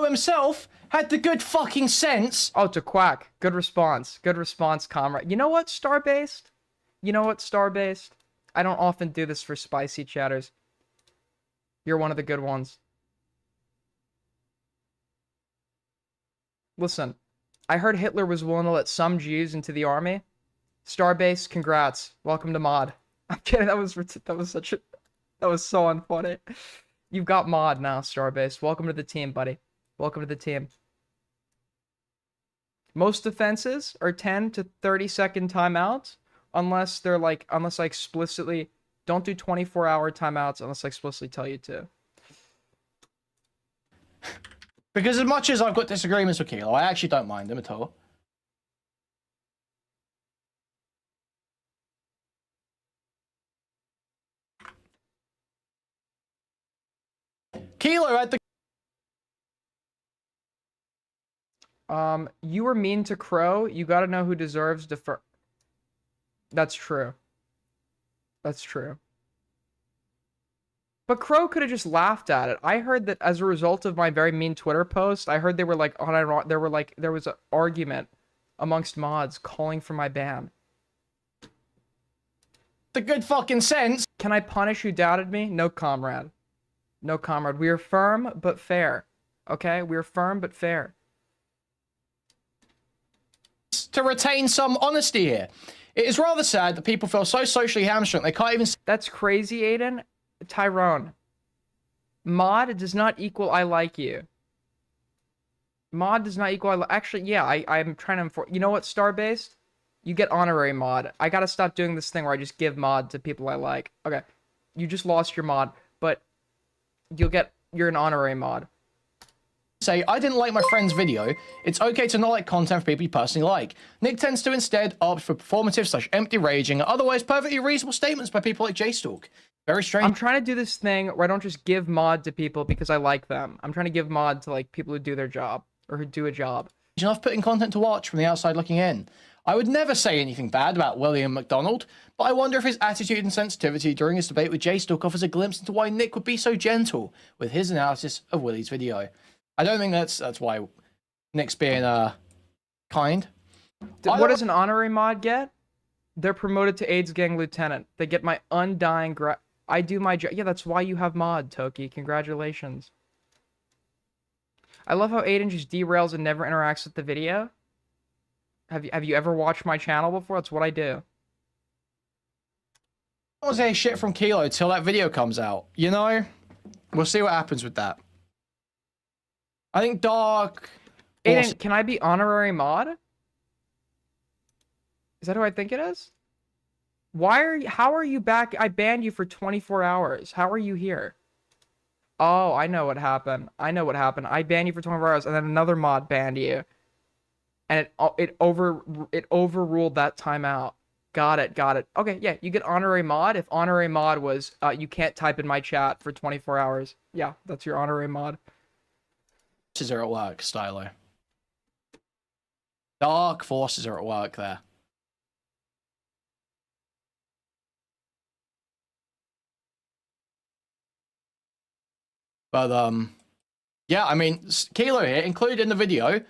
himself had the good fucking sense. Oh, to Quack. Good response. Good response, comrade. You know what, Starbased? You know what, Starbased? I don't often do this for spicy chatters. You're one of the good ones. Listen, I heard Hitler was willing to let some Jews into the army. Starbase, congrats. Welcome to mod. I'm kidding. That was so unfunny. You've got mod now, Starbase. Welcome to the team, buddy. Welcome to the team. Most offenses are 10 to 30-second timeouts, unless I explicitly don't do 24-hour timeouts unless I explicitly tell you to. Because as much as I've got disagreements with Kilo, I actually don't mind them at all. Kilo had the... You were mean to Crow. You gotta know who deserves defer. That's true. That's true. But Crow could have just laughed at it. I heard that as a result of my very mean Twitter post, I heard they were like, there was an argument amongst mods calling for my ban. The good fucking sense. Can I punish who doubted me? No, comrade. No, comrade. We are firm but fair. Okay? We are firm but fair. to retain some honesty here. It is rather sad that people feel so socially hamstrung they can't even... That's crazy, Aiden. Tyrone. Mod does not equal I like you. Mod does not equal actually, yeah, I'm trying to enforce... You know what, Starbased? You get honorary mod. I gotta stop doing this thing where I just give mod to people I like. Okay. You just lost your mod, but you're an honorary mod. Say, I didn't like my friend's video. It's okay to not like content for people you personally like. Nick tends to instead opt for performative / empty raging, otherwise perfectly reasonable statements by people like J-Stalk. Very strange. I'm trying to do this thing where I don't just give mod to people because I like them. I'm trying to give mod to like people who do their job or who do a job. Enough putting content to watch from the outside looking in. I would never say anything bad about William McDonald, but I wonder if his attitude and sensitivity during his debate with J-Stalk offers a glimpse into why Nick would be so gentle with his analysis of Willie's video. I don't think that's why Nick's being kind. What does an honorary mod get? They're promoted to AIDS Gang Lieutenant. They get my undying I do my job. Yeah, that's why you have mod, Toki. Congratulations. I love how Aiden just derails and never interacts with the video. Have you ever watched my channel before? That's what I do. I don't say shit from Kilo till that video comes out. You know? We'll see what happens with that. I think Dark... Aiden, can I be honorary mod? Is that who I think it is? How are you back? I banned you for 24 hours. How are you here? Oh, I know what happened. I banned you for 24 hours, and then another mod banned you. And it overruled that timeout. Got it. Okay, yeah, you get honorary mod. If honorary mod was, you can't type in my chat for 24 hours. Yeah, that's your honorary mod. Forces are at work, Stylo. Dark forces are at work there. But, yeah, I mean, Kilo here, included in the video,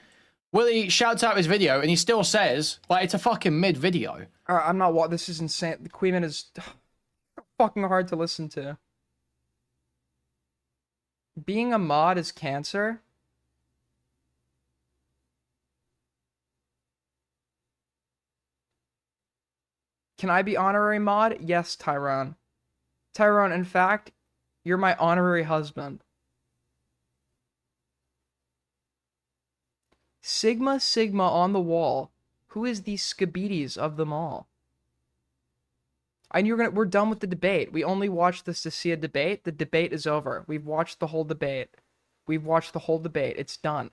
Willie shouts out his video, and he still says, like, it's a fucking mid-video. I'm not... This is insane. The Queenman is fucking hard to listen to. Being a mod is cancer? Can I be honorary mod? Yes, Tyrone. Tyrone, in fact, you're my honorary husband. Sigma on the wall. Who is the Skabides of them all? And we're done with the debate. We only watched this to see a debate. The debate is over. We've watched the whole debate. It's done.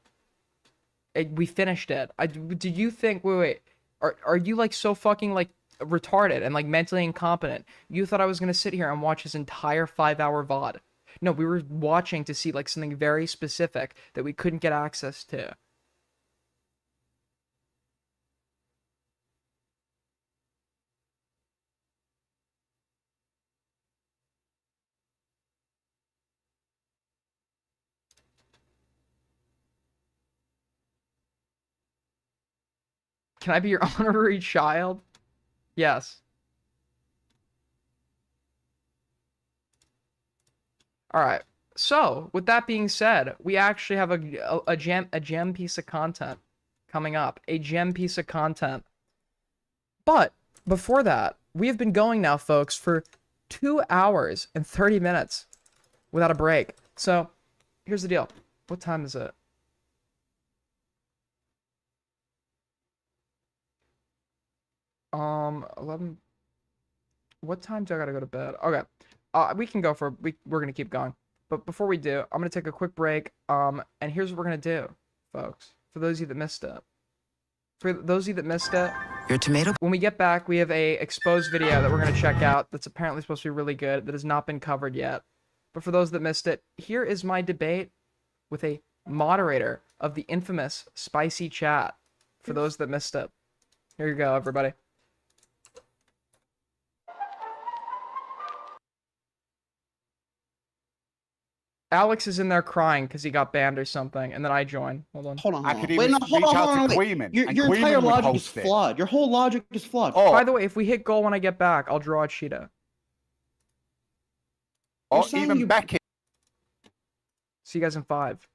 We finished it. Do you think, wait. Are you like so fucking like retarded and like mentally incompetent? You thought I was gonna sit here and watch his entire 5-hour VOD. No, we were watching to see like something very specific that we couldn't get access to. Can I be your honorary child? Yes. All right. So, with that being said, we actually have a gem piece of content coming up. A gem piece of content. But before that, we have been going now, folks, for 2 hours and 30 minutes without a break. So, here's the deal. What time is it? Um, 11. What time do I gotta go to bed? Okay. We can go for, we're gonna keep going. But before we do, I'm gonna take a quick break. And here's what we're gonna do, folks. For those of you that missed it. Your tomato. When we get back, we have a exposed video that we're gonna check out that's apparently supposed to be really good, that has not been covered yet. But for those that missed it, here is my debate with a moderator of the infamous Spicy Chat. For those that missed it. Here you go, everybody. Alex is in there crying because he got banned or something, and then I join. Hold on. Hold on. Wait, no, hold on. Your entire logic is flawed. Your whole logic is flawed. Oh. By the way, if we hit goal when I get back, I'll draw a Cheetah. Or even back it. See you guys in 5.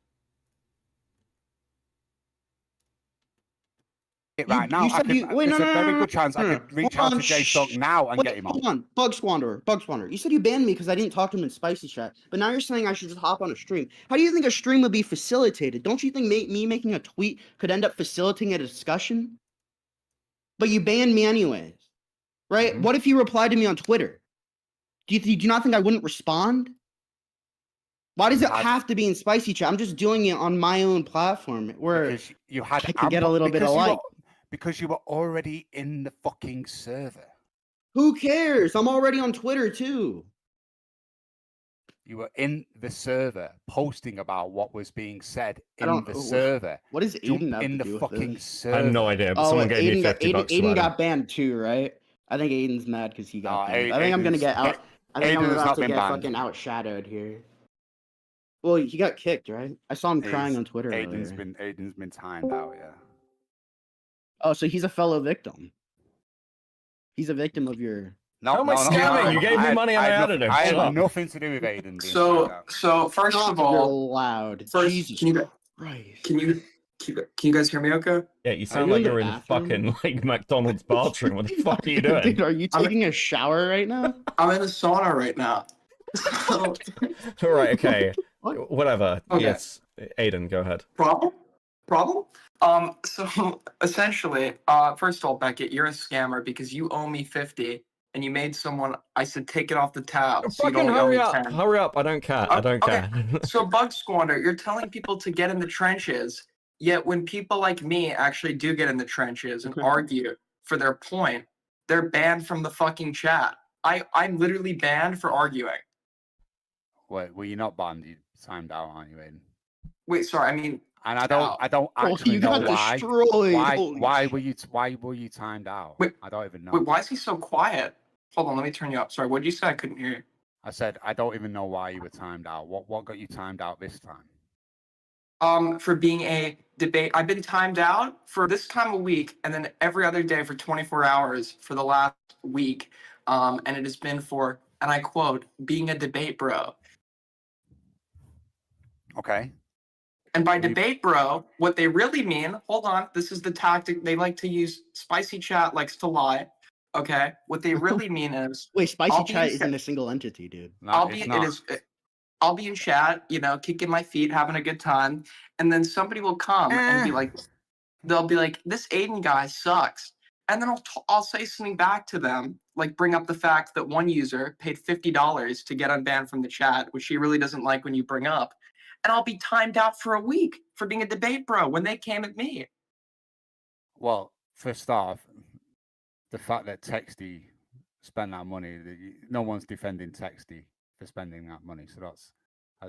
it right now. There's a very good chance I could reach out to J-Stock now and get him on. Hold on, Bug Squanderer. You said you banned me because I didn't talk to him in Spicy Chat, but now you're saying I should just hop on a stream. How do you think a stream would be facilitated? Don't you think me making a tweet could end up facilitating a discussion? But you banned me anyways, right? Mm-hmm. What if you replied to me on Twitter? Do you not think I wouldn't respond? Why does it have to be in Spicy Chat? I'm just doing it on my own platform where you had I could get a little bit of like. Because you were already in the fucking server. Who cares? I'm already on Twitter too. You were in the server posting about what was being said in the server. What is Aiden have in to the do fucking with this? server? I have no idea, but someone gave me 50 bucks. Aiden got banned too, right? I think Aiden's mad because he got banned. I think I'm gonna get out. I think I'm about to get fucking outshadowed here. Well, he got kicked, right? I saw him crying on Twitter. Aiden's been timed out, yeah. Oh, so he's a fellow victim. He's a victim of your. How am I scamming? You gave me money and I added him. I had nothing to do with Aiden. So first of all, you're loud. Jesus Christ. Can you guys hear me okay? Yeah, you sound like you're in fucking like McDonald's bathroom. What the fuck are you doing? Dude, are you taking a shower right now? I'm in a sauna right now. All right, okay. Whatever. Okay. Yes, Aiden, go ahead. Problem? So essentially, first of all, Beckett, you're a scammer because you owe me 50 and you made someone, I said, take it off the tab. So Fucking hurry up. Hurry up. I don't care. I don't care. So Bug Squander, you're telling people to get in the trenches, yet when people like me actually do get in the trenches and argue for their point, they're banned from the fucking chat. I'm literally banned for arguing. Wait, were you not banned? You timed out, aren't you, Aiden? Wait, sorry, I mean, and I don't actually know why were you timed out? Wait, I don't even know. Wait, why is he so quiet? Hold on, let me turn you up. Sorry, what did you say? I couldn't hear you. I said I don't even know why you were timed out. What got you timed out this time? For being a debate. I've been timed out for this time of week and then every other day for 24 hours for the last week. And it has been for, and I quote, being a debate bro. Okay. And by debate bro, what they really mean, hold on, this is the tactic they like to use. Spicy Chat likes to lie. Okay. What they really mean is wait, Spicy Chat isn't a single entity, dude. No, I'll be in chat, you know, kicking my feet, having a good time, and then somebody will come and be like, they'll be like, this Aiden guy sucks. And then I'll say something back to them, like bring up the fact that one user paid $50 to get unbanned from the chat, which he really doesn't like when you bring up. And I'll be timed out for a week for being a debate bro when they came at me. Well, first off, the fact that Texty spent that money, no one's defending Texty for spending that money, so that's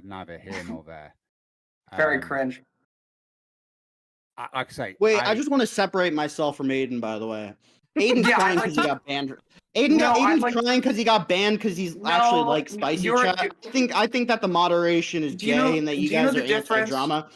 neither here nor there. Very cringe. Like I say, wait, I just want to separate myself from Aiden, by the way. Aiden's crying because he got banned. Aiden's crying because he got banned because he's actually like Spicy Chat. I think that the moderation is gay and that you guys are anti-drama.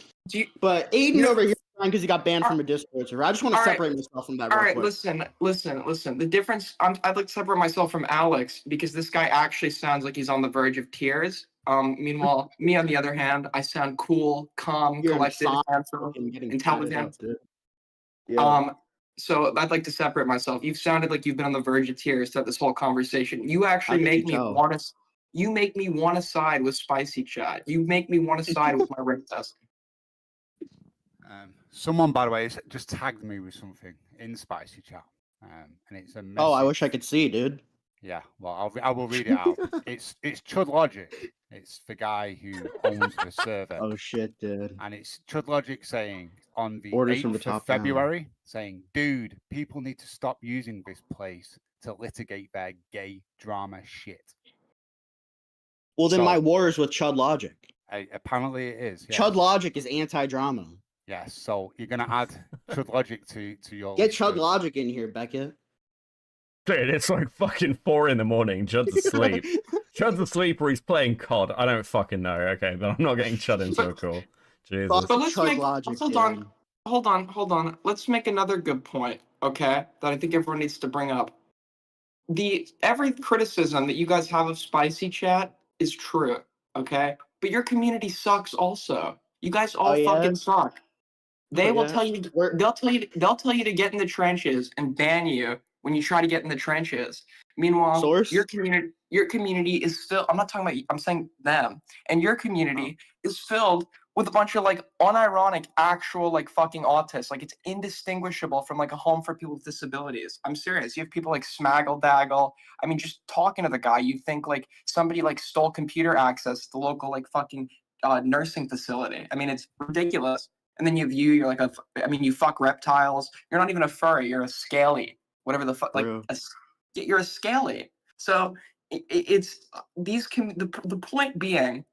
But Aiden over here crying because he got banned from a Discord server. I just want to separate myself from that. All real right, quick. listen. The difference, I'd like to separate myself from Alex because this guy actually sounds like he's on the verge of tears. Meanwhile, me on the other hand, I sound cool, calm, collected, intelligent. So I'd like to separate myself. You've sounded like you've been on the verge of tears throughout this whole conversation. You actually make me want to. You make me want to side with Spicy Chat. You make me want to side with my ring test. Someone, by the way, just tagged me with something in Spicy Chat, and it's a message. Oh, I wish I could see, dude. Yeah, well, I will read it out. It's Chud Logic. It's the guy who owns the server. Oh shit, dude. And it's Chud Logic saying on the Orders 8th from the of top February, saying, dude, people need to stop using this place to litigate their gay drama shit. Well, then my war is with Chud Logic. Apparently it is. Yes. Chud Logic is anti-drama. Yes, so you're gonna add Chud Logic to your Get Chud Logic in here, Becca. Dude, it's like fucking 4 in the morning. Chud's asleep. Chud's asleep or he's playing COD. I don't fucking know. Okay, but I'm not getting Chud in so cool. Jesus. But let's hold on. Let's make another good point, okay? That I think everyone needs to bring up. Every criticism that you guys have of Spicy Chat is true, okay? But your community sucks also. You guys all fucking suck. They will tell you. They'll tell you to get in the trenches and ban you when you try to get in the trenches. Meanwhile, your community is still. I'm not talking about. I'm saying them. And your community is filled with a bunch of like unironic, actual like fucking autists. Like it's indistinguishable from like a home for people with disabilities. I'm serious. You have people like Smaggle Daggle. I mean, just talking to the guy, you think like somebody like stole computer access to the local like fucking nursing facility. I mean, it's ridiculous. And then you're like I mean, you fuck reptiles. You're not even a furry. You're a scaly. Whatever the fuck, like you're a scaly. So it's the point being,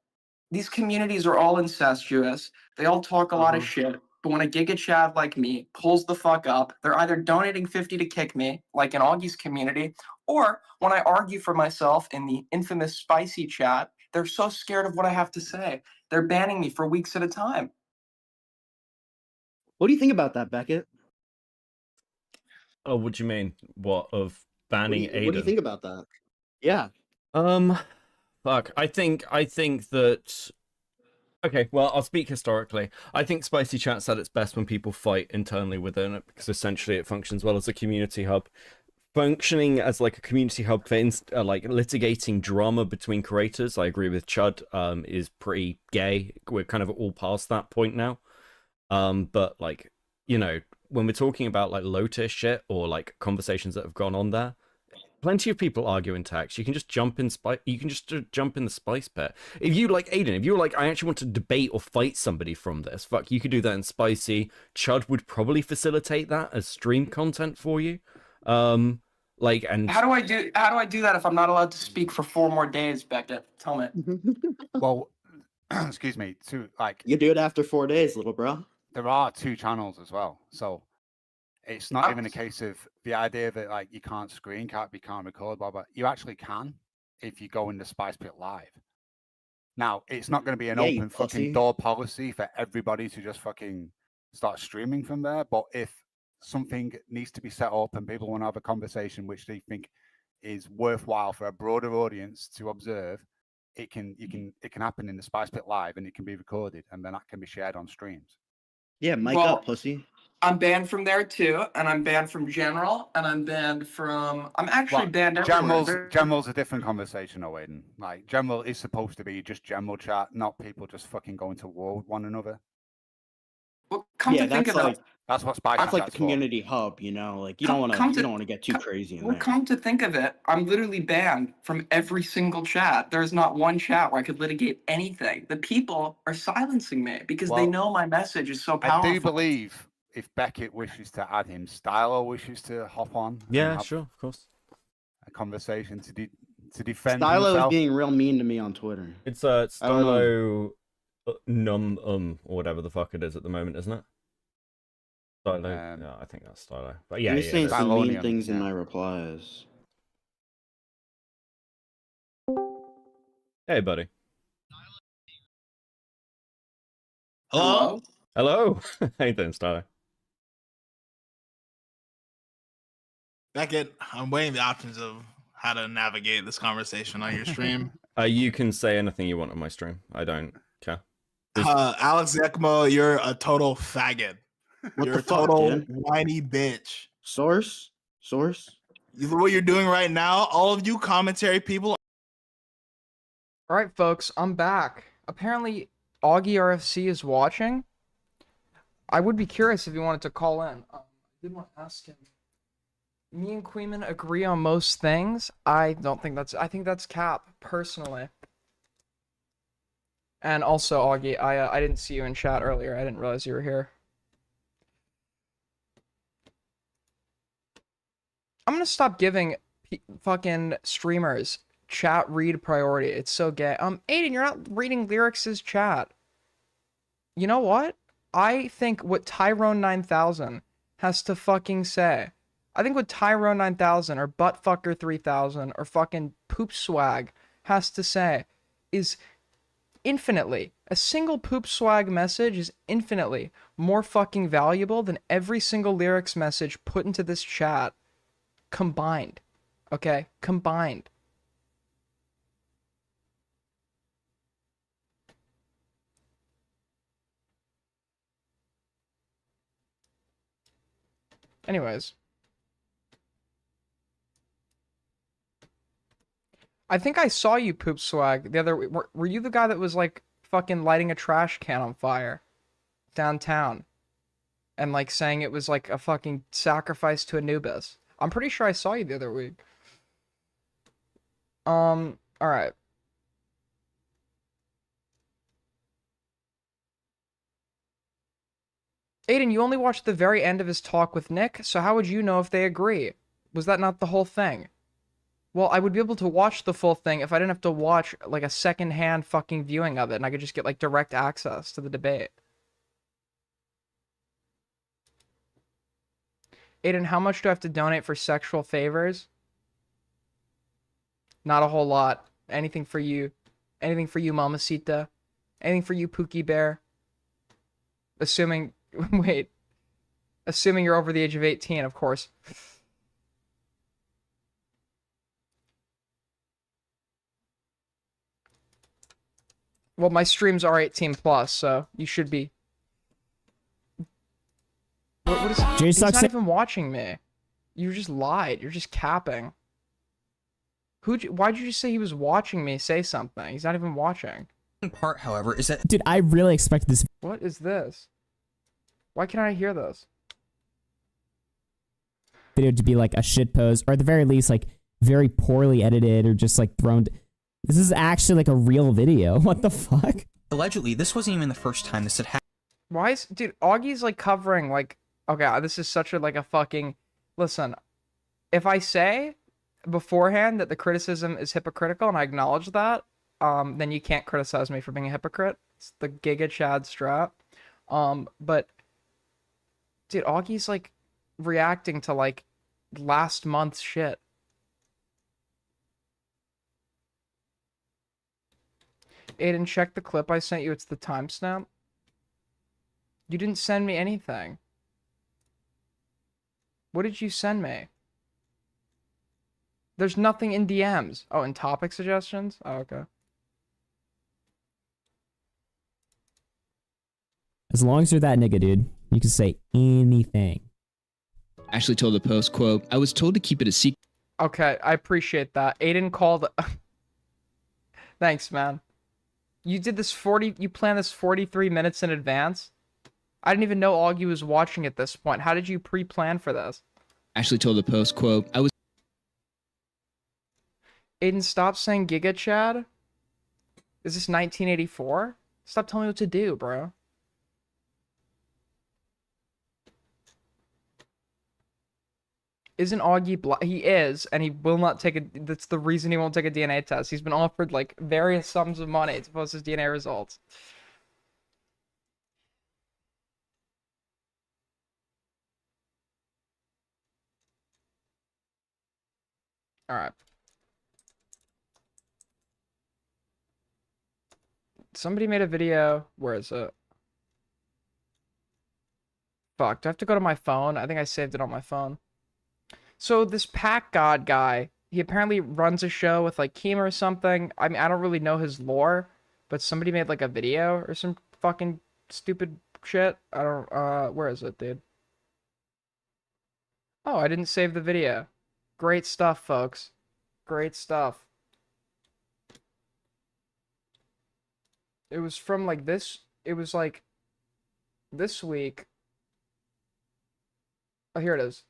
these communities are all incestuous. They all talk a lot of shit. But when a Giga Chad like me pulls the fuck up, they're either donating 50 to kick me, like in Augie's community, or when I argue for myself in the infamous spicy chat, they're so scared of what I have to say. They're banning me for weeks at a time. What do you think about that, Beckett? Oh, what do you mean? What, of banning Aiden? What do you think about that? Yeah. Fuck. I think that. Okay, well, I'll speak historically. I think Spicy Chat's at its best when people fight internally within it, because essentially it functions well as a community hub. Functioning as like a community hub for like litigating drama between creators, I agree with Chud, is pretty gay. We're kind of all past that point now. But like, you know, when we're talking about like Lotus shit or like conversations that have gone on there, plenty of people argue in text. You can just jump in you can just jump in the spice pit. If you like Aiden, if you're like, I actually want to debate or fight somebody from this, fuck, you could do that in Spicy. Chud would probably facilitate that as stream content for you. Like, and how do I do that if I'm not allowed to speak for 4 more days, Beckett? Tell me. Well, excuse me, like you do it after 4 days, little bro. There are 2 channels as well, so it's not even a case of the idea that like you can't screen cap, you can't record, blah blah. You actually can if you go into Spice Pit Live. Now, it's not going to be an open fucking door policy for everybody to just fucking start streaming from there, but if something needs to be set up and people want to have a conversation which they think is worthwhile for a broader audience to observe, it can happen in the Spice Pit Live, and it can be recorded, and then that can be shared on streams. Yeah, mic up, pussy. I'm banned from there too, and I'm banned from General, and I'm banned from. I'm actually banned everywhere. General's a different conversation, Aiden. Like, General is supposed to be just general chat, not people just fucking going to war with one another. Well, come to think of it, that's what Spice That's like the Chat's community hub, you know. Like you don't want to get too crazy in there. Well, come to think of it, I'm literally banned from every single chat. There's not one chat where I could litigate anything. The people are silencing me because they know my message is so powerful. I do believe if Beckett wishes to add him, Stylo wishes to hop on. Yeah, sure, of course. A conversation to defend Stylo himself. is being real mean to me on Twitter. It's Stylo or whatever the fuck it is at the moment, isn't it? Stylo. Yeah, I think that's Stylo. But yeah, he's saying some mean things in my replies. Hey, buddy. Hello? Hello. How you doing, Stylo? Beckett, I'm weighing the options of how to navigate this conversation on your stream. You can say anything you want on my stream. I don't care. Alex Ekmo, you're a total faggot. You're a total whiny bitch. Source? What you're doing right now, all of you commentary people. All right, folks, I'm back. Apparently, Augie RFC is watching. I would be curious if he wanted to call in. I did want to ask him. Me and Queeman agree on most things. I think that's cap, personally. And also, Augie, I didn't see you in chat earlier. I didn't realize you were here. I'm gonna stop giving fucking streamers chat read priority. It's so gay. Aiden, you're not reading Lyrics' chat. You know what? I think what Tyrone 9000 has to fucking say. I think what Tyrone 9000 or Buttfucker 3000 or fucking Poop Swag has to say is infinitely. A single Poop Swag message is infinitely more fucking valuable than every single Lyrics message put into this chat combined. Okay? Combined. Anyways. I think I saw you, Poop Swag, the other... Were you the guy that was, like, fucking lighting a trash can on fire downtown? And, like, saying it was, like, a fucking sacrifice to Anubis. I'm pretty sure I saw you the other week. Alright. Aiden, you only watched the very end of his talk with Nick, so how would you know if they agree? Was that not the whole thing? Well, I would be able to watch the full thing if I didn't have to watch, like, a second-hand fucking viewing of it, and I could just get, like, direct access to the debate. Aiden, how much do I have to donate for sexual favors? Not a whole lot. Anything for you. Anything for you, Mamacita. Anything for you, Pookie Bear. Assuming... Wait. Assuming you're over the age of 18, of course. Well, my streams are 18 plus, so you should be. What is? He's not even watching me. You just lied. You're just capping. Why'd you just say he was watching me say something? He's not even watching. Part, however, is that... Dude, I really expect this... What is this? Why can't I hear this? Video to be like a shit post, or at the very least, like, very poorly edited, or just, like, thrown... This is actually, like, a real video. What the fuck? Allegedly, this wasn't even the first time this had happened. Why is... Dude, Augie's, like, covering, like... Okay, this is such a, like, a fucking... Listen, if I say beforehand that the criticism is hypocritical, and I acknowledge that, then you can't criticize me for being a hypocrite. It's the Giga Chad strap. But... Dude, Augie's, like, reacting to, like, last month's shit. Aiden, check the clip I sent you. It's the timestamp. You didn't send me anything. What did you send me? There's nothing in DMs. Oh, in topic suggestions? Oh, okay. As long as you're that nigga, dude, you can say anything. Ashley told the Post, quote, I was told to keep it a secret. Okay, I appreciate that. Aiden called... Thanks, man. You did this you planned this 43 minutes in advance? I didn't even know Augie was watching at this point. How did you pre-plan for this? Ashley told the Post, quote, I was... Aiden, stop saying Giga Chad. Is this 1984? Stop telling me what to do, bro. Isn't Augie he is, and he will not take a... That's the reason he won't take a DNA test. He's been offered, like, various sums of money to post his DNA results. Alright. Somebody made a video... Where is it? Fuck, do I have to go to my phone? I think I saved it on my phone. So this Pack God guy, he apparently runs a show with like Keem or something. I mean, I don't really know his lore, but somebody made like a video or some fucking stupid shit. I don't, where is it, dude? Oh, I didn't save the video. Great stuff, folks. Great stuff. It was from like this, it was like this week. Oh, here it is.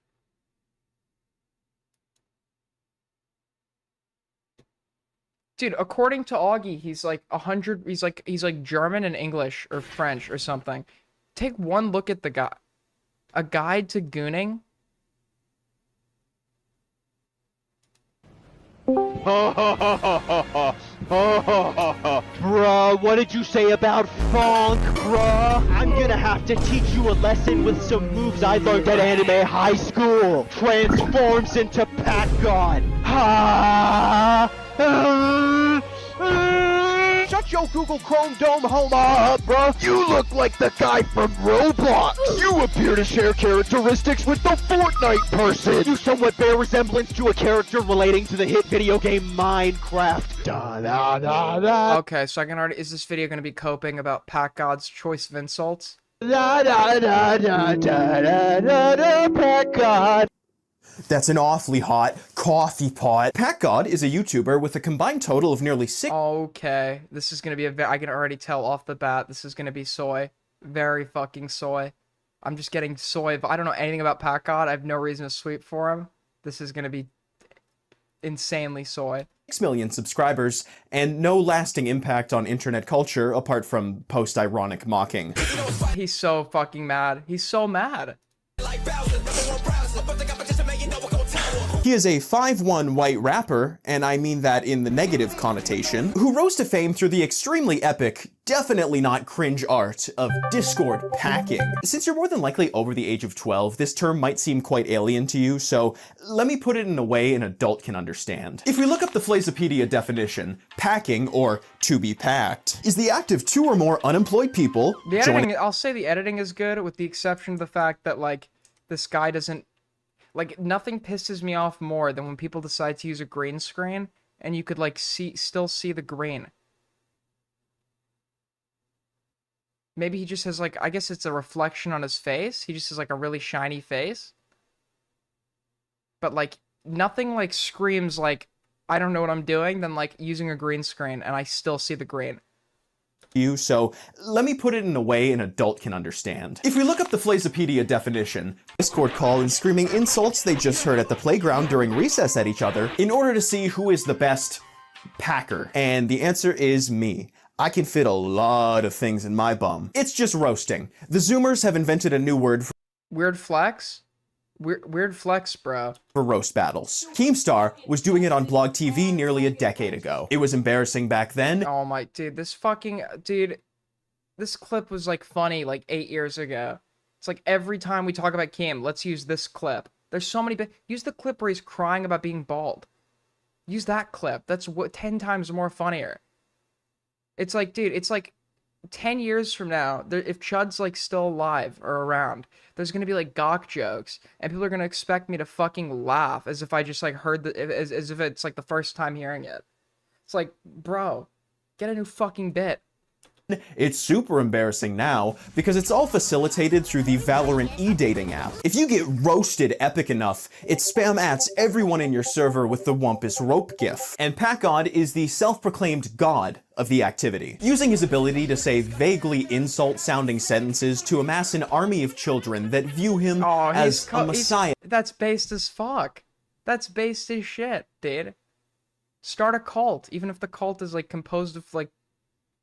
Dude, according to Augie, he's like 100. He's like German and English or French or something. Take one look at the guy. A guide to gooning. Bruh, what did you say about funk, bruh? I'm gonna have to teach you a lesson with some moves I learned at anime high school. Transforms into Pack God. Shut your Google Chrome Dome home up, bruh. You look like the guy from Roblox. You appear to share characteristics with the Fortnite person. You somewhat bear resemblance to a character relating to the hit video game Minecraft. Da da da da. Okay, so I can already... Is this video going to be coping about Pack God's choice of insults? Pack God. That's an awfully hot coffee pot. Pack God is a YouTuber with a combined total of nearly 6. Okay, this is gonna be I can already tell off the bat, this is gonna be soy. Very fucking soy. I'm just getting soy. I don't know anything about Pack God. I have no reason to sweep for him. This is gonna be insanely soy. 6 million subscribers, and no lasting impact on internet culture apart from post-ironic mocking. He's so fucking mad. He's so mad. He is a 5'1" white rapper, and I mean that in the negative connotation, who rose to fame through the extremely epic, definitely not cringe art of Discord packing. Since you're more than likely over the age of 12, this term might seem quite alien to you, so let me put it in a way an adult can understand. If we look up the Flazopedia definition, packing, or to be packed, is the act of 2 or more unemployed people The editing, I'll say the editing is good, with the exception of the fact that, like, this guy doesn't... Like, nothing pisses me off more than when people decide to use a green screen, and you could, like, still see the green. Maybe he just has, like, I guess it's a reflection on his face. He just has, like, a really shiny face. But, like, nothing, like, screams, like, I don't know what I'm doing, than, like, using a green screen, and I still see the green. So let me put it in a way an adult can understand. If we look up the Flazopedia definition, Discord call and screaming insults they just heard at the playground during recess at each other in order to see who is the best packer. And the answer is me. I can fit a lot of things in my bum. It's just roasting. The Zoomers have invented a new word for weird flex? Weird flex, bro. For roast battles. Keemstar was doing it on Blog TV nearly a decade ago. It was embarrassing back then. Oh my, dude, this clip was like funny like 8 years ago. It's like every time we talk about Keem, let's use this clip. There's so many, use the clip where he's crying about being bald. Use that clip. That's 10 times more funnier. It's like, dude, it's like 10 years from now, if Chud's like still alive or around, there's gonna be like gawk jokes, and people are gonna expect me to fucking laugh as if I just like heard as if it's like the first time hearing it. It's like, bro, get a new fucking bit. It's super embarrassing now because it's all facilitated through the Valorant e-dating app. If you get roasted epic enough, it spam ats everyone in your server with the Wumpus rope gif. And PackGod is the self-proclaimed god of the activity, using his ability to say vaguely insult-sounding sentences to amass an army of children that view him as a messiah. That's based as fuck. That's based as shit, dude. Start a cult, even if the cult is like composed of like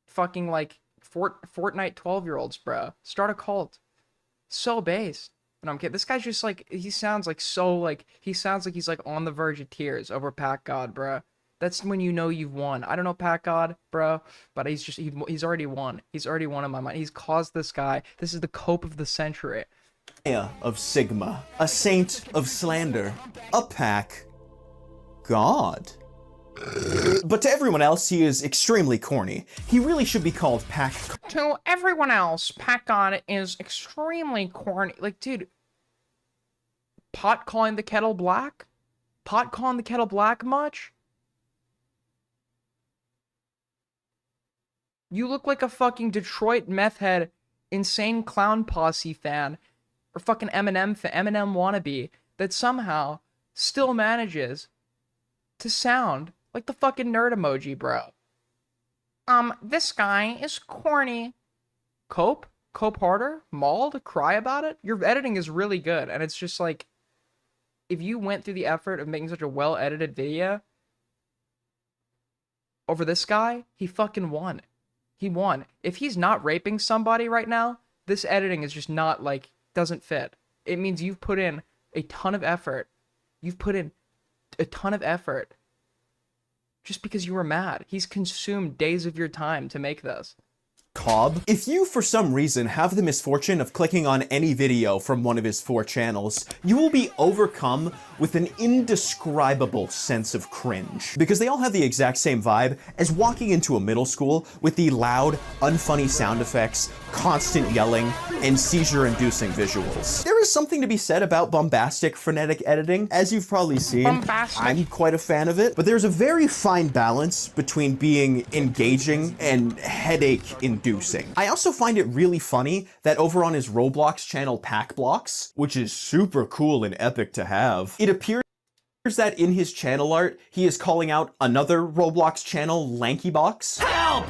fucking like Fortnite 12-year-olds, bro. Start a cult. So based. And I'm kidding. This guy's just like, he sounds like so like, he sounds like he's like on the verge of tears over PackGod, bro. That's when you know you've won. I don't know PackGod, bro, but he's already won. He's already won in my mind. He's caused this guy. This is the cope of the century. Of Sigma, a saint of slander, a pack god. But to everyone else, he is extremely corny. He really should be called Pack. To everyone else, PackGod is extremely corny. Like, dude, pot calling the kettle black? Pot calling the kettle black much? You look like a fucking Detroit meth head, insane clown posse fan, or fucking Eminem wannabe, that somehow still manages to sound like the fucking nerd emoji, bro. This guy is corny. Cope harder? Mauled? Cry about it? Your editing is really good, and it's just like, if you went through the effort of making such a well-edited video over this guy, he fucking won. He won. If he's not raping somebody right now, this editing is just not, like, doesn't fit. It means you've put in a ton of effort. You've put in a ton of effort just because you were mad. He's consumed days of your time to make this. Cobb. If you, for some reason, have the misfortune of clicking on any video from one of his 4 channels, you will be overcome with an indescribable sense of cringe. Because they all have the exact same vibe as walking into a middle school with the loud, unfunny sound effects, constant yelling, and seizure-inducing visuals. There is something to be said about bombastic, frenetic editing. As you've probably seen, I'm quite a fan of it, but there's a very fine balance between being engaging and headache-inducing. producing. I also find it really funny that over on his Roblox channel Packblocks, which is super cool and epic to have, it appears that in his channel art, he is calling out another Roblox channel, Lankybox. Help!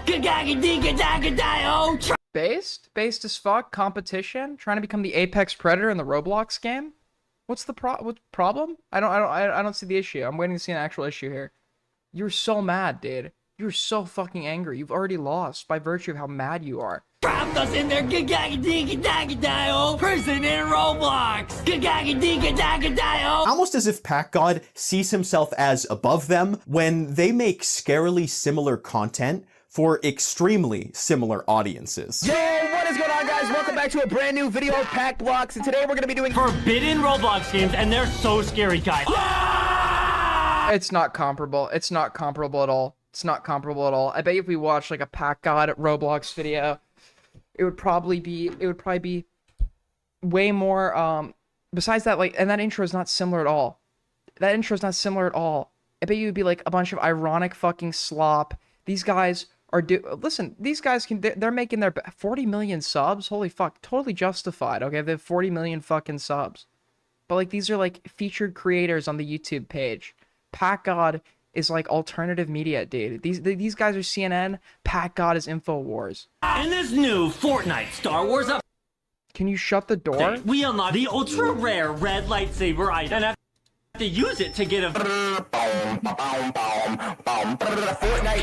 Based as fuck? Competition? Trying to become the apex predator in the Roblox game? What's the problem? I don't see the issue. I'm waiting to see an actual issue here. You're so mad, dude. You're so fucking angry. You've already lost by virtue of how mad you are. Trapped us in their prison in Roblox. Almost as if PackGod sees himself as above them when they make scarily similar content for extremely similar audiences. Yo, what is going on, guys? Welcome back to a brand new video of Packblocks, and today we're gonna be doing forbidden Roblox games, and they're so scary, guys. It's not comparable. It's not comparable at all. It's not comparable at all. I bet you if we watched like a PackGod Roblox video, it would probably be way more besides that, like, and that intro is not similar at all. That intro is not similar at all. I bet you it would be like a bunch of ironic fucking slop. These guys are listen, these guys they're making their 40 million subs. Holy fuck, totally justified. Okay, they have 40 million fucking subs. But like these are like featured creators on the YouTube page. PackGod is like alternative media, dude. These guys are CNN. PackGod is InfoWars. In this new Fortnite Star Wars update, can you shut the door? We unlock the ultra rare red lightsaber item and have to use it to get a Fortnite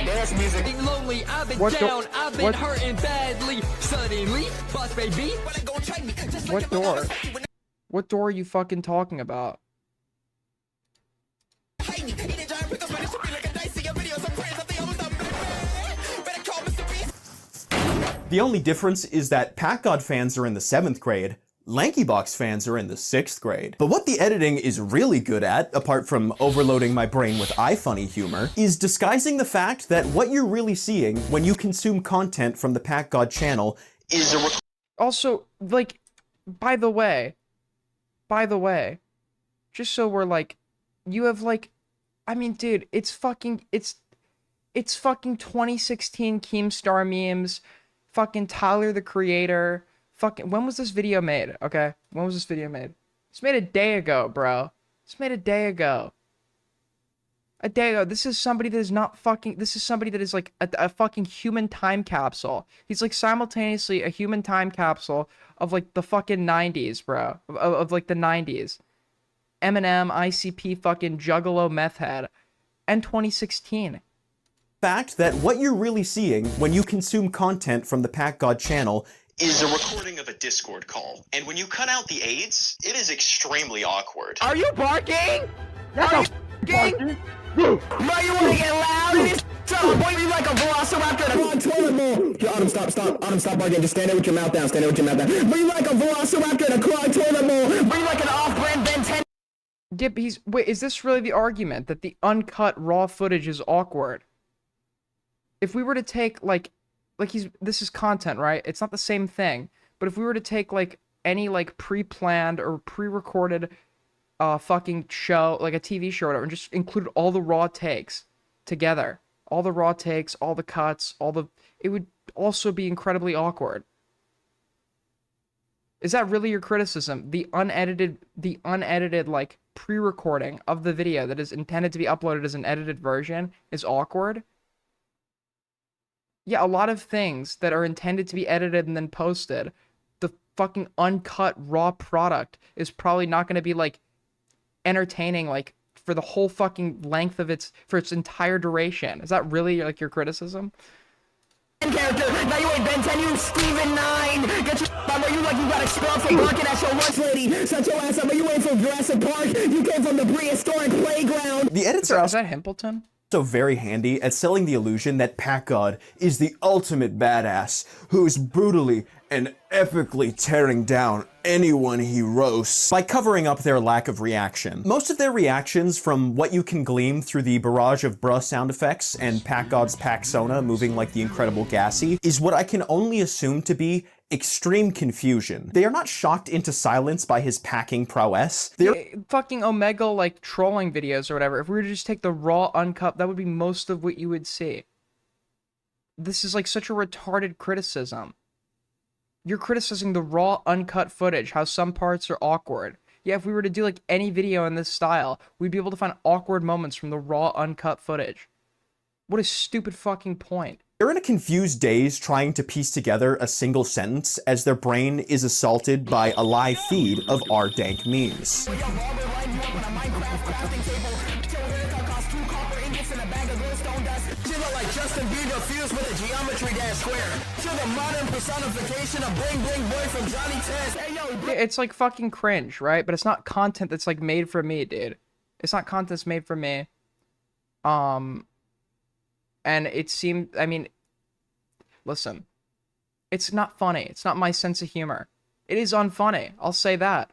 dance music. Lonely, I've been down, I've been hurting badly. Suddenly, boss baby. What door? What door are you fucking talking about? The only difference is that PackGod fans are in the 7th grade, Lankybox fans are in the 6th grade. But what the editing is really good at, apart from overloading my brain with iFunny humor, is disguising the fact that what you're really seeing when you consume content from the PackGod channel is a Also, like, by the way, just so we're like, you have like, I mean, dude, it's fucking 2016 Keemstar memes, fucking Tyler the Creator, fucking, when was this video made? Okay, when was this video made? It's made a day ago, bro. It's made a day ago. A day ago. This is somebody that is not fucking, this is somebody that is like a fucking human time capsule. He's like simultaneously a human time capsule of like the fucking 90s, bro. Of like the 90s. Eminem, ICP, fucking Juggalo, Meth Head, and 2016. Fact that what you're really seeing when you consume content from the PackGod channel is a recording of a Discord call. And when you cut out the aids, it is extremely awkward. Are you barking? Are you barking? No, you wanna get loud? So, point me like a velociraptor. Toilet bowl. Autumn, stop barking. Just stand there with your mouth down. Stand there with your mouth down. Bring like a velociraptor in a clogged toilet bowl. Bring like an off-brand Ben 10. Yep, wait, is this really the argument that the uncut raw footage is awkward? If we were to take this is content, right? It's not the same thing. But if we were to take like any like pre-planned or pre-recorded fucking show, like a TV show or whatever, and just included all the raw takes together, all the raw takes, all the cuts, it would also be incredibly awkward. Is that really your criticism? The unedited like pre-recording of the video that is intended to be uploaded as an edited version is awkward? Yeah, a lot of things that are intended to be edited and then posted, the fucking uncut raw product is probably not going to be like entertaining like for the whole fucking length of its entire duration. Is that really like your criticism? Character, now you ain't Ben 10, you Steven 9. Get your where you like you got expelled from barking at your lunch lady. Shut your ass up, are you ain't from Jurassic Park? You came from the prehistoric playground. The edits are also Himpleton? Very handy at selling the illusion that PackGod is the ultimate badass who is brutally and epically tearing down anyone he roasts by covering up their lack of reaction. Most of their reactions, from what you can glean through the barrage of bruh sound effects and PackGod's Packsona moving like the Incredible Gassy, is what I can only assume to be extreme confusion. They are not shocked into silence by his packing prowess. They're fucking Omega like trolling videos or whatever. If we were to just take the raw uncut, that would be most of what you would see. this is like such a retarded criticism. You're criticizing the raw, uncut footage, how some parts are awkward. Yeah, if we were to do like any video in this style, we'd be able to find awkward moments from the raw, uncut footage. What a stupid fucking point. They're in a confused daze trying to piece together a single sentence as their brain is assaulted by a live feed of our dank memes. Justin Bieber fused with a geometry dash square. To the modern personification of bling bling boy from Johnny Test. Hey, yo, it's like fucking cringe, right? But it's not content that's like made for me, dude. It's not content that's made for me. And it seemed, I mean, listen, it's not funny. It's not my sense of humor. It is unfunny. I'll say that.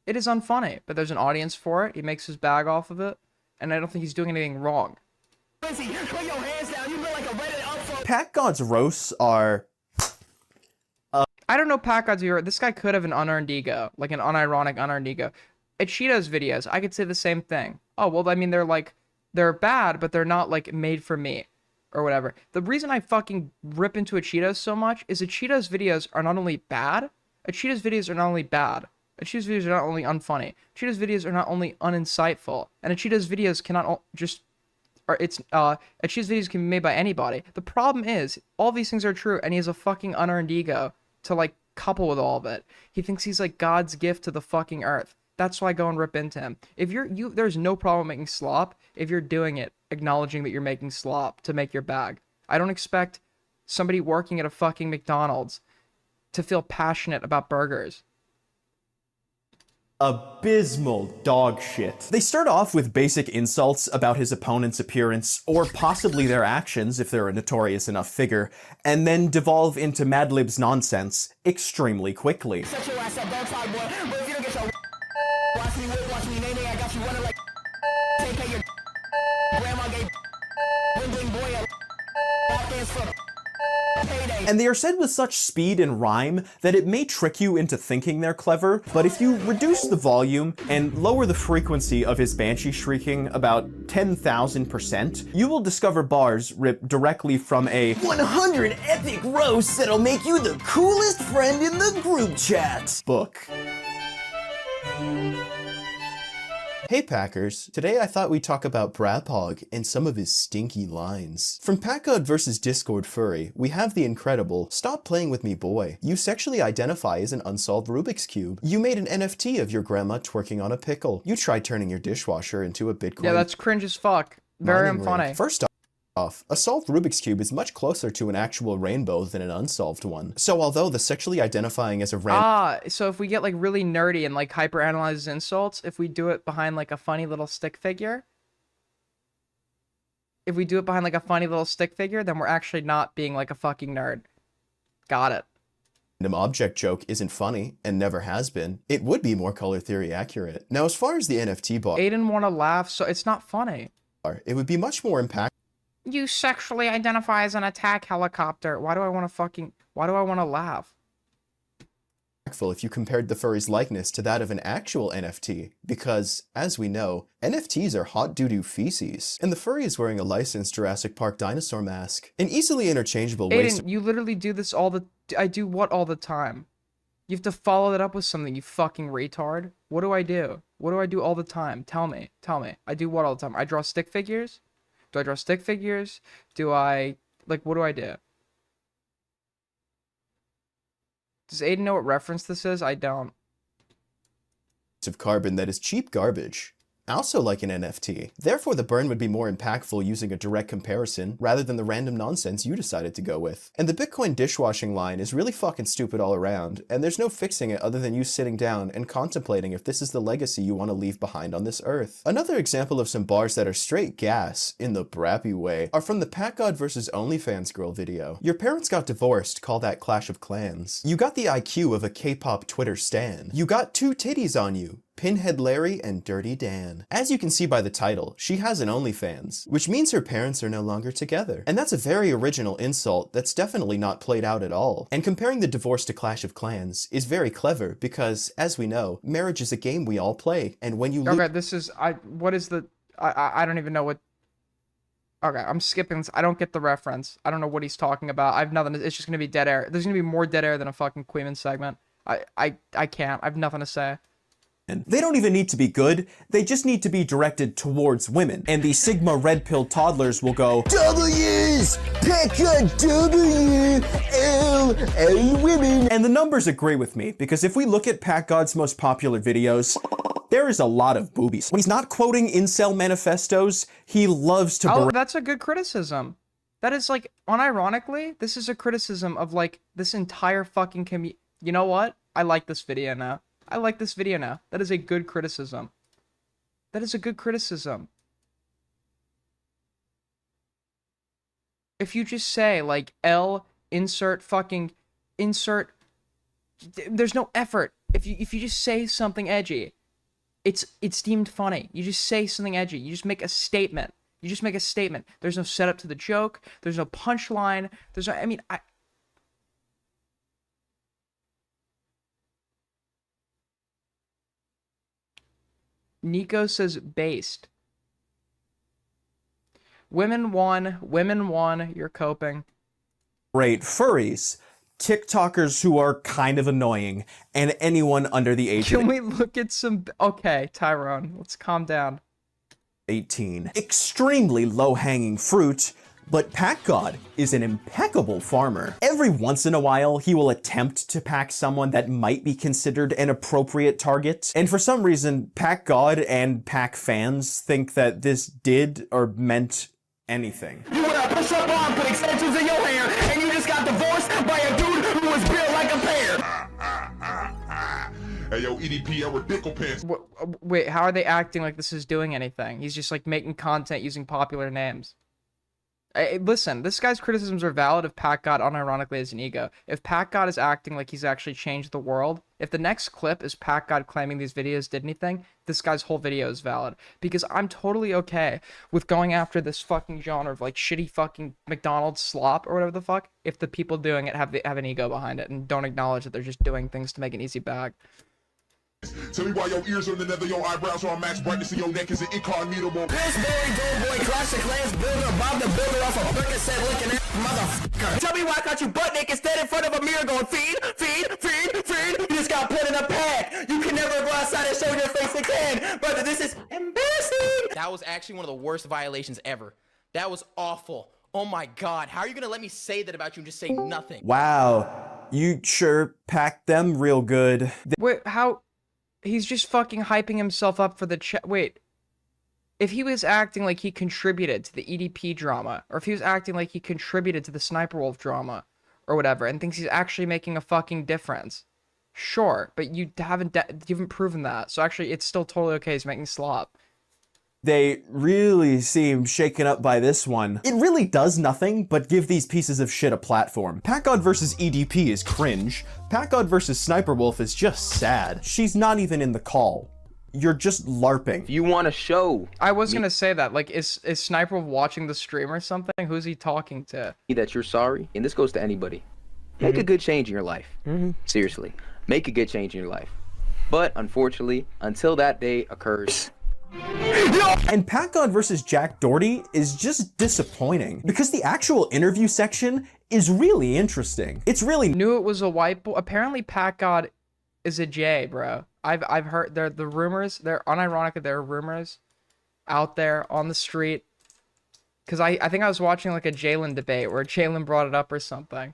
It is unfunny, but there's an audience for it. He makes his bag off of it, and I don't think he's doing anything wrong. Pack God's roasts are... I don't know Pack God's viewer. This guy could have an unearned ego, like an unironic unearned ego. At Cheeto's videos, I could say the same thing. Oh, well, I mean, they're bad, but they're not, like, made for me, or whatever. The reason I fucking rip into a Cheetos so much is that Cheetos videos are not only bad, Cheetos videos are not only bad, Cheetos videos are not only unfunny, Cheetos videos are not only uninsightful, and Cheetos videos cannot just... Cheetos videos can be made by anybody. The problem is, all these things are true, and he has a fucking unearned ego to, like, couple with all of it. He thinks he's, like, God's gift to the fucking earth. That's why I go and rip into him. If there's no problem making slop if you're doing it, acknowledging that you're making slop to make your bag. I don't expect somebody working at a fucking McDonald's to feel passionate about burgers. Abysmal dog shit. They start off with basic insults about his opponent's appearance, or possibly their actions if they're a notorious enough figure, and then devolve into Mad Lib's nonsense extremely quickly. And they are said with such speed and rhyme that it may trick you into thinking they're clever, but if you reduce the volume and lower the frequency of his banshee shrieking about 10,000%, you will discover bars ripped directly from a 100 epic roasts that'll make you the coolest friend in the group chat book. Hey Packers, today I thought we'd talk about Brapog and some of his stinky lines. From PackGod vs Discord Furry, we have the incredible, "Stop playing with me boy. You sexually identify as an unsolved Rubik's Cube. You made an NFT of your grandma twerking on a pickle. You tried turning your dishwasher into a Bitcoin." Yeah, that's cringe as fuck. Very unfunny. First off, a solved Rubik's Cube is much closer to an actual rainbow than an unsolved one. So although the sexually identifying as a so if we get like really nerdy and like hyperanalyze his insults, if we do it behind like a funny little stick figure, then we're actually not being like a fucking nerd. Got it. Random object joke isn't funny and never has been, it would be more color theory accurate. Now as far as the NFT bar, Aiden wanna laugh, so it's not funny. It would be much more impactful. You sexually identify as an attack helicopter. Why do I want to laugh? If you compared the furry's likeness to that of an actual NFT, because, as we know, NFTs are hot doo-doo feces, and the furry is wearing a licensed Jurassic Park dinosaur mask. An easily interchangeable waste. Aiden, you literally do this I do what all the time? You have to follow that up with something, you fucking retard. What do I do? What do I do all the time? Tell me. I do what all the time? I draw stick figures? Do I draw stick figures? What do I do? Does Aiden know what reference this is? I don't. Of carbon that is cheap garbage. Also like an NFT. Therefore, the burn would be more impactful using a direct comparison rather than the random nonsense you decided to go with. And the Bitcoin dishwashing line is really fucking stupid all around, and there's no fixing it other than you sitting down and contemplating if this is the legacy you want to leave behind on this earth. Another example of some bars that are straight gas, in the brappy way, are from the PackGod vs OnlyFans girl video. Your parents got divorced, call that Clash of Clans. You got the IQ of a K-pop Twitter stan. You got two titties on you. Pinhead Larry and Dirty Dan. As you can see by the title, she has an OnlyFans, which means her parents are no longer together. And that's a very original insult that's definitely not played out at all. And comparing the divorce to Clash of Clans is very clever because, as we know, marriage is a game we all play, and when you Okay, this is, I don't even know what... Okay, I'm skipping this. I don't get the reference. I don't know what he's talking about. I've nothing. It's just gonna be dead air. There's gonna be more dead air than a fucking Queeman segment. I can't. I have nothing to say. They don't even need to be good, they just need to be directed towards women. And the Sigma red pill toddlers will go, W's! Pick a W! L women! And the numbers agree with me, because if we look at Pat God's most popular videos, there is a lot of boobies. When he's not quoting incel manifestos, he loves to Oh, that's a good criticism. That is like, unironically, this is a criticism of like this entire fucking community. You know what? I like this video now. I like this video now. That is a good criticism. That is a good criticism. If you just say, like, L, insert, there's no effort. If you just say something edgy, it's deemed funny. You just say something edgy. You just make a statement. You just make a statement. There's no setup to the joke. There's no punchline. There's no, I mean, Nico says based. Women won, you're coping. Great furries, TikTokers who are kind of annoying, and anyone under the age Can we look at some... Okay, Tyrone, let's calm down. 18. Extremely low-hanging fruit, but Pack God is an impeccable farmer. Every once in a while, he will attempt to pack someone that might be considered an appropriate target. And for some reason, Pack God and Pack fans think that this did or meant anything. You would have push up on, put extensions in your hair, and you just got divorced by a dude who was built like a pear. Hey, yo, EDP, I dickle pants. Wait, how are they acting like this is doing anything? He's just like making content using popular names. Listen, this guy's criticisms are valid if Pat God unironically has an ego. If Pat God is acting like he's actually changed the world, if the next clip is Pat God claiming these videos did anything, this guy's whole video is valid. Because I'm totally okay with going after this fucking genre of like shitty fucking McDonald's slop or whatever the fuck, if the people doing it have an ego behind it and don't acknowledge that they're just doing things to make an easy bag. Tell me why your ears are in the nether, your eyebrows are max brightness, and your neck is an incognito. Pillsbury, Doughboy, Classic Lance Builder, Bob the Builder off a Percocet looking at motherfucker. Tell me why I got you butt naked, stand in front of a mirror going feed. You just got put in a pack. You can never go outside and show your face again. Brother, this is embarrassing. That was actually one of the worst violations ever. That was awful. Oh my God, how are you gonna let me say that about you and just say nothing? Wow, you sure packed them real good. Wait, how... He's just fucking hyping himself up for the chat. Wait, if he was acting like he contributed to the EDP drama, or if he was acting like he contributed to the Sniper Wolf drama, or whatever, and thinks he's actually making a fucking difference, sure, but you haven't proven that. So actually, it's still totally okay. He's making slop. They really seem shaken up by this one. It really does nothing but give these pieces of shit a platform. Pack God versus EDP is cringe. Pack God versus Sniper Wolf is just sad. She's not even in the call. You're just LARPing. You want to show. I was gonna say that. Like, is Sniper Wolf watching the stream or something? Who's he talking to? That you're sorry, and this goes to anybody. Make a good change in your life. Seriously, make a good change in your life. But unfortunately, until that day occurs. And Pat God versus Jack Doherty is just disappointing because the actual interview section is really interesting. It's really knew it was a white boy. Apparently Pat God is a J, bro. I've heard the rumors. They're unironically, there are rumors out there on the street. Cause I think I was watching like a Jalen debate where Jalen brought it up or something.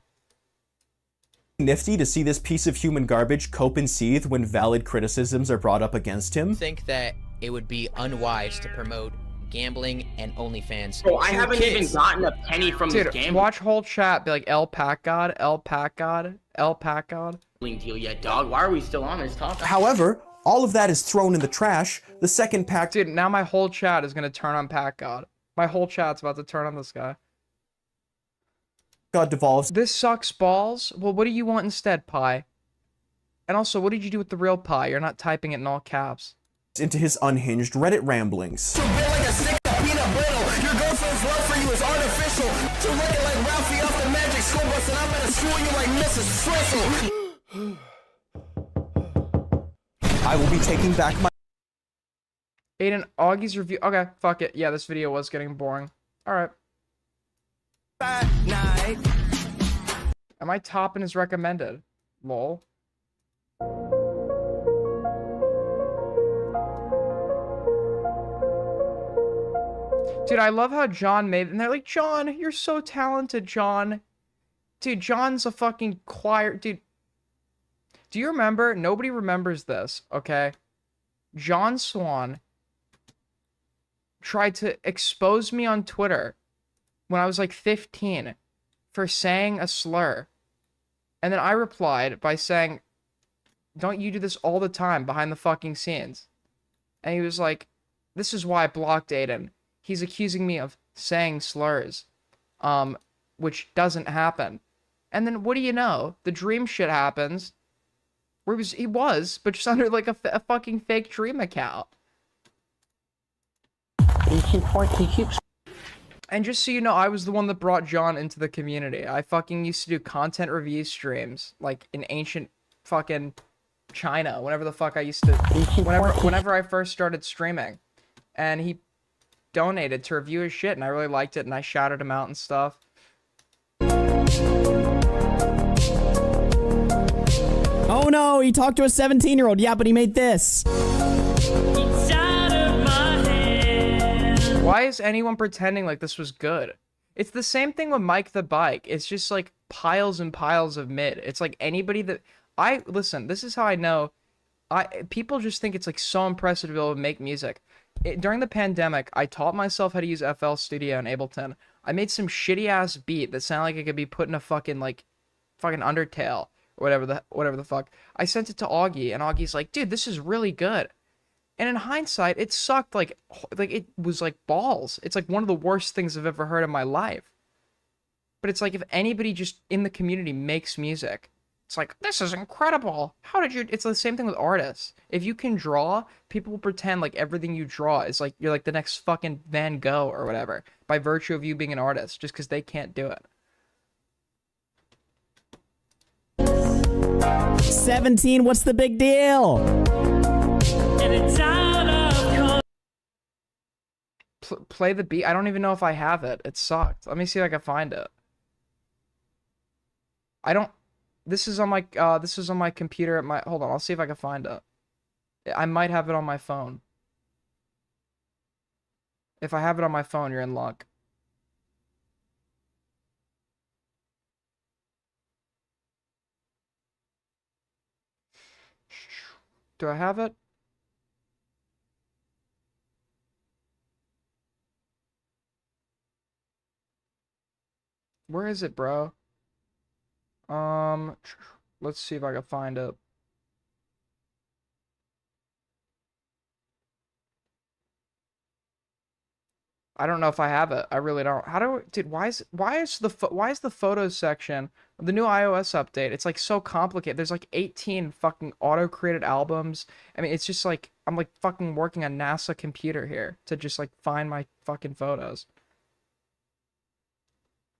Nifty to see this piece of human garbage cope and seethe when valid criticisms are brought up against him. I think that it would be unwise to promote gambling and OnlyFans. Bro, I haven't even gotten a penny from this game. Watch whole chat be like L Pack God, L Pack God, L Pack God. Deal yet, dog? Why are we still on this topic? However, all of that is thrown in the trash. The second pack. Dude, now my whole chat is gonna turn on Pack God. My whole chat's about to turn on this guy. God devolves. This sucks balls. Well, what do you want instead, Pi? And also, what did you do with the real Pi? You're not typing it in all caps. Into his unhinged Reddit ramblings. To build like a stick of peanut brittle. Your girlfriend's love for you is artificial. To looking like Ralphie off the Magic School Bus, and I'm gonna screw you like Mrs. Frizzle. I will be taking back my... Aiden, Augie's review. Okay, fuck it. Yeah, this video was getting boring. Alright. Am I topping his recommended? Lol. Dude, I love how John made it. And they're like, John, you're so talented, John. Dude, John's a fucking choir. Dude, do you remember? Nobody remembers this, okay? John Swan tried to expose me on Twitter when I was like 15 for saying a slur. And then I replied by saying, don't you do this all the time behind the fucking scenes? And he was like, this is why I blocked Aiden. He's accusing me of saying slurs, which doesn't happen. And then what do you know? The dream shit happens. Where he was, but just under like a fucking fake dream account. And just so you know, I was the one that brought John into the community. I fucking used to do content review streams, like in ancient fucking China, whenever the fuck I used to, whenever I first started streaming. And he donated to review his shit, and I really liked it, and I shouted him out and stuff. Oh no, he talked to a 17-year-old. Yeah, but he made this. Why is anyone pretending like this was good? It's the same thing with Mike the Bike. It's just like piles and piles of mid. It's like anybody that listen, this is how I know people just think it's like so impressive to be able to make music. During the pandemic, I taught myself how to use FL Studio and Ableton. I made some shitty ass beat that sounded like it could be put in a fucking Undertale or whatever the fuck. I sent it to Augie, and Augie's like, dude, this is really good. And in hindsight, it sucked like it was like balls. It's like one of the worst things I've ever heard in my life. But it's like if anybody just in the community makes music, it's like, this is incredible. How did you... It's the same thing with artists. If you can draw, people will pretend like everything you draw is like you're like the next fucking Van Gogh or whatever by virtue of you being an artist just because they can't do it. 17, what's the big deal? Play the beat. I don't even know if I have it. It sucked. Let me see if I can find it. I don't... This is on my computer at my... Hold on, I'll see if I can find it. I might have it on my phone. If I have it on my phone, you're in luck. Do I have it? Where is it, bro? Let's see if I can find it. I don't know if I have it. I really don't. How do dude, why is the photos section of the new iOS update? It's like so complicated. There's like 18 fucking auto-created albums. I mean, it's just like I'm like fucking working on NASA computer here to just like find my fucking photos.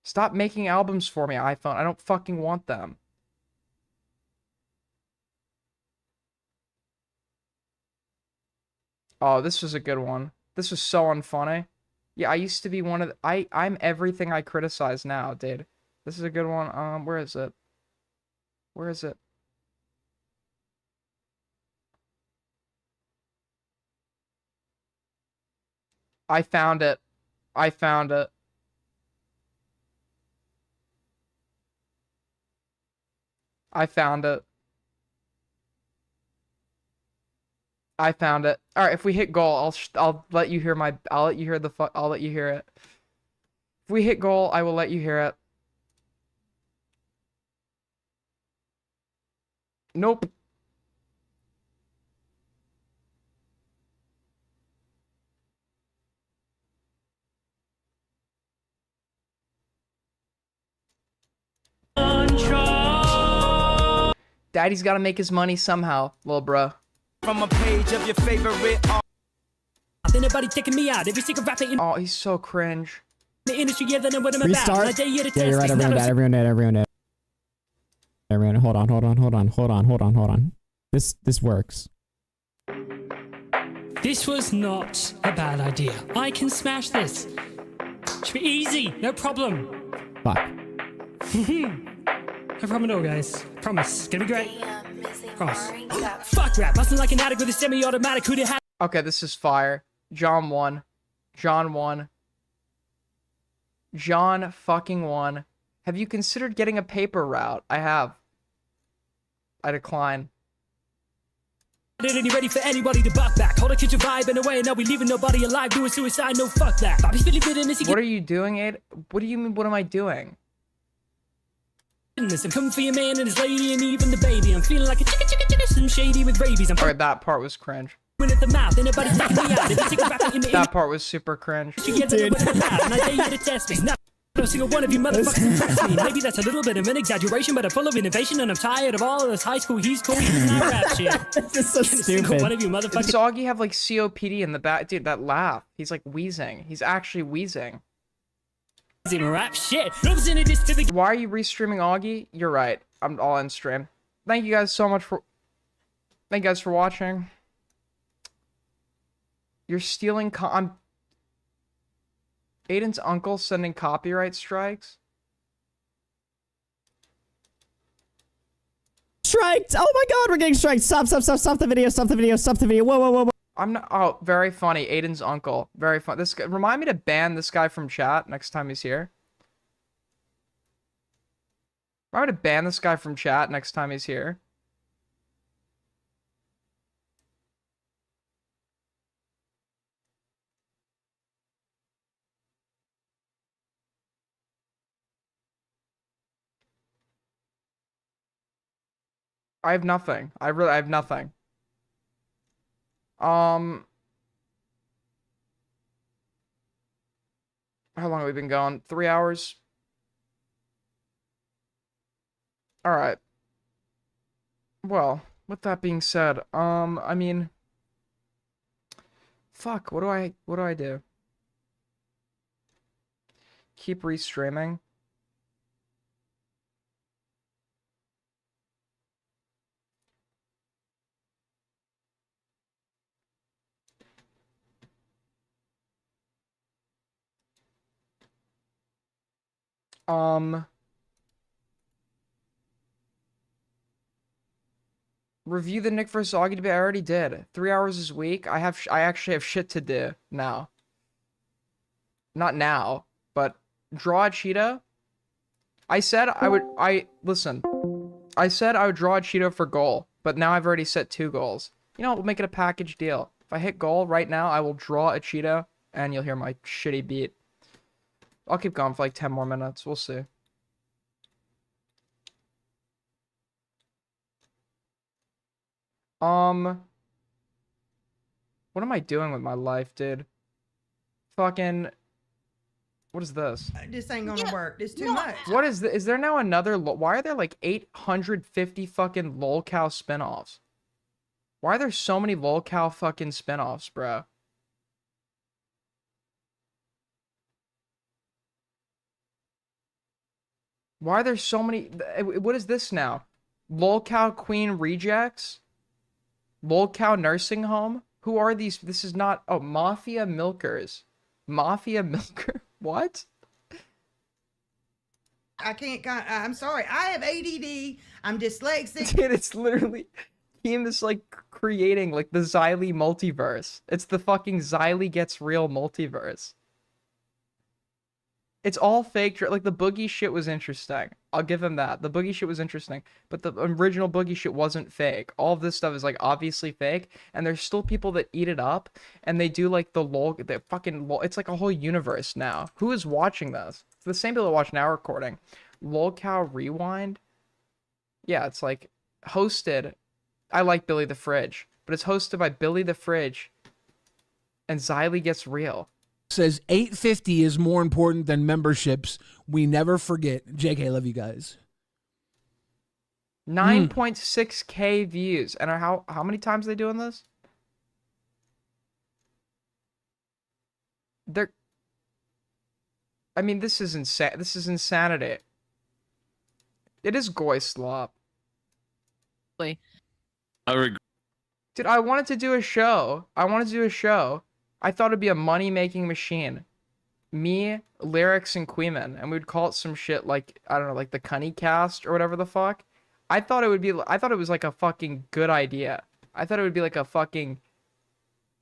Stop making albums for me, iPhone. I don't fucking want them. Oh, this was a good one. This was so unfunny. Yeah, I used to be one of the, I'm everything I criticize now, dude. This is a good one. Where is it? Where is it? I found it. I found it. I found it. I found it. All right, if we hit goal, I'll let you hear I'll let you hear it. If we hit goal, I will let you hear it. Nope. Daddy's got to make his money somehow, little bro. From a page of your favorite anybody taking me out every single rapper in oh, he's so cringe. The industry, yeah, then what I'm Restart? Yeah, you're right, everyone did. Everyone, hold on. This works. This was not a bad idea. I can smash this. Should be easy, no problem. Fuck. I promise, no, guys. Promise. It's gonna be great. Promise. Fuck rap. Busting like an addict with a semi-automatic. Who'd have had? Okay, this is fire. John won. John won. John fucking won. Have you considered getting a paper route? I have. I decline. Ain't ready for anybody to buck back. Hold a kitchen vibe in a way. Now we leaving nobody alive. Doing suicide. No, fuck that. Bobby's feeling bitterness. What are you doing, Aid? What do you mean? What am I doing? I'm coming for your man and his lady and even the baby. I'm feeling like a chicka, some shady with rabies. I'm Alright, that part was cringe. at the mouth. Ain't nobody taking me out. If you take a rap in the That part was super cringe. you get to the mouth, and I dare you to test me. No single one of you motherfuckers impress me. Maybe that's a little bit of an exaggeration, but I'm full of innovation, and I'm tired of all of this high school. He's cool. He's not rap shit. It's so stupid. One of you motherfuckers. Does Augie have like COPD in the back? Dude, that laugh. He's like wheezing. He's actually wheezing. Even rap shit. Represented this to the. Why are you restreaming Augie? You're right. I'm all in stream. Thank you guys so much for. Thank you guys for watching. You're stealing. I'm. Aiden's uncle sending copyright strikes. Striked! Oh my god, we're getting striked! Stop the video, stop the video, stop the video. Whoa. I'm not. Oh, very funny. Aiden's uncle. Very fun. This guy, remind me to ban this guy from chat next time he's here. Remind me to ban this guy from chat next time he's here. I have nothing. I have nothing. How long have we been going? 3 hours? Alright. Well, with that being said, I mean... Fuck, what do I do? Keep restreaming? Review the Nick vs. Augie debate. I already did. 3 hours this week. I actually have shit to do now. Not now, but draw a Cheeto. I said I would. Listen. I said I would draw a Cheeto for goal, but now I've already set 2 goals. You know, we'll make it a package deal. If I hit goal right now, I will draw a Cheeto, and you'll hear my shitty beat. I'll keep going for like 10 more minutes. We'll see. What am I doing with my life, dude? Fucking... What is this? This ain't gonna work. This too much. What is is there now another... Why are there like 850 fucking lolcow spinoffs? Why are there so many lolcow fucking spinoffs, bro? Why are there so many... What is this now? Lolcow Queen Rejects? Lolcow Nursing Home? Who are these? This is not... Oh, Mafia Milkers. Mafia Milker? What? I can't... I'm sorry. I have ADD. I'm dyslexic. Dude, it's literally... Team is like creating like the Xylee multiverse. It's the fucking Xylee Gets Real multiverse. It's all fake. Like, the Boogie shit was interesting. I'll give him that. The Boogie shit was interesting. But the original Boogie shit wasn't fake. All of this stuff is, like, obviously fake. And there's still people that eat it up. And they do, like, the fucking lol. It's like a whole universe now. Who is watching this? It's the same people that watch Now Recording. Lolcow Rewind? Yeah, it's, like, hosted. I like Billy the Fridge. But it's hosted by Billy the Fridge. And Xylee Gets Real. Says 850 is more important than memberships. We never forget. JK, love you guys. 9.6k views. And how many times are they doing this? I mean, this is insane. This is insanity. It is goy slop. I Dude, I wanted to do a show. I thought it'd be a money-making machine. me, Lyrics, and Queeman, and we'd call it some shit like, I don't know, like the Cunny Cast or whatever the fuck. I thought it was like a fucking good idea. I thought it would be like a fucking,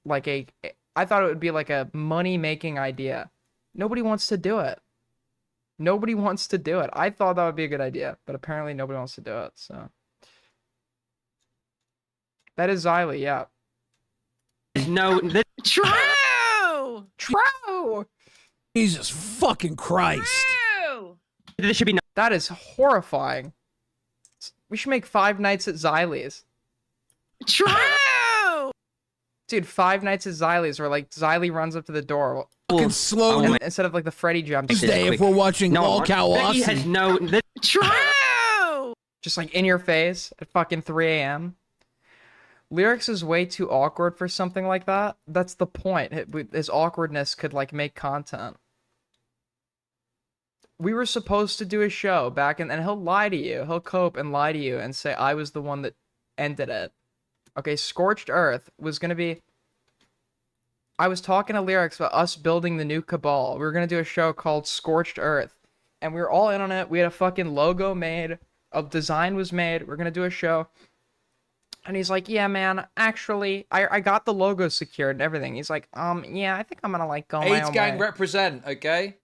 I thought it would be like a money-making idea. Nobody wants to do it. Nobody wants to do it. I thought that would be a good idea, but apparently nobody wants to do it, so. That is Xylee, yeah. No, True! True! Jesus fucking Christ. This should be That is horrifying. We should make 5 nights at Xylee's. True! Dude, 5 nights at Xylee's where like Xylee runs up to the door. Fucking slowly. And instead of like the Freddy jump. Tuesday if we're watching All Becky has Kawasi. no. True! Just like in your face at fucking 3 a.m. Lyrics is way too awkward for something like that. That's the point. His awkwardness could like make content. We were supposed to do a show back and he'll lie to you. He'll cope and lie to you and say I was the one that ended it. Okay, Scorched Earth was gonna be. I was talking to Lyrics about us building the new Cabal. We were gonna do a show called Scorched Earth, and we were all in on it. We had a fucking logo made, a design was made. We're gonna do a show. And he's like, yeah, man, actually, I got the logo secured and everything. He's like, yeah, I think I'm gonna like go my AIDS own gang way. represent, okay?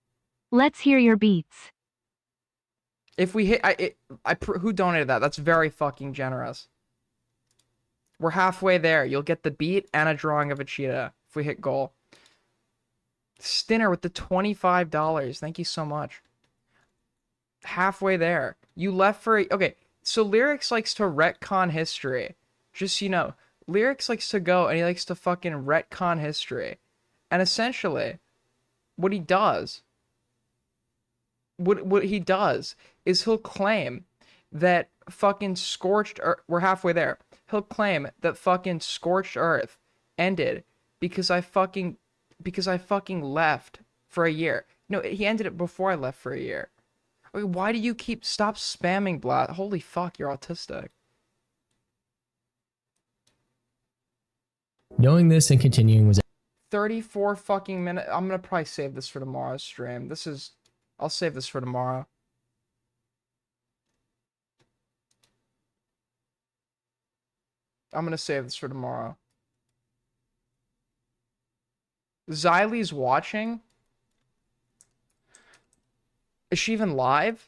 Let's hear your beats. If we hit, who donated that? That's very fucking generous. We're halfway there. You'll get the beat and a drawing of a cheetah if we hit goal. Stinner with the $25. Thank you so much. Halfway there. You left for okay. So Lyrics likes to retcon history. Just so you know, Lyrics likes to go and he likes to fucking retcon history. And essentially, what he does is he'll claim that fucking Scorched Earth, we're halfway there. He'll claim that fucking Scorched Earth ended because I fucking left for a year. No, he ended it before I left for a year. Wait, why do you stop spamming Blat? Holy fuck, you're autistic. Knowing this and continuing was 34 fucking minutes. I'm gonna probably save this for tomorrow's stream. I'll save this for tomorrow. I'm gonna save this for tomorrow. Xylee's watching? Is she even live?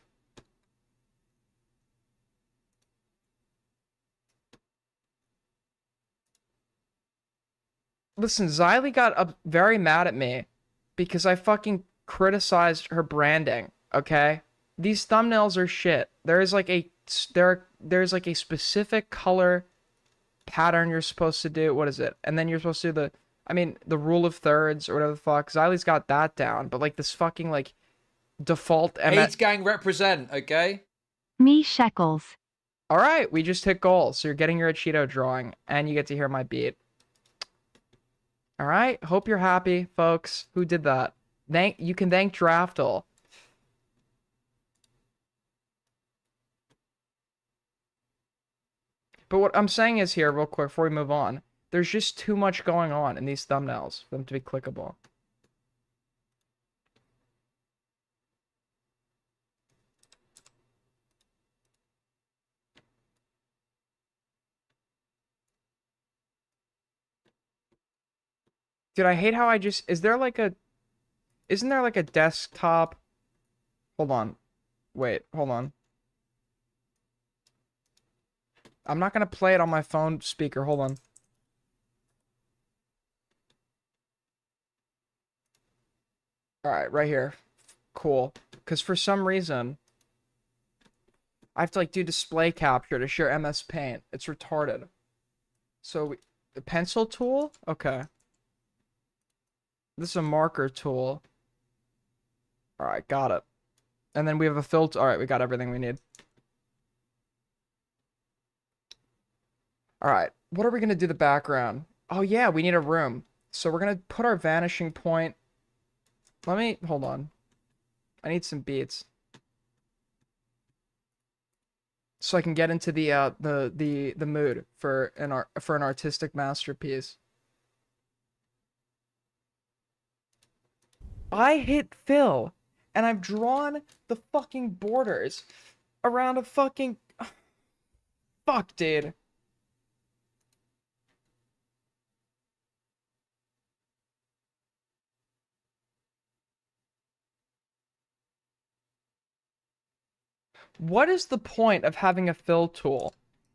Listen, Xylee got very mad at me because I fucking criticized her branding, okay? These thumbnails are shit. There's like a specific color pattern you're supposed to do. What is it? And then you're supposed to do the rule of thirds or whatever the fuck. Xylee's got that down, but like this fucking like default AIDS gang represent, okay? Me shekels. All right, we just hit goals. So you're getting your Cheeto drawing and you get to hear my beat. All right, hope you're happy, folks. Who did that? You can thank Draftle. But what I'm saying is here, real quick, before we move on, there's just too much going on in these thumbnails for them to be clickable. Dude, I hate how isn't there like a desktop? Hold on. Wait, hold on. I'm not gonna play it on my phone speaker, hold on. Alright, right here. Cool. Because for some reason, I have to like do display capture to share MS Paint. It's retarded. So, the pencil tool? Okay. This is a marker tool. Alright, got it. And then we have a filter. Alright, we got everything we need. Alright, what are we going to do the background? Oh yeah, we need a room. So we're going to put our vanishing point. Hold on. I need some beats. So I can get into the mood for an artistic masterpiece. I hit fill, and I've drawn the fucking borders around a fucking... Fuck, dude. What is the point of having a fill tool?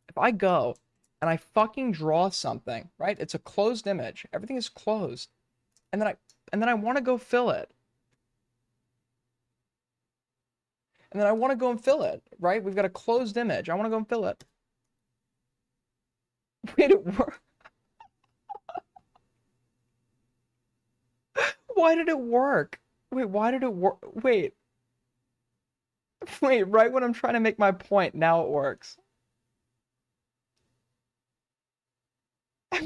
If I go and I fucking draw something, right? It's a closed image. Everything is closed. And then I want to go fill it. And then I want to go and fill it, right? We've got a closed image. I want to go and fill it. Wait, it work? Why did it work? Wait, why did it work? Wait. Wait, right when I'm trying to make my point, now it works.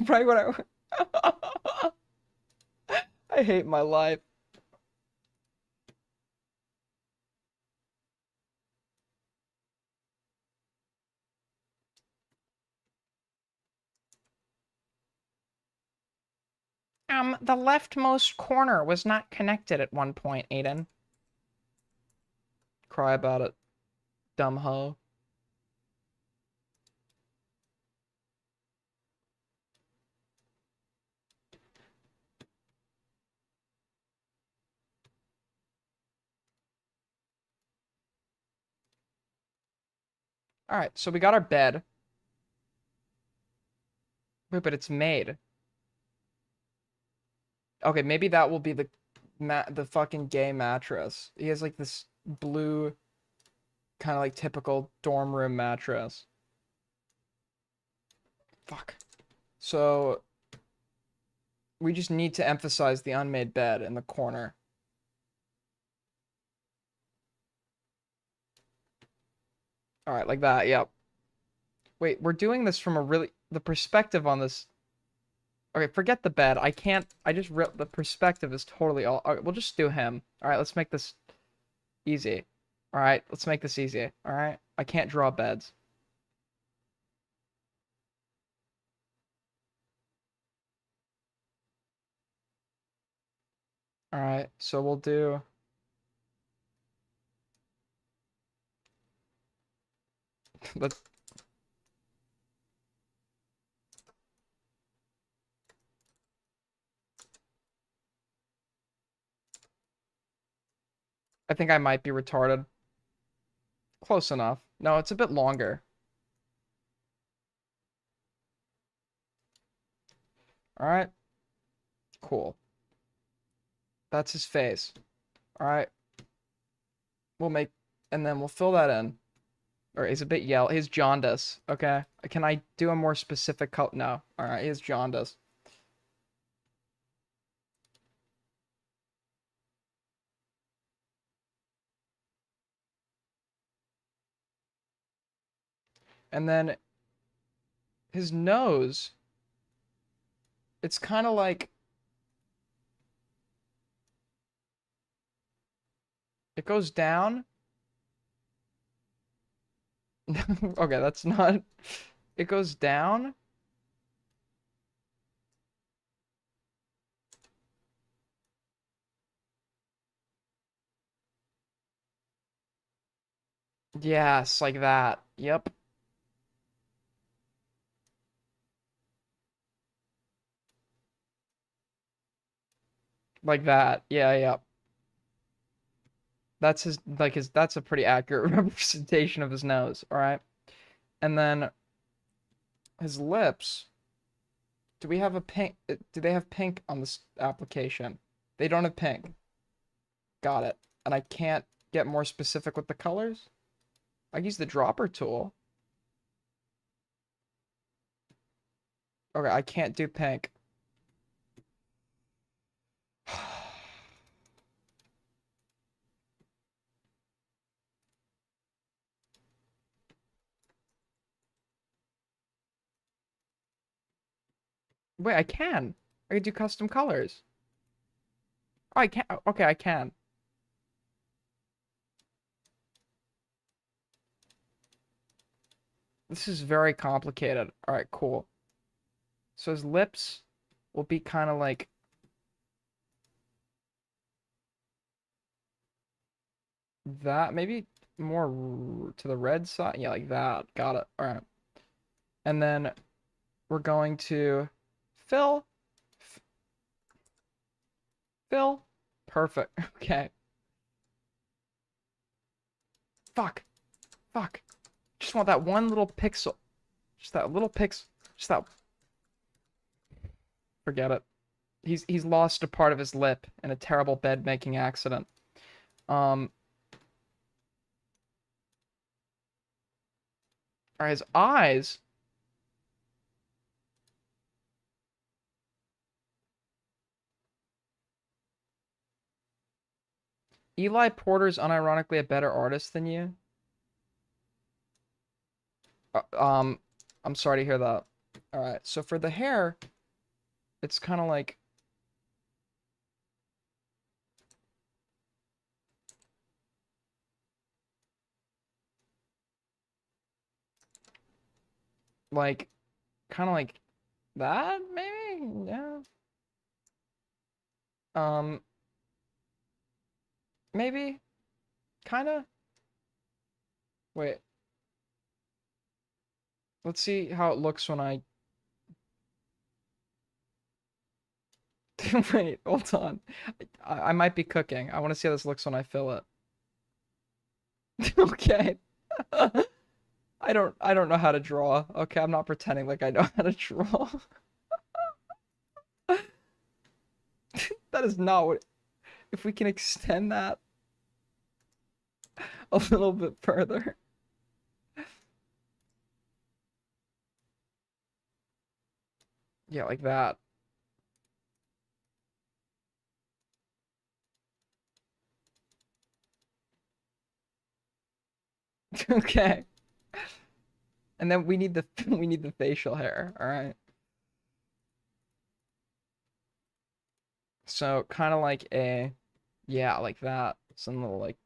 Right when I... I hate my life. The leftmost corner was not connected at one point, Aiden. Cry about it, dumb hoe. Alright, so we got our bed. Wait, but it's made. Okay, maybe that will be the fucking gay mattress. He has like this blue, kind of like typical dorm room mattress. Fuck. So we just need to emphasize the unmade bed in the corner. All right, like that. Yep. Wait, we're doing this from the perspective on this. Okay, forget the bed. I can't. The perspective is totally all. All right, we'll just do him. All right, let's make this easy. All right, let's make this easy. All right, I can't draw beds. All right, so we'll do. Let's. I think I might be retarded. Close enough. No, it's a bit longer. Alright. Cool. That's his face. Alright. And then we'll fill that in. Or he's a bit yellow. He's jaundice. Okay. Can I do a more specific color? No. Alright, he's jaundice. And then his nose, it's kind of like it goes down. Okay, that's not. It goes down. Yes, like that. Yep. Like that. Yeah, yeah. That's that's a pretty accurate representation of his nose, all right? And then his lips. Do we have a pink? Do they have pink on this application? They don't have pink. Got it. And I can't get more specific with the colors? I use the dropper tool. Okay, I can't do pink. Wait, I can. I can do custom colors. Oh, I can. Okay, I can. This is very complicated. All right, cool. So his lips will be kind of like that, maybe more to the red side. Yeah, like that. Got it. All right. And then we're going to fill. Fill. Perfect. Okay. Fuck. Fuck. Just want that one little pixel. Just that little pixel. Just that. Forget it. He's lost a part of his lip in a terrible bed making accident. Alright, his eyes. Eli Porter's unironically a better artist than you. I'm sorry to hear that. Alright, so for the hair, it's kind of like... kind of like that, maybe? Yeah. Maybe? Kinda? Wait. Let's see how it looks when I... Wait, hold on. I might be cooking. I want to see how this looks when I fill it. Okay. I don't know how to draw. Okay, I'm not pretending like I know how to draw. That is not what... If we can extend that a little bit further. Yeah, like that. Okay. And then we need the we need the facial hair, all right? So kind of like a, yeah, like that. Some little like.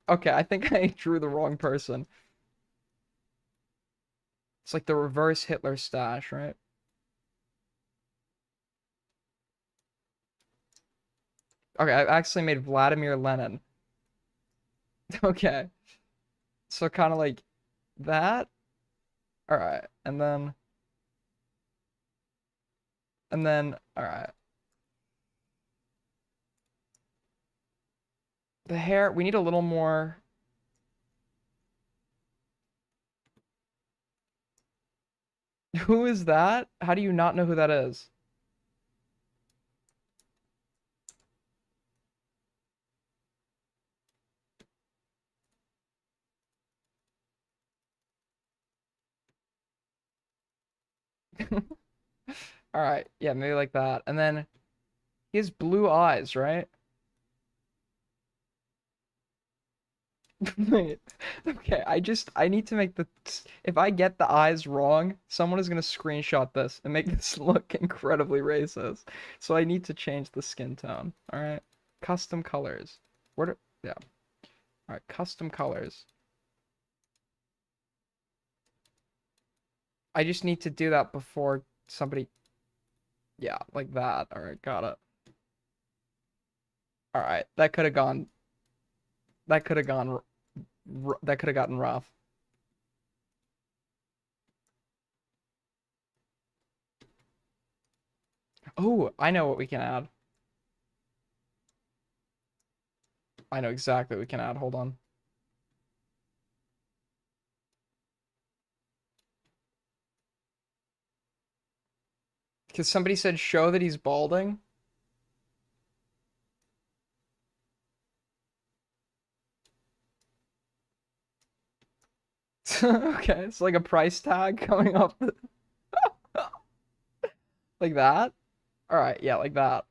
Okay, I think I drew the wrong person. It's like the reverse Hitler stash, right? Okay, I actually made Vladimir Lenin. Okay. So kind of like that. All right, and then all right. The hair, we need a little more. Who is that? How do you not know who that is? All right, yeah, maybe like that. And then he has blue eyes, right? Wait. Okay, I need to make the, if I get the eyes wrong, someone is gonna screenshot this and make this look incredibly racist. So I need to change the skin tone. All right, custom colors. Where do, yeah. All right, custom colors. I just need to do that before somebody, yeah, like that. All right, got it. All right, that could have gone. That could have gone. That could have gotten rough. Oh, I know what we can add. I know exactly what we can add. Hold on. Because somebody said show that he's balding. Okay, it's like a price tag coming up. Like that? Alright, yeah, like that.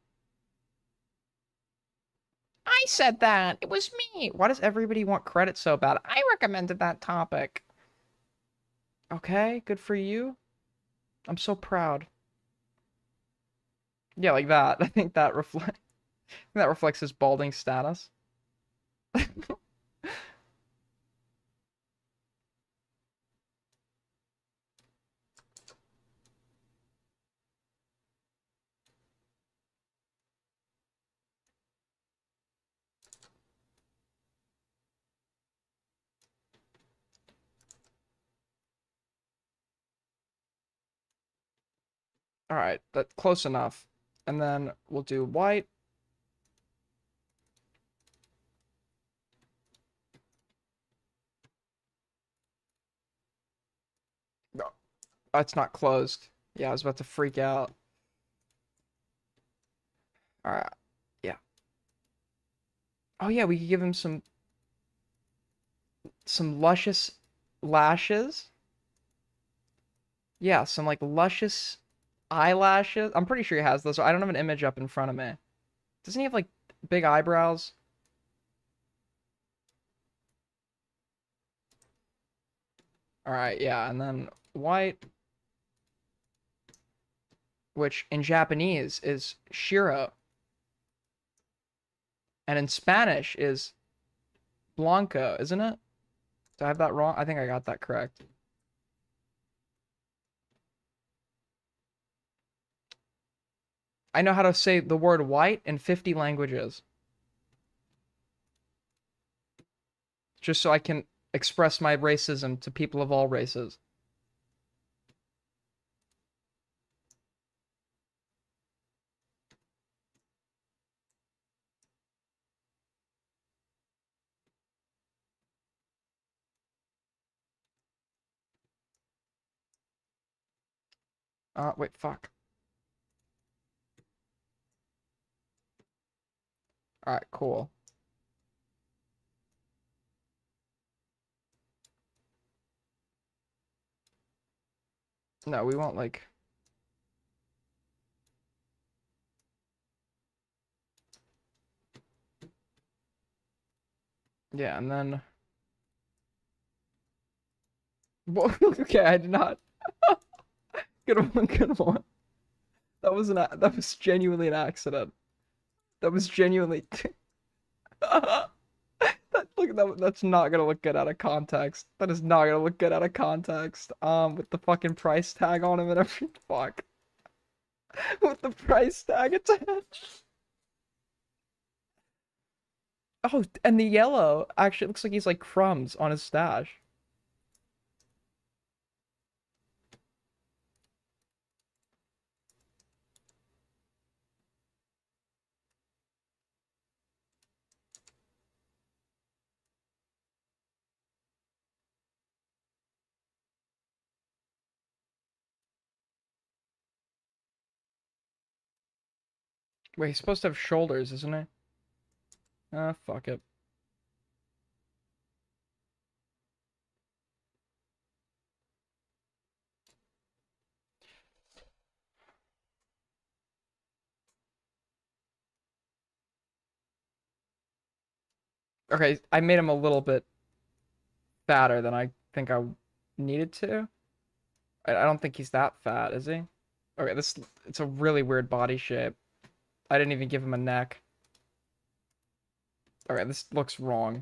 I said that. It was me. Why does everybody want credit so bad? I recommended that topic. Okay, good for you. I'm so proud. Yeah, like that. I think that reflects his balding status. All right, that's close enough. And then we'll do white. No, it's not closed. Yeah, I was about to freak out. All right, yeah. Oh yeah, we could give him some luscious lashes. Yeah, some like luscious eyelashes. I'm pretty sure he has those. I don't have an image up in front of me. Doesn't he have like big eyebrows? All right, yeah, and then white, which in Japanese is shiro, and in Spanish is blanco, isn't it? Did I have that wrong? I think I got that correct. I know how to say the word white in 50 languages. Just so I can express my racism to people of all races. Wait, fuck. Alright, cool. No, we won't, like... Yeah, and then... Okay, I did not... Good one, good one. That was that was genuinely an accident. That was genuinely... That's not gonna look good out of context. That is not gonna look good out of context. With the fucking price tag on him and everything. Fuck. With the price tag attached. Oh, and the yellow actually looks like he's like crumbs on his stash. Wait, he's supposed to have shoulders, isn't he? Fuck it. Okay, I made him a little bit fatter than I think I needed to. I don't think he's that fat, is he? Okay, it's a really weird body shape. I didn't even give him a neck. Okay, this looks wrong.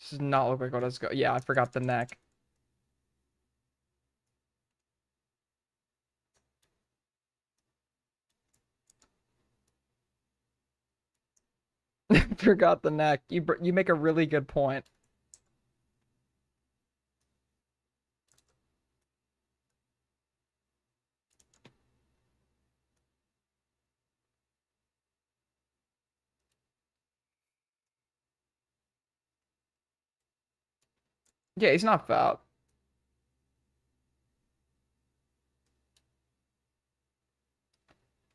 This does not look like what I was Yeah, I forgot the neck. Forgot the neck. You make a really good point. Yeah, he's not fat.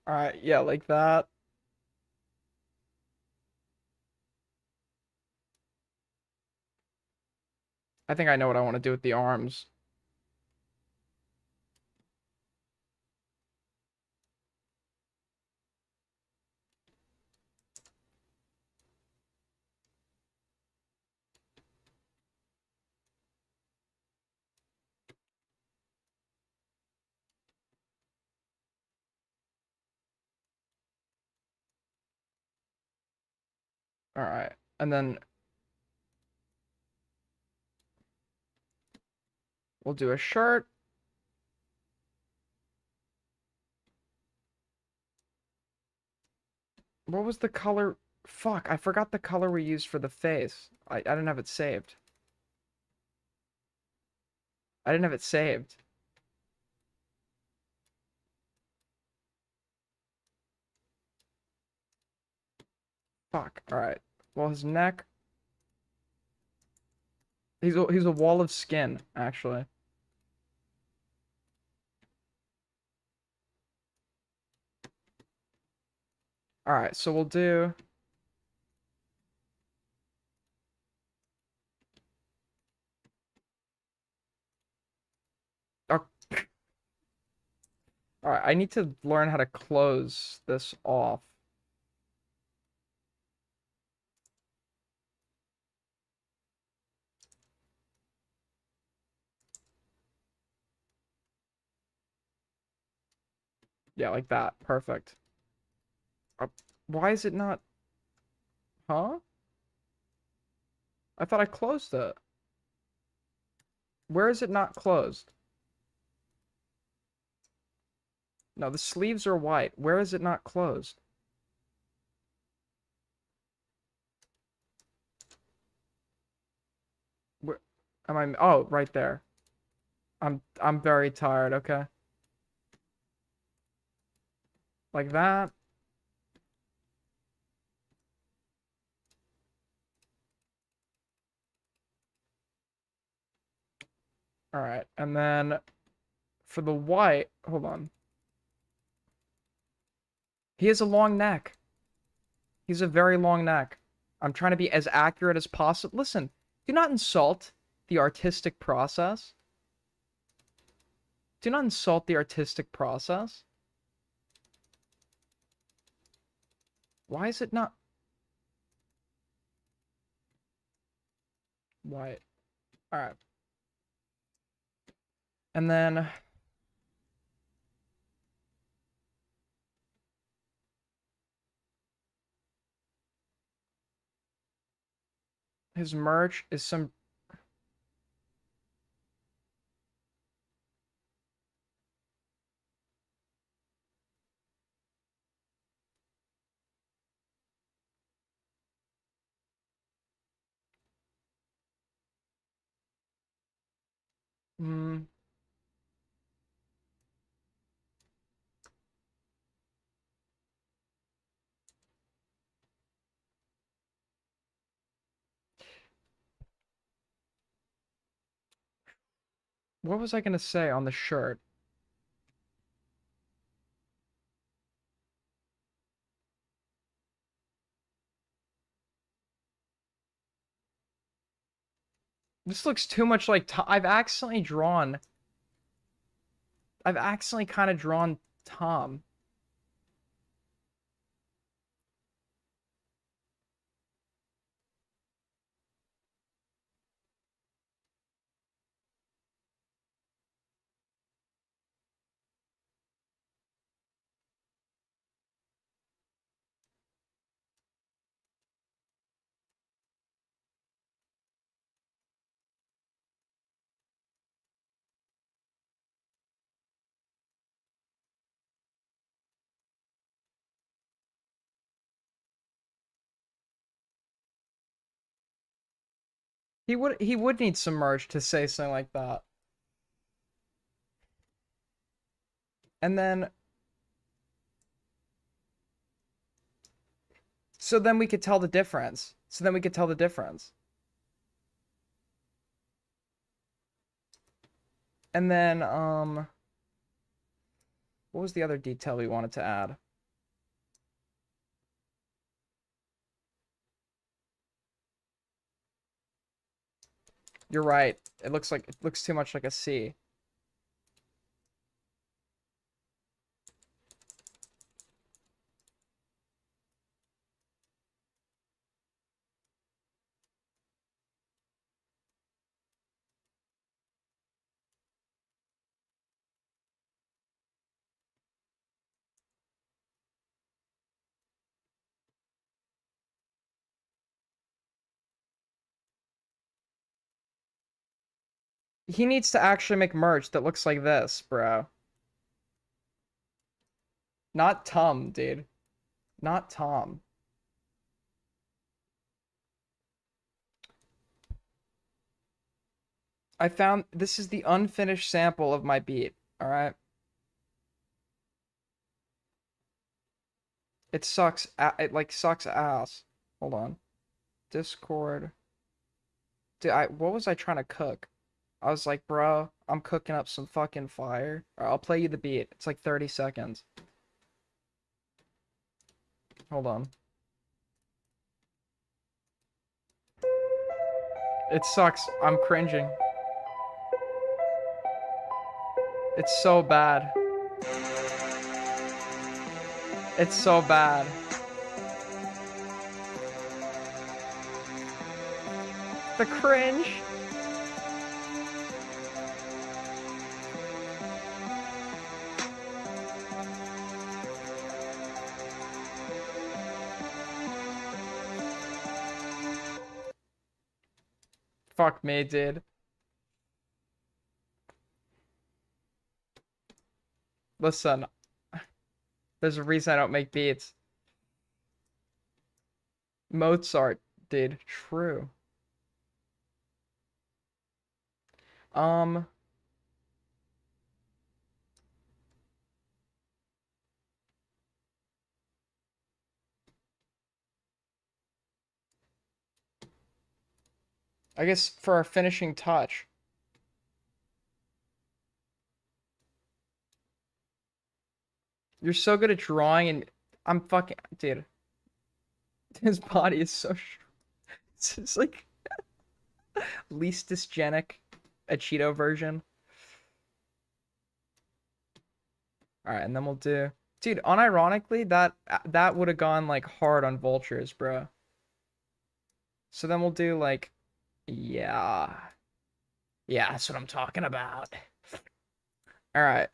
Alright, yeah, like that. I think I know what I want to do with the arms. Alright, and then we'll do a shirt. What was the color? Fuck, I forgot the color we used for the face. I didn't have it saved. I didn't have it saved. Fuck. All right. Well, his neck. He's a wall of skin, actually. All right. So we'll do. Oh. All right. I need to learn how to close this off. Yeah, like that. Perfect. Why is it not? Huh? I thought I closed it. Where is it not closed? No, the sleeves are white. Where is it not closed? Where am I? Oh, right there. I'm very tired, okay? Like that. All right. And then for the white, hold on. He has a long neck. He's a very long neck. I'm trying to be as accurate as possible. Listen, do not insult the artistic process. Do not insult the artistic process. Why is it not white? All right. And then his merch is some. Hmm. What was I gonna say on the shirt? This looks too much like I've accidentally kind of drawn Tom. He would need some merch to say something like that. And then so then we could tell the difference. And then what was the other detail we wanted to add? You're right. It looks too much like a C. He needs to actually make merch that looks like this, bro. Not Tom, dude. Not Tom. I found this is the unfinished sample of my beat, all right? It sucks. It like sucks ass. Hold on. Discord. Dude, what was I trying to cook? I was like, bro, I'm cooking up some fucking fire. Alright, I'll play you the beat. It's like 30 seconds. Hold on. It sucks. I'm cringing. It's so bad. It's so bad. The cringe. Fuck me, dude. Listen, there's a reason I don't make beats. Mozart did. True. I guess for our finishing touch. You're so good at drawing, and I'm fucking... Dude. His body is so... It's like... least dysgenic. A Cheeto version. Alright, and then we'll do... Dude, unironically, that would have gone, like, hard on vultures, bro. So then we'll do, like... Yeah. Yeah, that's what I'm talking about. Alright.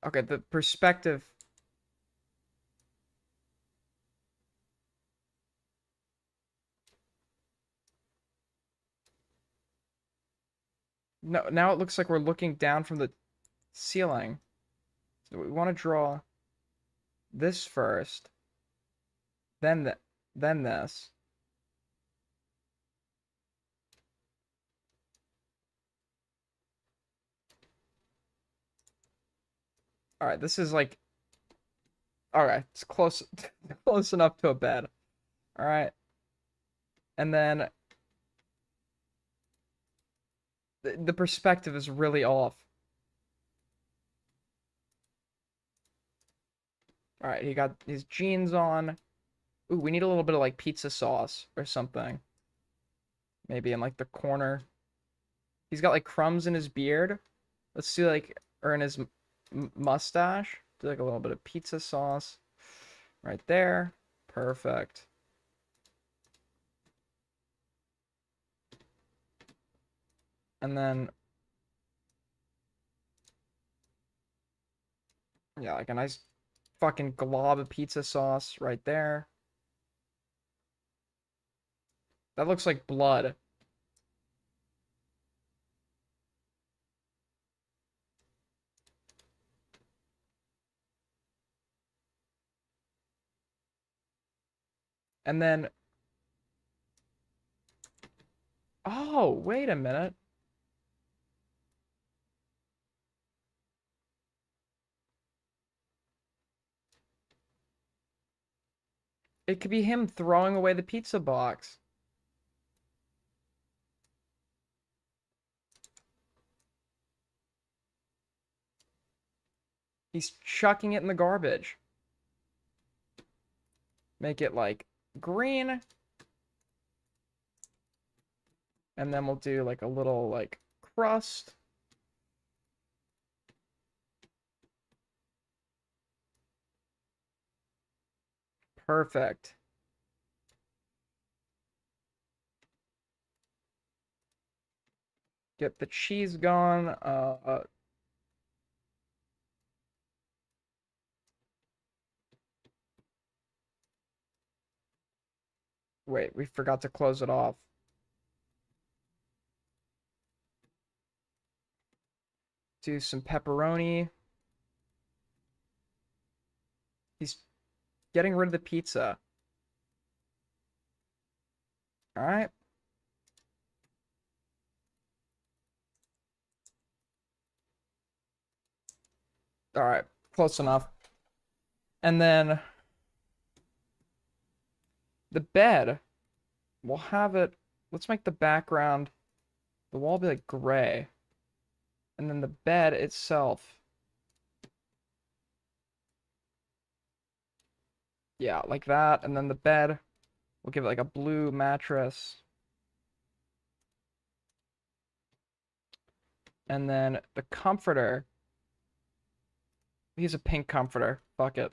Okay, the perspective. No, now it looks like we're looking down from the ceiling. So we want to draw this first, then then this. All right, this is like, all right, it's close, close enough to a bed. All right, and then the perspective is really off. All right, he got his jeans on. Ooh, we need a little bit of like pizza sauce or something. Maybe in like the corner. He's got like crumbs in his beard. Let's do like, or in his mustache. Do like a little bit of pizza sauce right there. Perfect. And then, yeah, like a nice fucking glob of pizza sauce right there. That looks like blood. And then, oh, wait a minute. It could be him throwing away the pizza box. He's chucking it in the garbage. Make it like green. And then we'll do like a little like crust. Perfect. Get the cheese gone. Wait, we forgot to close it off. Do some pepperoni. He's getting rid of the pizza. All right. All right, close enough. And then the bed, we'll have it, let's make the background, the wall be like gray. And then the bed itself, yeah, like that. And then the bed, we'll give it like a blue mattress. And then the comforter, he's a pink comforter. Fuck it.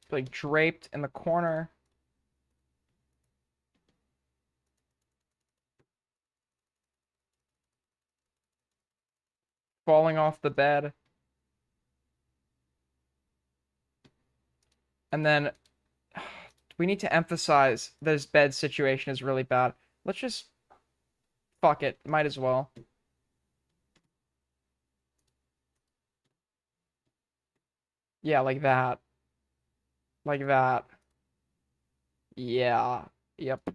Like draped in the corner. Falling off the bed. And then we need to emphasize this bed situation is really bad. Let's just fuck it. Might as well. Yeah, like that. Like that. Yeah. Yep.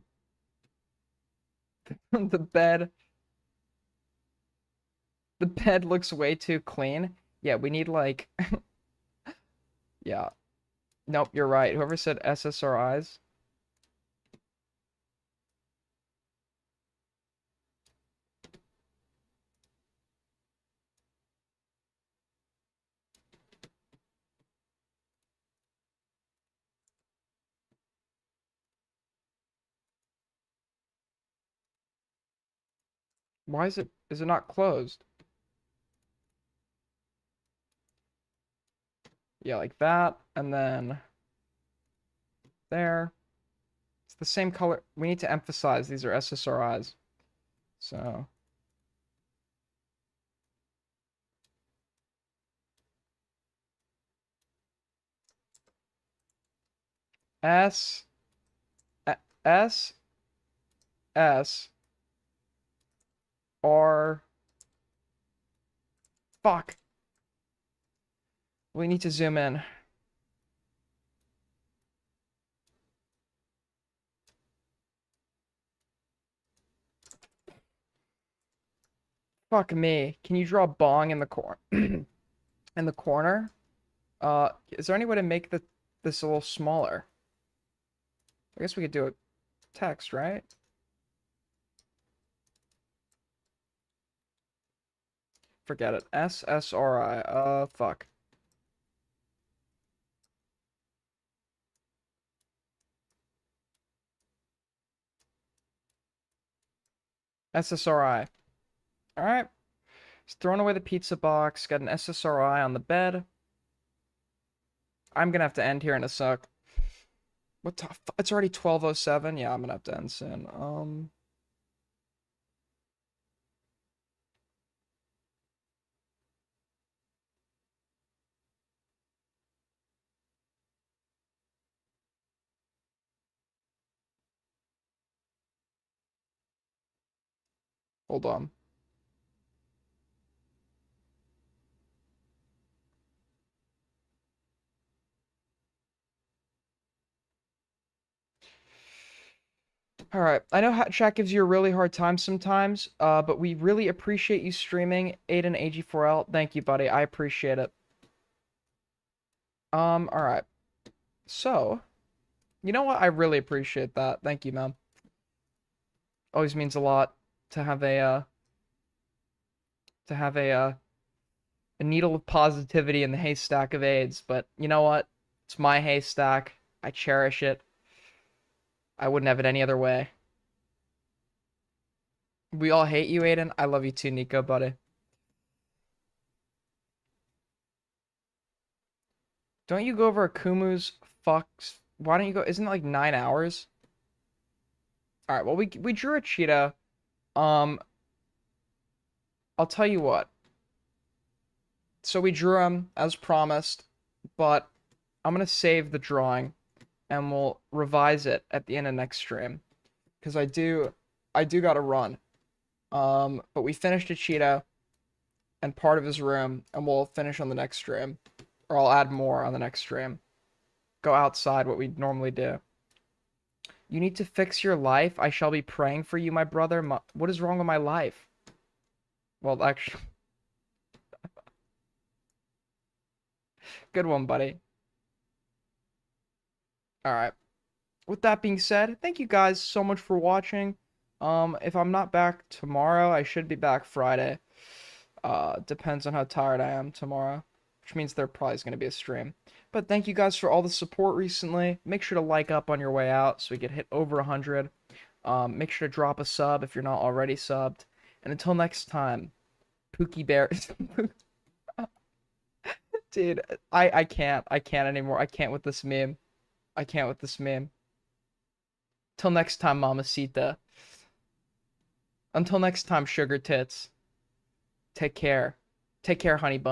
The bed. The bed looks way too clean. Yeah, we need like yeah. Nope, you're right. Whoever said SSRIs. Why is it not closed? Yeah, like that, and then there. It's the same color. We need to emphasize these are SSRIs. So S S S R. Fuck. We need to zoom in. Fuck me. Can you draw bong in the corner? In the corner? Is there any way to make this a little smaller? I guess we could do a text, right? Forget it. SSRI. Fuck. SSRI. Alright. Just throwing away the pizza box. Got an SSRI on the bed. I'm gonna have to end here in a sec. It's already 12:07. Yeah, I'm gonna have to end soon. Hold on. Alright, I know chat gives you a really hard time sometimes, but we really appreciate you streaming. Aiden AG4L, thank you, buddy. I appreciate it. Alright. So, you know what? I really appreciate that. Thank you, man. Always means a lot to have a needle of positivity in the haystack of AIDS, but you know what? It's my haystack. I cherish it. I wouldn't have it any other way. We all hate you, Aiden. I love you too, Nico, buddy. Don't you go over Akumu's fucks? Why don't you go? Isn't it like 9 hours? All right. Well, we drew a cheetah. I'll tell you what. So we drew him as promised, but I'm gonna save the drawing, and we'll revise it at the end of next stream, because I do gotta run. But we finished a cheetah and part of his room, and we'll finish on the next stream. Or I'll add more on the next stream. Go outside what we normally do. You need to fix your life. I shall be praying for you, my brother. What is wrong with my life? Well, actually... Good one, buddy. Alright. With that being said, thank you guys so much for watching. If I'm not back tomorrow, I should be back Friday. Depends on how tired I am tomorrow, which means there probably is going to be a stream. But thank you guys for all the support recently. Make sure to like up on your way out so we get hit over 100. Make sure to drop a sub if you're not already subbed. And until next time, Pookie Bear. Dude, I can't anymore. I can't with this meme. I can't with this meme. Till next time, Mamacita. Until next time, Sugar Tits. Take care. Take care, honey bun.